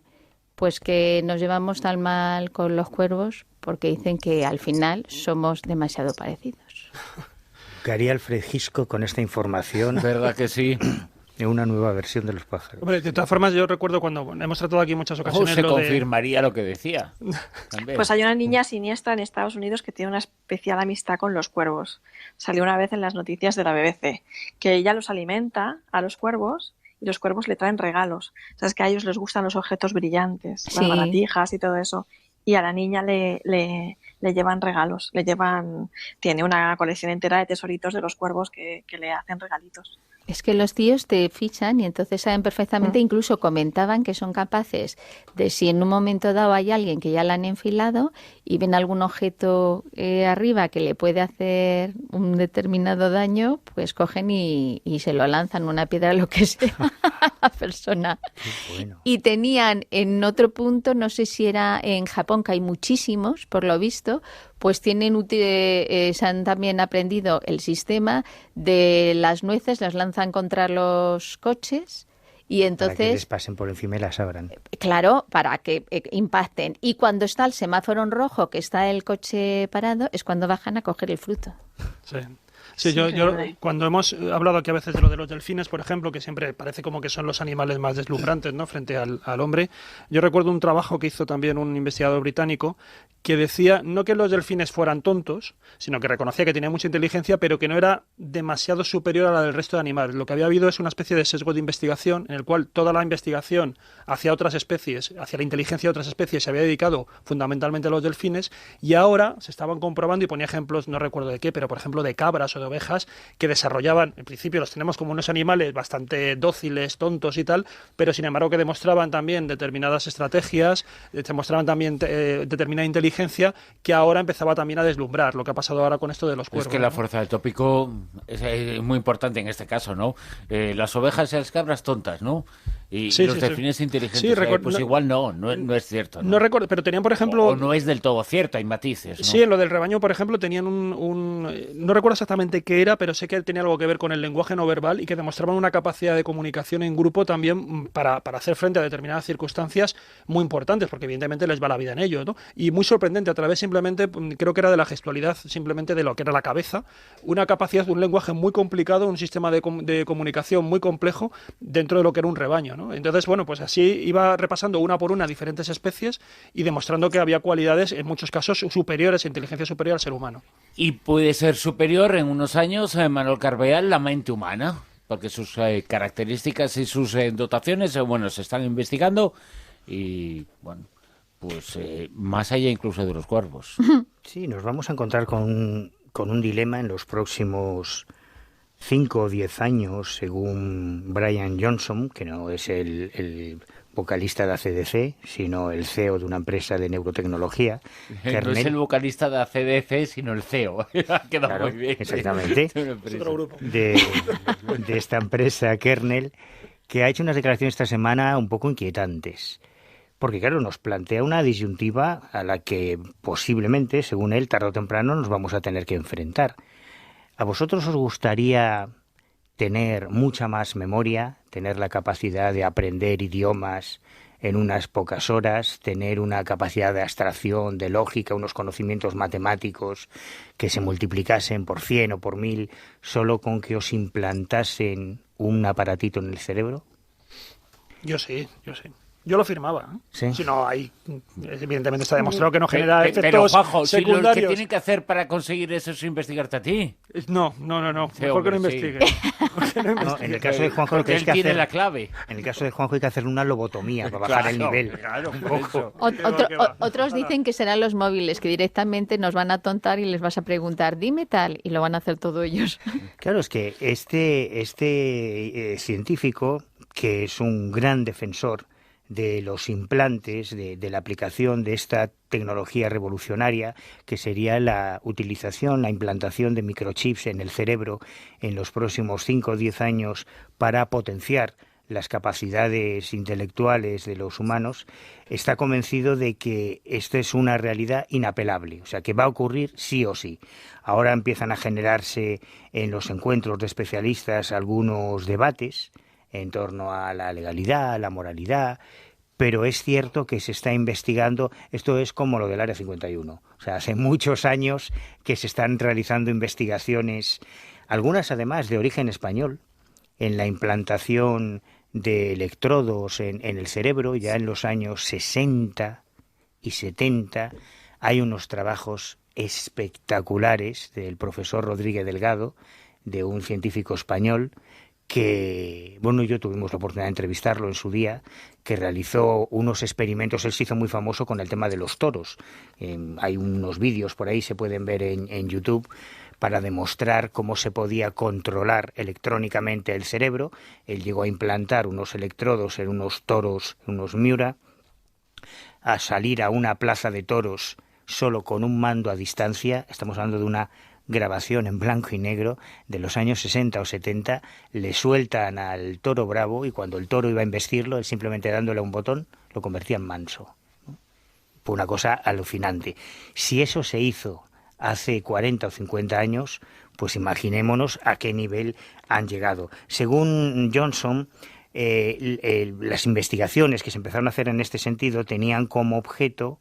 pues que nos llevamos tan mal con los cuervos porque dicen que al final somos demasiado parecidos. ¿Qué haría Alfred Hitchcock con esta información? ¿Verdad que sí? En una nueva versión de Los pájaros. Hombre, de todas formas, yo recuerdo cuando hemos tratado aquí en muchas ocasiones Se confirmaría lo que decía. También. Pues hay una niña siniestra en Estados Unidos que tiene una especial amistad con los cuervos. Salió una vez en las noticias de la BBC, que ella los alimenta a los cuervos y los cuervos le traen regalos. Sabes que a ellos les gustan los objetos brillantes, las baratijas y todo eso. Y a la niña le llevan regalos, tiene una colección entera de tesoritos de los cuervos que le hacen regalitos. Es que los tíos te fichan y entonces saben perfectamente, incluso comentaban que son capaces de, si en un momento dado hay alguien que ya la han enfilado y ven algún objeto arriba que le puede hacer un determinado daño, pues cogen y se lo lanzan, una piedra, lo que sea, a la persona. Bueno. Y tenían en otro punto, no sé si era en Japón, que hay muchísimos, por lo visto, pues se han también aprendido el sistema de las nueces, las lanzan contra los coches y entonces... Para que les pasen por encima y las abran. Claro, para que impacten. Y cuando está el semáforo en rojo, que está el coche parado, es cuando bajan a coger el fruto. Sí. Sí, yo cuando hemos hablado aquí a veces de lo de los delfines, por ejemplo, que siempre parece como que son los animales más deslumbrantes, ¿no?, frente al hombre, yo recuerdo un trabajo que hizo también un investigador británico que decía no que los delfines fueran tontos, sino que reconocía que tenían mucha inteligencia, pero que no era demasiado superior a la del resto de animales. Lo que había habido es una especie de sesgo de investigación en el cual toda la investigación hacia otras especies, hacia la inteligencia de otras especies, se había dedicado fundamentalmente a los delfines, y ahora se estaban comprobando, y ponía ejemplos, no recuerdo de qué, pero por ejemplo de cabras o de ovejas, que desarrollaban, en principio los tenemos como unos animales bastante dóciles, tontos y tal, pero sin embargo que demostraban también determinadas estrategias, demostraban también determinada inteligencia, que ahora empezaba también a deslumbrar, lo que ha pasado ahora con esto de los cuervos. Es que la fuerza del tópico es muy importante en este caso, ¿no? Las ovejas y las cabras tontas, ¿no? Y los delfines inteligentes, sí, pues igual no es cierto. No recuerdo, pero tenían, por ejemplo... O no es del todo cierto, hay matices, ¿no? Sí, en lo del rebaño, por ejemplo, tenían no recuerdo exactamente qué era, pero sé que tenía algo que ver con el lenguaje no verbal y que demostraban una capacidad de comunicación en grupo también para hacer frente a determinadas circunstancias muy importantes, porque evidentemente les va la vida en ello, ¿no? Y muy sorprendente, a través simplemente, creo que era de la gestualidad, simplemente de lo que era la cabeza, una capacidad, un lenguaje muy complicado, un sistema de comunicación muy complejo dentro de lo que era un rebaño, ¿no? Entonces, bueno, pues así iba repasando una por una diferentes especies y demostrando que había cualidades, en muchos casos, superiores, inteligencia superior al ser humano. Y puede ser superior en unos años, Manuel Carvajal, la mente humana, porque sus características y sus dotaciones, se están investigando y, bueno, pues más allá incluso de los cuervos. Sí, nos vamos a encontrar con un dilema en los próximos 5 o 10 años, según Brian Johnson, que no es el vocalista de ACDC, sino el CEO de una empresa de neurotecnología. No es el vocalista de ACDC, sino el CEO. Ha quedado claro, muy bien. Exactamente. Es otro grupo. De esta empresa, Kernel, que ha hecho unas declaraciones esta semana un poco inquietantes. Porque, claro, nos plantea una disyuntiva a la que posiblemente, según él, tarde o temprano nos vamos a tener que enfrentar. ¿A vosotros os gustaría tener mucha más memoria, tener la capacidad de aprender idiomas en unas pocas horas, tener una capacidad de abstracción, de lógica, unos conocimientos matemáticos que se multiplicasen por 100 o por 1000 solo con que os implantasen un aparatito en el cerebro? Yo sí. Yo lo firmaba. Sí. Si no, hay, evidentemente está demostrado que no genera efectos pero, Juanjo, secundarios. si lo que tienen que hacer para conseguir eso es investigarte a ti. No. Sí, Mejor que hombre, no sí. investigue. Mejor que no No, investigue. en el caso de Juanjo, lo que Porque hay él que tiene hacer, la clave. en el caso de Juanjo hay que hacerle una lobotomía para bajar el nivel. Claro, Un por poco. eso. ¿Qué va? Otros dicen que serán los móviles, que directamente nos van a tontar y les vas a preguntar, dime tal, y lo van a hacer todos ellos. Claro, es que este científico, que es un gran defensor de los implantes, de la aplicación de esta tecnología revolucionaria, que sería la utilización, la implantación de microchips en el cerebro en los próximos 5 o 10 años para potenciar las capacidades intelectuales de los humanos, está convencido de que esto es una realidad inapelable, o sea, que va a ocurrir sí o sí. Ahora empiezan a generarse en los encuentros de especialistas algunos debates en torno a la legalidad, a la moralidad, pero es cierto que se está investigando. Esto es como lo del Área 51. O sea, hace muchos años que se están realizando investigaciones, algunas además de origen español, en la implantación de electrodos en el cerebro. Ya en los años 60 y 70 hay unos trabajos espectaculares del profesor Rodríguez Delgado, de un científico español, que, bueno, yo tuvimos la oportunidad de entrevistarlo en su día, que realizó unos experimentos. Él se hizo muy famoso con el tema de los toros. Hay unos vídeos por ahí, se pueden ver en YouTube, para demostrar cómo se podía controlar electrónicamente el cerebro. Él llegó a implantar unos electrodos en unos toros, unos Miura, a salir a una plaza de toros solo con un mando a distancia. Estamos hablando de una grabación en blanco y negro de los años 60 o 70, le sueltan al toro bravo y cuando el toro iba a embestirlo, él simplemente dándole a un botón lo convertía en manso. Fue una cosa alucinante. Si eso se hizo hace 40 o 50 años, pues imaginémonos a qué nivel han llegado. Según Johnson, las investigaciones que se empezaron a hacer en este sentido tenían como objeto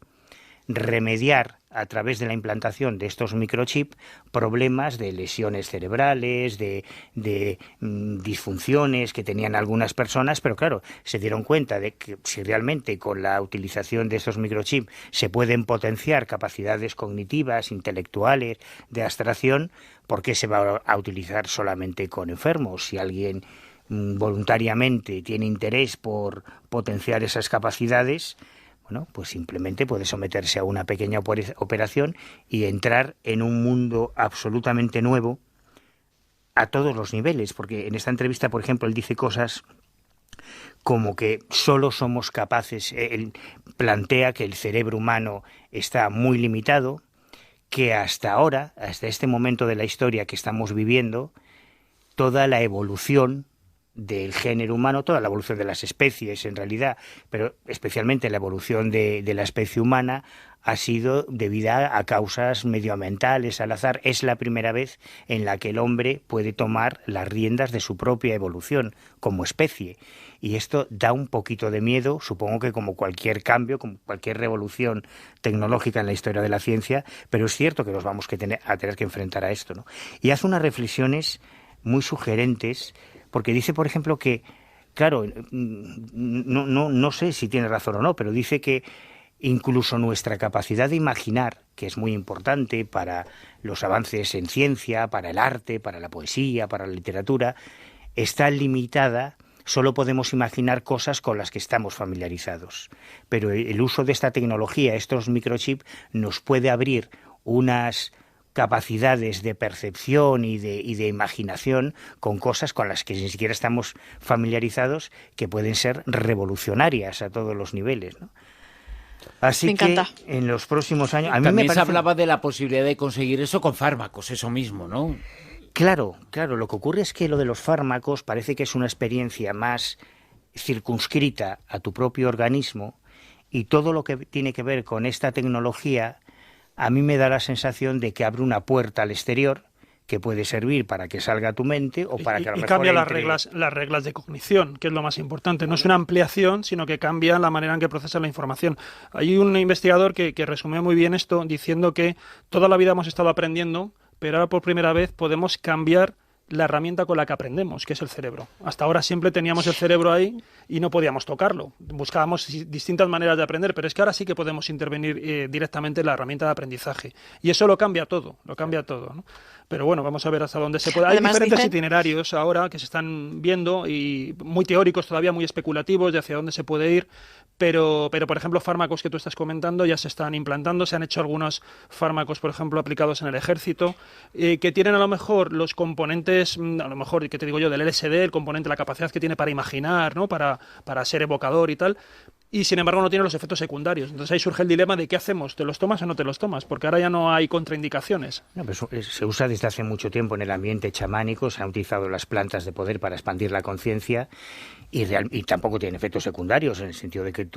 remediar a través de la implantación de estos microchips problemas de lesiones cerebrales, de disfunciones que tenían algunas personas, pero claro, se dieron cuenta de que si realmente con la utilización de estos microchips se pueden potenciar capacidades cognitivas, intelectuales, de abstracción, ¿por qué se va a utilizar solamente con enfermos? Si alguien voluntariamente tiene interés por potenciar esas capacidades, bueno, pues simplemente puede someterse a una pequeña operación y entrar en un mundo absolutamente nuevo a todos los niveles, porque en esta entrevista, por ejemplo, él dice cosas como que solo somos capaces, él plantea que el cerebro humano está muy limitado, que hasta ahora, hasta este momento de la historia que estamos viviendo, toda la evolución del género humano, toda la evolución de las especies en realidad, pero especialmente la evolución de la especie humana ha sido debida a causas medioambientales, al azar. Es la primera vez en la que el hombre puede tomar las riendas de su propia evolución como especie. Y esto da un poquito de miedo, supongo que como cualquier cambio, como cualquier revolución tecnológica en la historia de la ciencia, pero es cierto que nos vamos a tener que enfrentar a esto, ¿no? Y hace unas reflexiones muy sugerentes, porque dice, por ejemplo, que, claro, no sé si tiene razón o no, pero dice que incluso nuestra capacidad de imaginar, que es muy importante para los avances en ciencia, para el arte, para la poesía, para la literatura, está limitada. Solo podemos imaginar cosas con las que estamos familiarizados. Pero el uso de esta tecnología, estos microchips, nos puede abrir unas capacidades de percepción y de imaginación con cosas con las que ni siquiera estamos familiarizados, que pueden ser revolucionarias a todos los niveles, ¿no? Así Me encanta. que en los próximos años... También se hablaba de la posibilidad de conseguir eso con fármacos, eso mismo, ¿no? Claro, lo que ocurre es que lo de los fármacos parece que es una experiencia más circunscrita a tu propio organismo, y todo lo que tiene que ver con esta tecnología a mí me da la sensación de que abre una puerta al exterior que puede servir para que salga a tu mente o para que a lo mejor cambia entre... las reglas de cognición, que es lo más importante. No es una ampliación, sino que cambia la manera en que procesa la información. Hay un investigador que resumió muy bien esto diciendo que toda la vida hemos estado aprendiendo, pero ahora por primera vez podemos cambiar la herramienta con la que aprendemos, que es el cerebro. Hasta ahora siempre teníamos el cerebro ahí y no podíamos tocarlo. Buscábamos distintas maneras de aprender, pero es que ahora sí que podemos intervenir directamente en la herramienta de aprendizaje. Y eso lo cambia todo, ¿no? Pero bueno, vamos a ver hasta dónde se puede. Hay diferentes itinerarios ahora que se están viendo y muy teóricos todavía, muy especulativos de hacia dónde se puede ir, pero por ejemplo, fármacos que tú estás comentando ya se están implantando, se han hecho algunos fármacos, por ejemplo, aplicados en el ejército, que tienen a lo mejor los componentes, a lo mejor, ¿qué te digo yo?, del LSD, el componente, la capacidad que tiene para imaginar, ¿no?, para ser evocador y tal, y sin embargo no tiene los efectos secundarios. Entonces ahí surge el dilema de qué hacemos, ¿te los tomas o no te los tomas? Porque ahora ya no hay contraindicaciones. No, pero se usa desde hace mucho tiempo en el ambiente chamánico, se han utilizado las plantas de poder para expandir la conciencia y tampoco tienen efectos secundarios en el sentido de que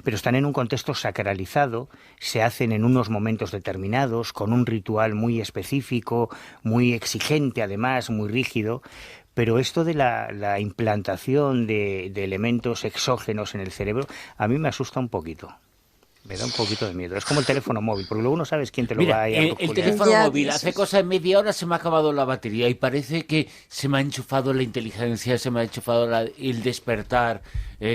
pero están en un contexto sacralizado, se hacen en unos momentos determinados, con un ritual muy específico, muy exigente además, muy rígido. Pero esto de la implantación de elementos exógenos en el cerebro, a mí me asusta un poquito. Me da un poquito de miedo. Es como el teléfono móvil, porque luego no sabes quién te lo va a ir. El teléfono móvil, hace cosa de media hora se me ha acabado la batería y parece que se me ha enchufado la inteligencia, se me ha enchufado el despertar,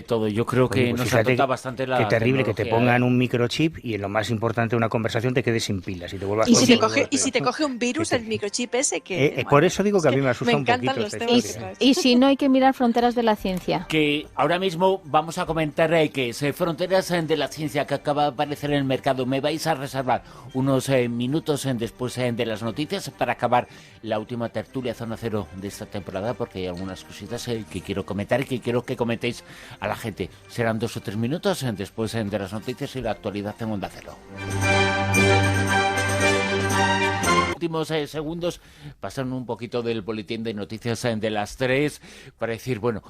todo. Yo creo que nos afecta bastante la qué terrible que te pongan ¿eh? un microchip y en lo más importante de una conversación te quedes sin pilas y te vuelvas si te coge un virus, el microchip ese que... por eso digo que a mí me asusta un poquito. Los temas y si no, hay que mirar Fronteras de la Ciencia. Que ahora mismo vamos a comentar que es Fronteras de la Ciencia, que acaba de aparecer en el mercado. Me vais a reservar unos minutos después de las noticias para acabar la última tertulia Zona Cero de esta temporada, porque hay algunas cositas que quiero comentar y que quiero que comentéis a la gente. Serán 2 o 3 minutos después de las noticias y la actualidad en Onda Cero. Últimos segundos pasan un poquito del boletín de noticias de las 3 para decir, bueno,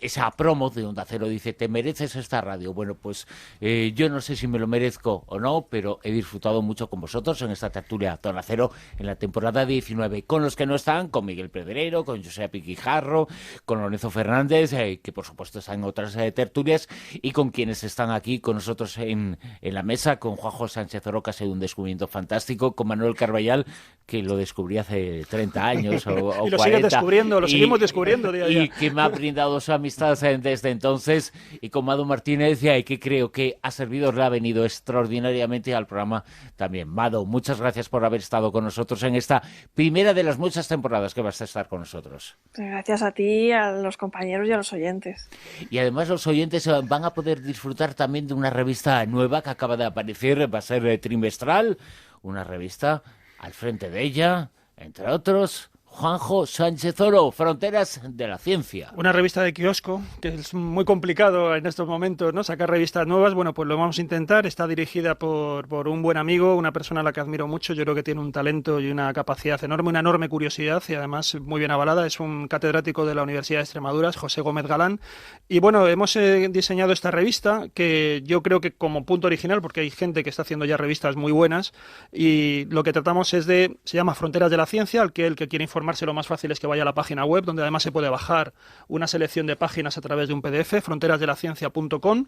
esa promo de Onda Cero dice, ¿te mereces esta radio? Bueno, pues yo no sé si me lo merezco o no, pero he disfrutado mucho con vosotros en esta tertulia Zona Cero en la temporada 19, con los que no están, con Miguel Pedrero, con José Piquijarro, con Lorenzo Fernández, que por supuesto están en otras tertulias, y con quienes están aquí con nosotros en la mesa, con Juanjo Sánchez Oro, que ha sido un descubrimiento fantástico, con Manuel Carballal, que lo descubrí hace 30 años o 40. Y lo sigues descubriendo, lo seguimos descubriendo día a día. Y que me ha brindado su amistad desde entonces, y con Mado Martínez, y que creo que a servidor le ha venido extraordinariamente al programa también. Mado, muchas gracias por haber estado con nosotros en esta primera de las muchas temporadas que vas a estar con nosotros. Gracias a ti, a los compañeros y a los oyentes. Y además los oyentes van a poder disfrutar también de una revista nueva que acaba de aparecer, va a ser trimestral, una revista al frente de ella, entre otros, Juanjo Sánchez Oro, Fronteras de la Ciencia. Una revista de kiosco, que es muy complicado en estos momentos, ¿no?, sacar revistas nuevas. Bueno, pues lo vamos a intentar. Está dirigida por un buen amigo, una persona a la que admiro mucho. Yo creo que tiene un talento y una capacidad enorme, una enorme curiosidad y además muy bien avalada. Es un catedrático de la Universidad de Extremadura, José Gómez Galán. Y bueno, hemos diseñado esta revista que yo creo que como punto original, porque hay gente que está haciendo ya revistas muy buenas, y lo que tratamos es se llama Fronteras de la Ciencia, el que quiere informarse, lo más fácil es que vaya a la página web, donde además se puede bajar una selección de páginas a través de un PDF, fronterasdelaciencia.com.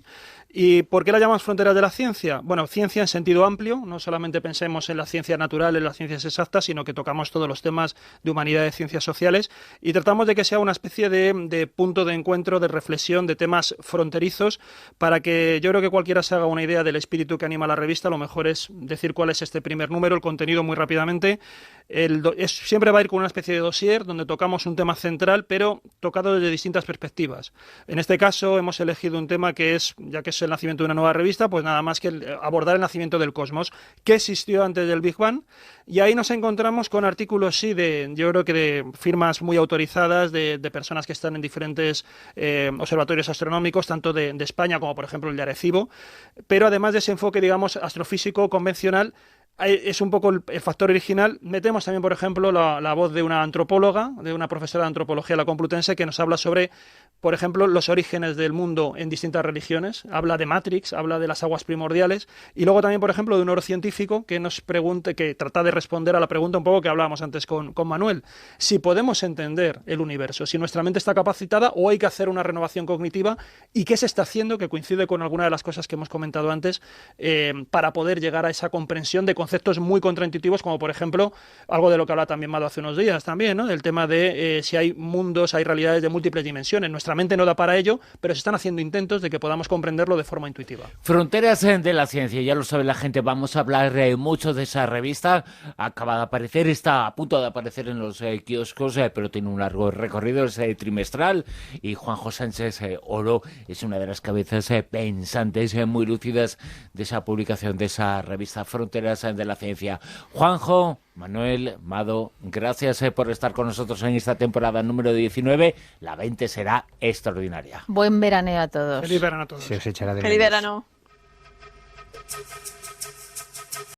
¿Y por qué la llamamos Fronteras de la Ciencia? Bueno, ciencia en sentido amplio, no solamente pensemos en la ciencia natural, en las ciencias exactas, sino que tocamos todos los temas de humanidades, ciencias sociales, y tratamos de que sea una especie de punto de encuentro, de reflexión, de temas fronterizos, para que yo creo que cualquiera se haga una idea del espíritu que anima la revista. Lo mejor es decir cuál es este primer número, el contenido muy rápidamente. Siempre va a ir con una especie de dossier donde tocamos un tema central, pero tocado desde distintas perspectivas. En este caso hemos elegido un tema que es, ya que es el nacimiento de una nueva revista, pues nada más que abordar el nacimiento del cosmos, que existió antes del Big Bang, y ahí nos encontramos con artículos, sí, yo creo que de firmas muy autorizadas, de personas que están en diferentes observatorios astronómicos, tanto de España como por ejemplo el de Arecibo, pero además de ese enfoque, digamos, astrofísico convencional, es un poco el factor original. Metemos también, por ejemplo, la voz de una antropóloga, de una profesora de antropología de la Complutense, que nos habla sobre, por ejemplo, los orígenes del mundo en distintas religiones. Habla de Matrix, habla de las aguas primordiales, y luego también, por ejemplo, de un neurocientífico que nos pregunte, que trata de responder a la pregunta un poco que hablábamos antes con Manuel: si podemos entender el universo, si nuestra mente está capacitada o hay que hacer una renovación cognitiva, y qué se está haciendo, que coincide con alguna de las cosas que hemos comentado antes, para poder llegar a esa comprensión de conceptos muy contraintuitivos, como por ejemplo, algo de lo que habla también Mado hace unos días también, ¿no? El tema de si hay mundos, hay realidades de múltiples dimensiones. Nuestra mente no da para ello, pero se están haciendo intentos de que podamos comprenderlo de forma intuitiva. Fronteras de la ciencia, ya lo sabe la gente, vamos a hablar mucho de esa revista. Acaba de aparecer, está a punto de aparecer en los kioscos, pero tiene un largo recorrido, es trimestral, y Juanjo Sánchez Oro es una de las cabezas pensantes, muy lúcidas de esa publicación, de esa revista Fronteras de la Ciencia. Juanjo, Manuel, Mado, gracias por estar con nosotros en esta temporada número 19. La 20 será extraordinaria. Buen veraneo a todos. Feliz verano a todos. Se os echará de Feliz menos. verano.